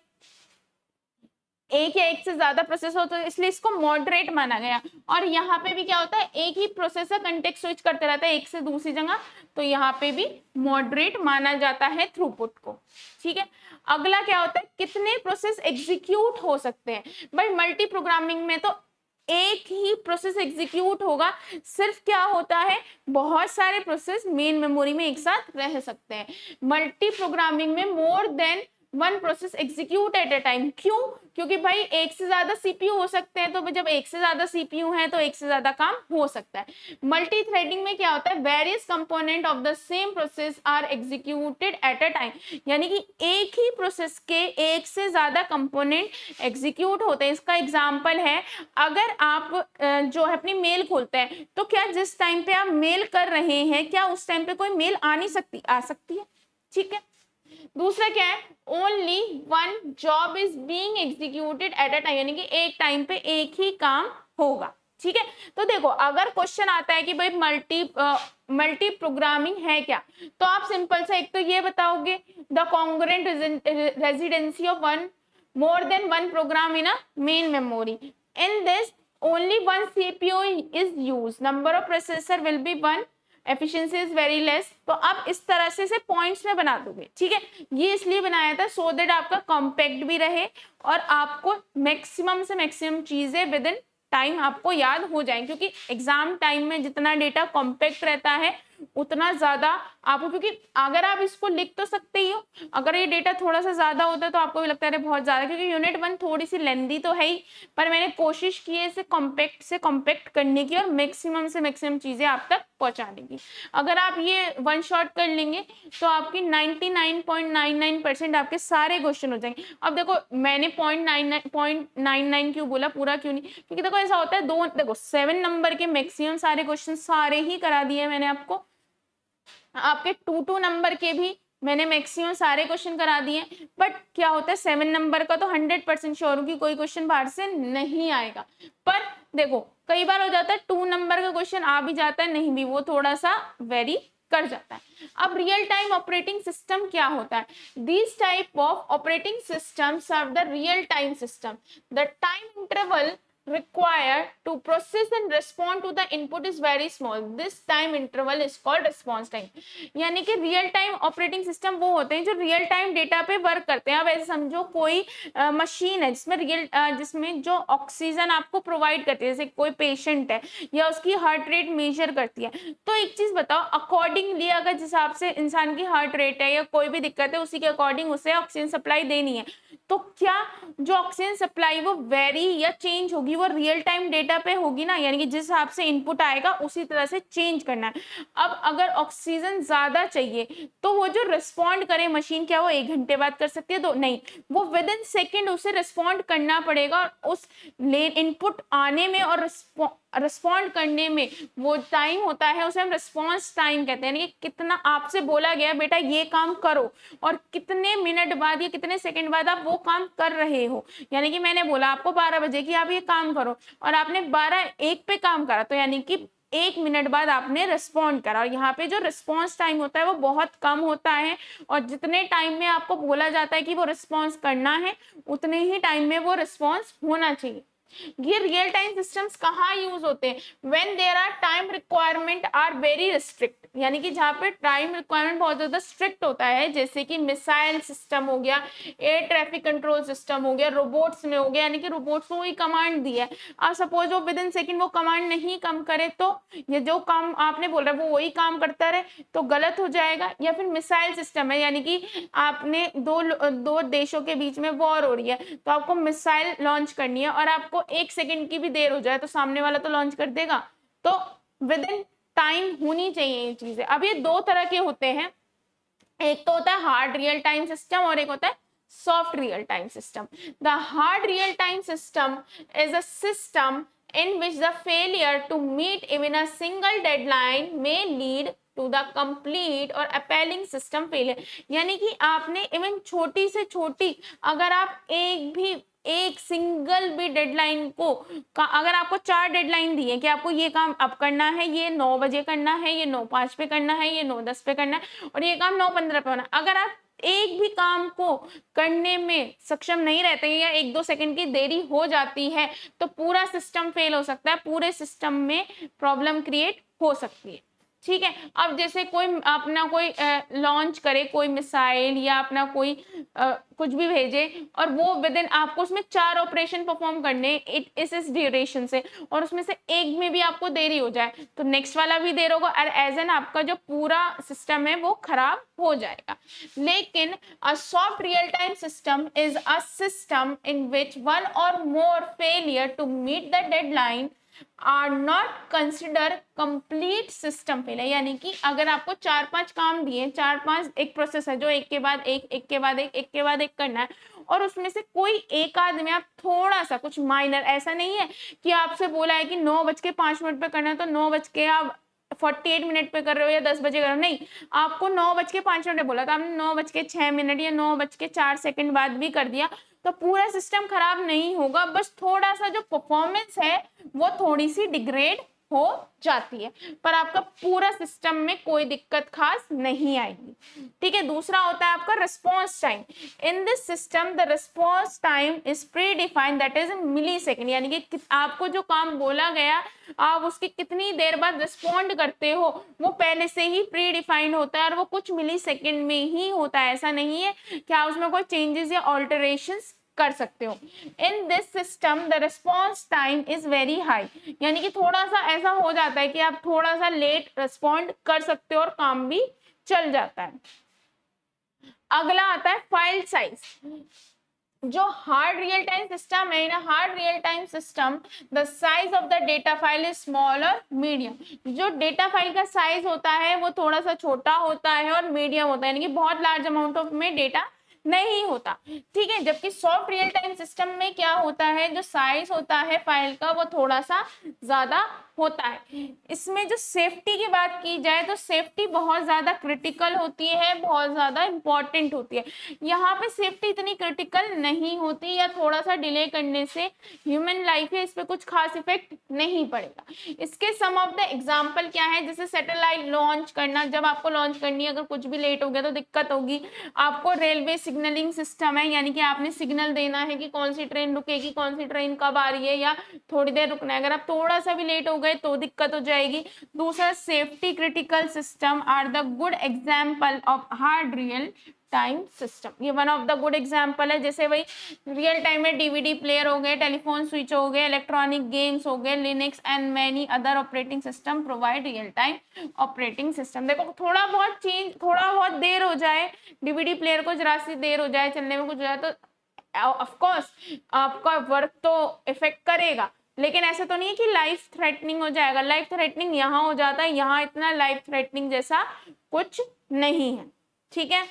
S1: एक या एक से ज्यादा प्रोसेसर होता है, इसलिए इसको मॉडरेट माना गया। और यहाँ पे भी क्या होता है, एक ही प्रोसेसर कंटेक्स्ट स्विच करते रहता है एक से दूसरी जगह, तो यहाँ पे भी मॉडरेट माना जाता है थ्रूपुट को। ठीक है, अगला क्या होता है, कितने प्रोसेस एग्जीक्यूट हो सकते हैं। भाई मल्टी प्रोग्रामिंग में तो एक ही प्रोसेस एग्जीक्यूट होगा, सिर्फ क्या होता है, बहुत सारे प्रोसेस मेन मेमोरी में एक साथ रह सकते हैं। मल्टी प्रोग्रामिंग में मोर than one process execute eight a time. क्यों? क्योंकि भाई एक से ज्यादा सीपीयू हो सकते हैं, तो जब एक से ज्यादा सीपीयू है तो एक से ज्यादा काम हो सकता है। मल्टी थ्रेडिंग में क्या होता है, various component of the same process are executed at a time, यानी कि एक ही प्रोसेस के एक से ज्यादा कंपोनेंट एग्जीक्यूट होते हैं। इसका एग्जांपल है, अगर आप जो है अपनी मेल खोलते हैं, तो क्या जिस टाइम पे आप मेल कर रहे हैं, क्या उस टाइम पे कोई मेल आ सकती है? ठीक है। दूसरा क्या है, only one job is being executed at a time, यानी कि एक टाइम पे एक ही काम होगा। ठीक है। तो देखो, अगर क्वेश्चन आता है कि भाई मल्टी प्रोग्रामिंग है क्या, तो आप सिंपल सा एक तो ये बताओगे, the congruent residency of one more than one program in a main memory, in this only one CPU is used, number of processor will be one, efficiency is very less। तो आप इस तरह से पॉइंट्स में बना दोगे। ठीक है, ये इसलिए बनाया था सो दैट आपका कॉम्पैक्ट भी रहे और आपको मैक्सिमम से मैक्सिमम चीजें विद इन टाइम आपको याद हो जाए, क्योंकि एग्जाम टाइम में जितना डेटा कॉम्पैक्ट रहता है उतना ज्यादा आपको, क्योंकि अगर आप इसको लिख तो सकते ही हो, अगर ये डेटा थोड़ा सा ज्यादा होता है तो आपको भी लगता है बहुत ज्यादा, क्योंकि यूनिट 1 थोड़ी सी लेंदी तो है ही, पर मैंने कोशिश की है इसे कॉम्पैक्ट करने की और मैक्सिमम से मैक्सिमम चीजें आप तक पहुंचाने की। अगर आप ये वन शॉट कर लेंगे तो आपकी 99.99% आपके सारे क्वेश्चन हो जाएंगे। अब देखो, मैंने 0.99 क्यों बोला, पूरा क्यों नहीं, क्योंकि देखो ऐसा होता है, देखो 7 नंबर के मैक्सिमम सारे क्वेश्चन सारे ही करा दिए मैंने आपको, आपके 2 नंबर के भी मैंने मैक्सिमम सारे क्वेश्चन करा दिए। बट क्या होता है, 7 नंबर का तो 100% श्योर हूँ कि कोई क्वेश्चन बाहर से नहीं आएगा। पर देखो, कई बार हो जाता है 2 नंबर का क्वेश्चन आ भी जाता है, नहीं भी, वो थोड़ा सा वेरी कर जाता है। अब रियल टाइम ऑपरेटिंग सिस्टम क्या होता है, this type of operating system serve the real time system, the time interval required to process and respond to the input is very small, this time interval is called response time। यानी कि real time operating system वो होते हैं जो real time data पे work करते हैं। अब ऐसे समझो कोई मशीन है जिसमें जो ऑक्सीजन आपको प्रोवाइड करती है, जैसे कोई पेशेंट है या उसकी हार्ट रेट मेजर करती है, तो एक चीज बताओ, अकॉर्डिंगली अगर जिस हिसाब से इंसान की हार्ट रेट है या कोई भी दिक्कत है, उसी के अकॉर्डिंग उसे ऑक्सीजन सप्लाई देनी है, तो क्या जो ऑक्सीजन सप्लाई वो वेरी या चेंज होगी, वो रियल टाइम डेटा पे होगी ना, यानी कि जिस हिसाब से इनपुट आएगा उसी तरह से चेंज करना है। अब अगर ऑक्सीजन ज्यादा चाहिए तो वो जो रिस्पॉन्ड करे मशीन, क्या वो 1 घंटे बाद कर सकती है? तो नहीं, वो विद इन सेकेंड उसे रिस्पॉन्ड करना पड़ेगा, और उस इनपुट आने में और रिस्पॉन्ड करने में वो टाइम होता है, उसे हम रिस्पॉन्स टाइम कहते हैं। यानी कि कितना आपसे बोला गया बेटा ये काम करो, और कितने मिनट बाद या कितने सेकंड बाद आप वो काम कर रहे हो। यानी कि मैंने बोला आपको 12 बजे कि आप ये काम करो, और आपने 12:01 पे काम करा, तो यानी कि 1 मिनट बाद आपने रिस्पॉन्ड करा। और यहाँ पे जो रिस्पॉन्स टाइम होता है वो बहुत कम होता है, और जितने टाइम में आपको बोला जाता है कि वो रिस्पॉन्स करना है, उतने ही टाइम में वो रिस्पॉन्स होना चाहिए। ये रियल टाइम सिस्टम्स कहाँ यूज होते हैं, when there are time requirement are very restrict, यानी कि जहाँ पे टाइम रिक्वायरमेंट बहुत ज्यादा स्ट्रिक्ट होता है, जैसे कि मिसाइल सिस्टम हो गया, एयर ट्रैफिक कंट्रोल सिस्टम हो गया, रोबोट्स में हो गया, यानी कि रोबोट्स को वही कमांड दी है, और सपोज वो विद इन सेकेंड वो कमांड नहीं कम करे, तो ये जो काम आपने बोला वो वही काम करता रहे तो गलत हो जाएगा। या फिर मिसाइल सिस्टम है, यानी कि आपने दो देशों के बीच में वॉर हो रही है, तो आपको मिसाइल लॉन्च करनी है, और आपको 1 सेकंड की भी देर हो जाए तो सामने वाला तो लॉन्च कर देगा, तो विद इन टाइम होनी चाहिए ये चीजें। अब ये 2 तरह के होते हैं, एक तो होता है हार्ड रियल टाइम सिस्टम और एक होता है soft real time system. The hard real time system is a system in which the failure to meet even a single deadline may lead to the complete or appalling system failure। यानी कि आपने even छोटी से छोटी, अगर आप एक single भी डेडलाइन को अगर आपको 4 डेडलाइन दी है कि आपको ये काम अब करना है, ये 9 बजे करना है, ये 9:05 पे करना है, ये 9:10 पे करना है, और ये काम 9:15 पे होना है, अगर आप एक भी काम को करने में सक्षम नहीं रहते हैं या 1-2 सेकंड की देरी हो जाती है, तो पूरा सिस्टम फेल हो सकता है, पूरे सिस्टम में प्रॉब्लम क्रिएट हो सकती है। ठीक है। अब जैसे कोई अपना कोई लॉन्च करे कोई मिसाइल या अपना कोई कुछ भी भेजे और वो विद इन आपको उसमें 4 ऑपरेशन परफॉर्म करने इस ड्यूरेशन से, और उसमें से एक में भी आपको देरी हो जाए तो नेक्स्ट वाला भी देर होगा और एज एन आपका जो पूरा सिस्टम है वो खराब हो जाएगा। लेकिन a soft real time system is a system in which one or more failure to meet the deadline are not consider complete system failure. यानी कि अगर आपको 4-5 काम दिए, 4-5 एक प्रोसेस है जो एक के बाद एक के बाद एक के बाद एक करना है, और उसमें से कोई एक आध में आप थोड़ा सा कुछ माइनर, ऐसा नहीं है कि आपसे बोला है कि 9:05 पे करना है तो 9 बज के आप 48 मिनट पे कर रहे हो या 10 बजे कर रहे हो, नहीं, आपको 9:05 बोला था, आपने 9:06 या 9:04 बाद भी कर दिया तो पूरा सिस्टम खराब नहीं होगा, बस थोड़ा सा जो परफॉर्मेंस है वो थोड़ी सी डिग्रेड हो जाती है, पर आपका पूरा सिस्टम में कोई दिक्कत खास नहीं आएगी। ठीक है। दूसरा होता है आपका response time. In this system the response time is predefined, that is millisecond. यानी कि आपको जो काम बोला गया आप उसकी कितनी देर बाद रिस्पॉन्ड करते हो वो पहले से ही प्री डिफाइंड होता है और वो कुछ मिली सेकेंड में ही होता है। ऐसा नहीं है कि आप उसमें कोई चेंजेस या ऑल्टरेशंस कर सकते हो। इन this system the response time is very high, यानी कि थोड़ा सा ऐसा हो जाता है कि आप थोड़ा सा लेट रिस्पॉन्ड कर सकते हो और काम भी चल जाता है। अगला आता है फाइल साइज। जो हार्ड रियल टाइम सिस्टम है ना, hard real time system the size of the data file is small और मीडियम। जो डेटा फाइल का साइज होता है वो थोड़ा सा छोटा होता है और मीडियम होता है, यानी कि बहुत लार्ज अमाउंट ऑफ में डेटा नहीं होता। ठीक है। जबकि सॉफ्ट रियल टाइम सिस्टम में क्या होता है, जो साइज होता है फाइल का वो थोड़ा सा ज्यादा होता है। इसमें जो सेफ्टी की बात की जाए तो सेफ्टी बहुत ज्यादा क्रिटिकल होती है, बहुत ज्यादा इंपॉर्टेंट होती है। यहाँ पे सेफ्टी इतनी क्रिटिकल नहीं होती या थोड़ा सा डिले करने से ह्यूमन लाइफ है इस पे कुछ खास इफेक्ट नहीं पड़ेगा। इसके सम ऑफ द एग्जाम्पल क्या है, जैसे सैटेलाइट लॉन्च करना, जब आपको लॉन्च करनी है अगर कुछ भी लेट हो गया तो दिक्कत होगी। आपको रेलवे सिग्नलिंग सिस्टम है, यानी कि आपने सिग्नल देना है कि कौन सी ट्रेन रुकेगी, कौन सी ट्रेन कब आ रही है या थोड़ी देर रुकना है, अगर आप थोड़ा सा भी लेट हो गए तो दिक्कत हो जाएगी। दूसरा safety critical system are the good example of hard real time system. ये one of the good example है। जैसे भाई रियल टाइम में डीवीडी प्लेयर हो गए, टेलीफोन स्विच हो गए, इलेक्ट्रॉनिक गेम्स हो गए, Linux and many other operating system provide real time operating system. देखो थोड़ा बहुत चेंज, थोड़ा बहुत देर हो जाए, डीवीडी प्लेयर को जरा सी देर हो जाए चलने में, कुछ हो जाए तो ऑफ कोर्स आपका वर्क तो इफेक्ट करेगा, लेकिन ऐसा तो नहीं है कि लाइफ थ्रेटनिंग हो जाएगा। लाइफ थ्रेटनिंग यहाँ हो जाता है, यहाँ इतना लाइफ थ्रेटनिंग जैसा कुछ नहीं है। ठीक है।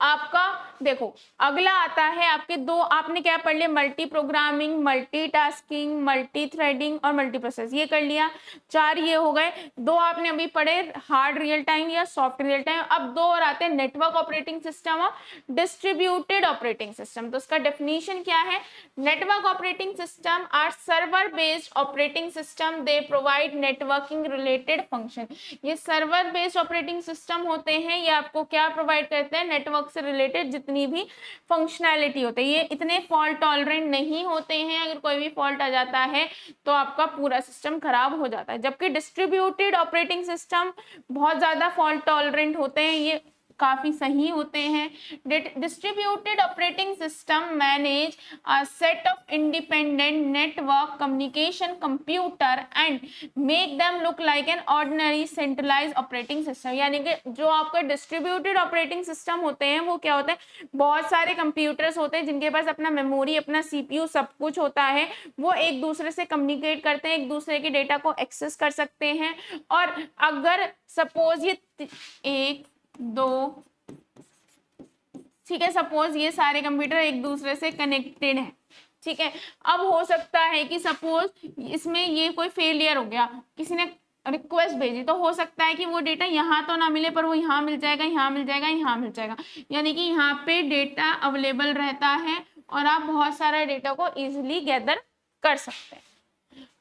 S1: आपका देखो अगला आता है आपके दो, आपने क्या पढ़ लिया, multi programming, multitasking, multi threading और मल्टी प्रोसेस, ये कर लिया, 4 ये हो गए। 2 आपने अभी पढ़े हार्ड रियल टाइम या सॉफ्ट रियल टाइम। अब 2 और आते हैं नेटवर्क ऑपरेटिंग सिस्टम और डिस्ट्रीब्यूटेड ऑपरेटिंग सिस्टम। तो उसका डेफिनेशन क्या है, network operating system are server based operating system, they provide networking related function. ये सर्वर बेस्ड ऑपरेटिंग सिस्टम होते हैं, ये आपको क्या प्रोवाइड करते हैं, नेटवर्क से रिलेटेड जितनी भी फंक्शनैलिटी होती है। ये इतने फॉल्ट टॉलरेंट नहीं होते हैं, अगर कोई भी फॉल्ट आ जाता है तो आपका पूरा सिस्टम खराब हो जाता है। जबकि डिस्ट्रीब्यूटेड ऑपरेटिंग सिस्टम बहुत ज्यादा फॉल्ट टॉलरेंट होते हैं, ये काफी सही होते हैं। Distributed operating system manage a set of independent network communication computer and make them look like an ordinary centralised operating system. यानी कि जो आपका डिस्ट्रीब्यूटेड ऑपरेटिंग सिस्टम होते हैं वो क्या होता है, बहुत सारे कंप्यूटर्स होते हैं जिनके पास अपना मेमोरी, अपना सीपीयू सब कुछ होता है, वो एक दूसरे से कम्युनिकेट करते हैं, एक दूसरे के डेटा को एक्सेस कर सकते हैं। और अगर सपोज ये 1 2 ठीक है, सपोज ये सारे कंप्यूटर एक दूसरे से कनेक्टेड है। ठीक है। अब हो सकता है कि सपोज इसमें ये कोई फेलियर हो गया, किसी ने रिक्वेस्ट भेजी, तो हो सकता है कि वो डेटा यहाँ तो ना मिले पर वो यहाँ मिल जाएगा, यहाँ मिल जाएगा, यहाँ मिल जाएगा, यानी कि यहाँ पे डेटा अवेलेबल रहता है और आप बहुत सारा डेटा को इजिली गैदर कर सकते हैं।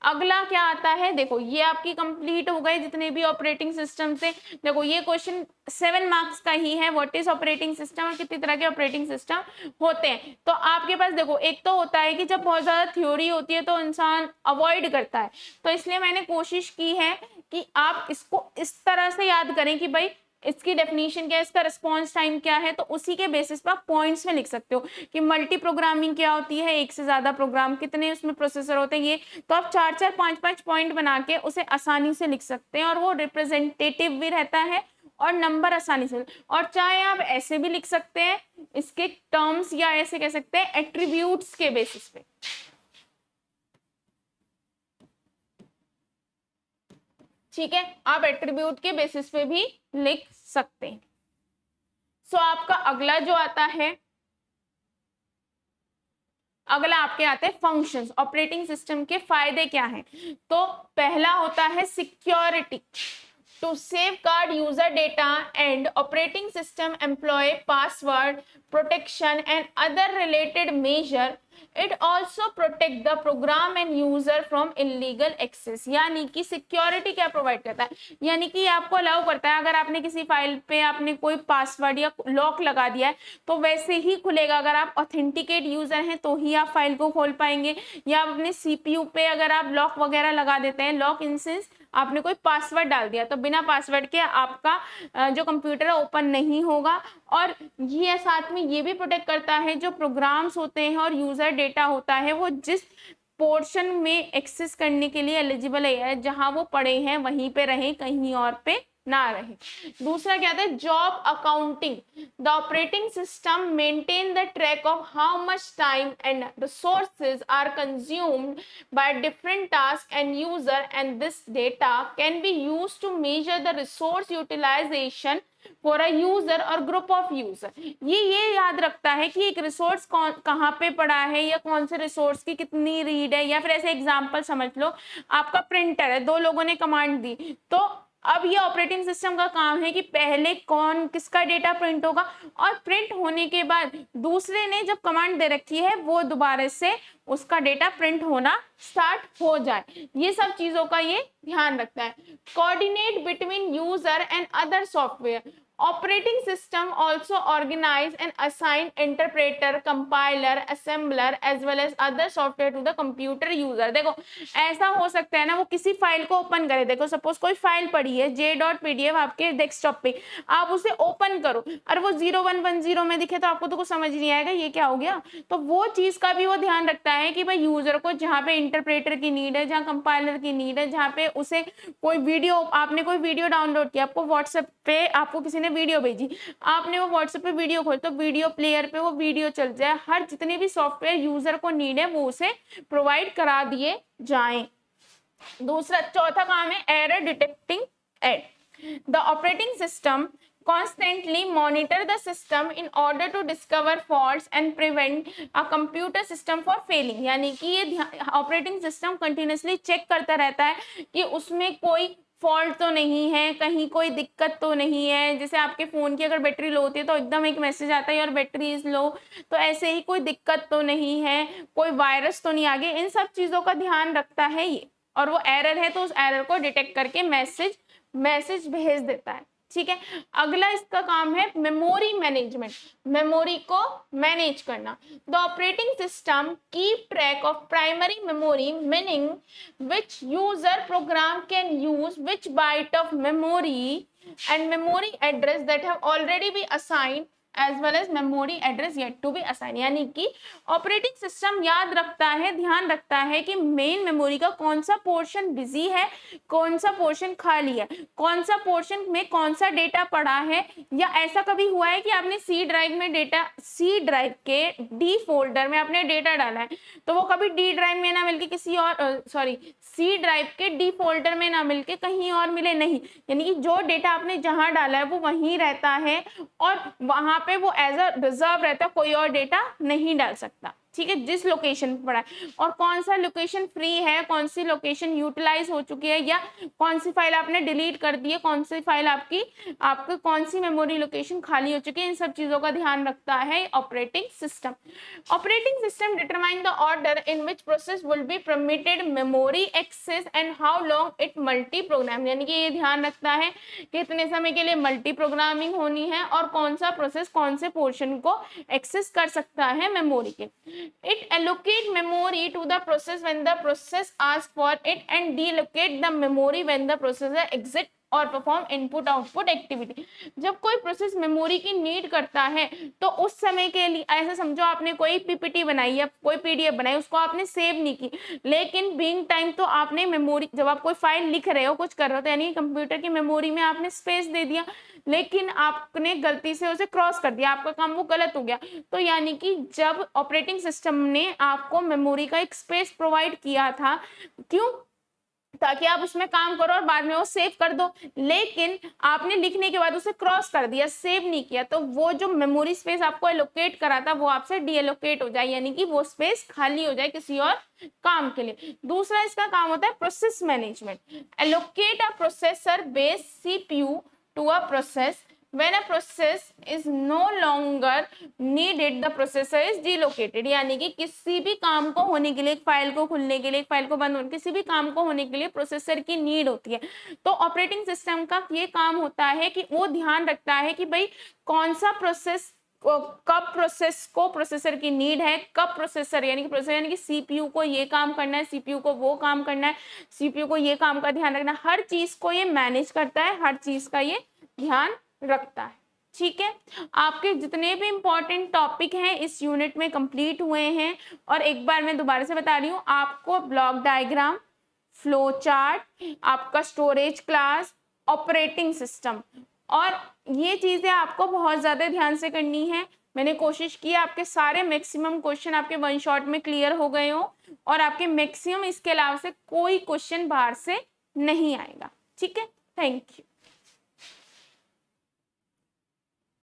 S1: अगला क्या आता है, देखो ये आपकी कंप्लीट हो गए जितने भी ऑपरेटिंग सिस्टम से। देखो ये क्वेश्चन 7 मार्क्स का ही है, व्हाट इज ऑपरेटिंग सिस्टम और कितनी तरह के ऑपरेटिंग सिस्टम होते हैं। तो आपके पास देखो एक तो होता है कि जब बहुत ज्यादा थ्योरी होती है तो इंसान अवॉइड करता है, तो इसलिए मैंने कोशिश की है कि आप इसको इस तरह से याद करें कि भाई इसकी डेफिनेशन क्या है, इसका रिस्पॉन्स टाइम क्या है, तो उसी के बेसिस पर आप पॉइंट्स में लिख सकते हो कि मल्टी प्रोग्रामिंग क्या होती है, एक से ज्यादा प्रोग्राम, कितने उसमें प्रोसेसर होते हैं, ये तो आप 4-4 5-5 पॉइंट बना के उसे आसानी से लिख सकते हैं और वो रिप्रेजेंटेटिव भी रहता है और नंबर आसानी से। और चाहे आप ऐसे भी लिख सकते हैं इसके टर्म्स, या ऐसे कह सकते हैं एट्रीब्यूट्स के बेसिस पे, ठीक है, आप एट्रीब्यूट के बेसिस पे भी लिख सकते हैं। सो आपका अगला जो आता है, अगला आपके आते हैं फंक्शंस। ऑपरेटिंग सिस्टम के फायदे क्या हैं, तो पहला होता है security. To safeguard user data and operating system employ password protection and other related measure. It also protect the program and user from illegal access. यानी कि सिक्योरिटी क्या प्रोवाइड करता है, यानी कि आपको अलाउ करता है अगर आपने किसी फाइल पे आपने कोई पासवर्ड या लॉक लगा दिया है तो वैसे ही खुलेगा। अगर आप ऑथेंटिकेट यूजर हैं तो ही आप फाइल को खोल पाएंगे, या अपने सीपीयू पे अगर आप लॉक वगैरह लगा देते हैं, लॉक इन सेंस आपने कोई पासवर्ड डाल दिया तो बिना पासवर्ड के आपका जो कंप्यूटर है ओपन नहीं होगा। और ये साथ में ये भी प्रोटेक्ट करता है जो प्रोग्राम्स होते हैं और यूजर डेटा होता है वो जिस पोर्शन में एक्सेस करने के लिए एलिजिबल है, जहां वो पड़े हैं वहीं पे रहे, कहीं और पे ना रहे। दूसरा क्या था, job accounting. The operating system maintain the track of how much time and resources are consumed by different tasks and user, and this data can be used to measure the resource utilization for a user or group of user. ये याद रखता है कि एक resource कहाँ पे पड़ा है या कौन से रिसोर्स की कितनी रीड है। या फिर ऐसे एग्जांपल समझ लो, आपका प्रिंटर है, दो लोगों ने कमांड दी, तो अब ये ऑपरेटिंग सिस्टम का काम है कि पहले कौन किसका डेटा प्रिंट होगा और प्रिंट होने के बाद दूसरे ने जब कमांड दे रखी है वो दोबारा से उसका डेटा प्रिंट होना स्टार्ट हो जाए। ये सब चीजों का ये ध्यान रखता है। Coordinate between user and other software. Operating system also organize and assign interpreter, compiler, assembler as well as other software to the computer user. देखो ऐसा हो सकता है ना, वो किसी फाइल को ओपन करे, देखो सपोज कोई फाइल पड़ी है j.pdf आपके डेस्कटॉप पे, आप उसे ओपन करो और वो 0110 में दिखे तो आपको तो कुछ समझ नहीं आएगा ये क्या हो गया। तो वो चीज का भी वो ध्यान रखता है कि भाई यूजर को जहाँ पे इंटरप्रेटर की नीड है, जहाँ कंपाइलर की नीड है, जहाँ पे उसे कोई वीडियो, आपने कोई वीडियो डाउनलोड किया, आपको व्हाट्सएप पे आपको किसी ने वीडियो भेजी, आपने वो व्हाट्सएप पे वीडियो खोल तो वीडियो प्लेयर पे वो वीडियो चल जाए। हर जितने भी सॉफ्टवेयर यूजर को नीड है वो उसे प्रोवाइड करा दिए जाएं। दूसरा चौथा काम है error detecting aid. The operating system constantly monitor the system in order to discover faults and prevent a computer system for failing। यानी कि ये ऑपरेटिंग सिस्टम कंटिन्यूसली चेक करता रहता है कि उसमें कोई फॉल्ट तो नहीं है, कहीं कोई दिक्कत तो नहीं है। जैसे आपके फोन की अगर बैटरी लो होती है तो एकदम एक मैसेज आता है और बैटरी इज लो, तो ऐसे ही कोई दिक्कत तो नहीं है, कोई वायरस तो नहीं आ गया, इन सब चीजों का ध्यान रखता है ये। और वो एरर है तो उस एरर को डिटेक्ट करके मैसेज भेज देता है, ठीक है। अगला इसका काम है मेमोरी मैनेजमेंट, मेमोरी को मैनेज करना। The operating system keep track of primary memory, meaning which user program can use which byte of memory and memory address that have already been assigned as well as memory address yet to be assigned। यानी कि operating system याद रखता है, ध्यान रखता है कि main memory का कौन सा पोर्शन बिजी है, कौन सा पोर्शन खाली है, कौन सा पोर्शन में कौन सा डेटा पड़ा है। या ऐसा कभी हुआ है कि आपने सी ड्राइव में डेटा, सी ड्राइव के डी फोल्डर में आपने डेटा डाला है तो वो कभी डी ड्राइव में ना मिलके किसी और सी ड्राइव के डी फोल्डर में ना मिलके कहीं और मिले, नहीं। यानी कि जो डेटा आपने जहां डाला है वो वहीं रहता है और वहां पे वो एज अ रिजर्व रहता है, कोई और डेटा नहीं डाल सकता। ठीक है, जिस लोकेशन पर पड़ा है, और कौन सा लोकेशन फ्री है, कौन सी लोकेशन यूटिलाइज हो चुकी है, या कौन सी फाइल आपने डिलीट कर दी है, कौन सी फाइल आपकी कौन सी मेमोरी लोकेशन खाली हो चुकी है, इन सब चीजों का ध्यान रखता है operating system. Operating system determine the order in which process will be permitted memory access and how long it multi program, यानी कि ये ध्यान रखता है कि कितने समय के लिए मल्टी प्रोग्रामिंग होनी है और कौन सा प्रोसेस कौन से पोर्शन को एक्सेस कर सकता है मेमोरी के। It allocate memory to the process when the process asks for it and deallocate the memory when the processor exit और परफॉर्म इनपुट आउटपुट एक्टिविटी। जब कोई प्रोसेस मेमोरी की नीड करता है तो उस समय के लिए ऐसा समझो आपने कोई पीपीटी बनाई या कोई पीडीएफ बनाई, उसको आपने सेव नहीं की, लेकिन बीइंग टाइम तो आपने मेमोरी, जब आप कोई फाइल लिख रहे हो, कुछ कर रहे हो, तो यानी कंप्यूटर की मेमोरी में आपने स्पेस दे दिया, लेकिन आपने गलती से उसे क्रॉस कर दिया, आपका काम वो गलत हो गया। तो यानी कि जब ऑपरेटिंग सिस्टम ने आपको मेमोरी का एक स्पेस प्रोवाइड किया था, क्यों, ताकि आप उसमें काम करो और बाद में वो सेव कर दो, लेकिन आपने लिखने के बाद उसे क्रॉस कर दिया, सेव नहीं किया, तो वो जो मेमोरी स्पेस आपको एलोकेट करा था वो आपसे डीएलोकेट हो जाए, यानी कि वो स्पेस खाली हो जाए किसी और काम के लिए। दूसरा इसका काम होता है process management. Allocate a processor based CPU to a process when a process is no longer needed the processor is delocated, यानी कि किसी भी काम को होने के लिए, एक फाइल को खुलने के लिए, एक फाइल को बंद होने, किसी भी काम को होने के लिए प्रोसेसर की नीड होती है। तो ऑपरेटिंग सिस्टम का ये काम होता है कि वो ध्यान रखता है कि भाई कौन सा प्रोसेस, कब प्रोसेस को प्रोसेसर की नीड है, कब प्रोसेसर यानी कि प्रोसेसर यानी कि सीपीयू को ये काम करना है, सीपीयू को वो काम करना है, सीपीयू को ये काम का ध्यान रखना, हर चीज को ये मैनेज करता है, हर चीज का ये ध्यान रखता है। ठीक है, आपके जितने भी इंपॉर्टेंट टॉपिक हैं इस यूनिट में कंप्लीट हुए हैं, और एक बार मैं दोबारा से बता रही हूँ, आपको ब्लॉक डायग्राम, फ्लो चार्ट, आपका स्टोरेज क्लास, ऑपरेटिंग सिस्टम, और ये चीजें आपको बहुत ज्यादा ध्यान से करनी है। मैंने कोशिश की आपके सारे मैक्सिमम क्वेश्चन आपके वन शॉट में क्लियर हो गए हो, और आपके मैक्सिमम इसके अलावा से कोई क्वेश्चन बाहर से नहीं आएगा। ठीक है, थैंक यू।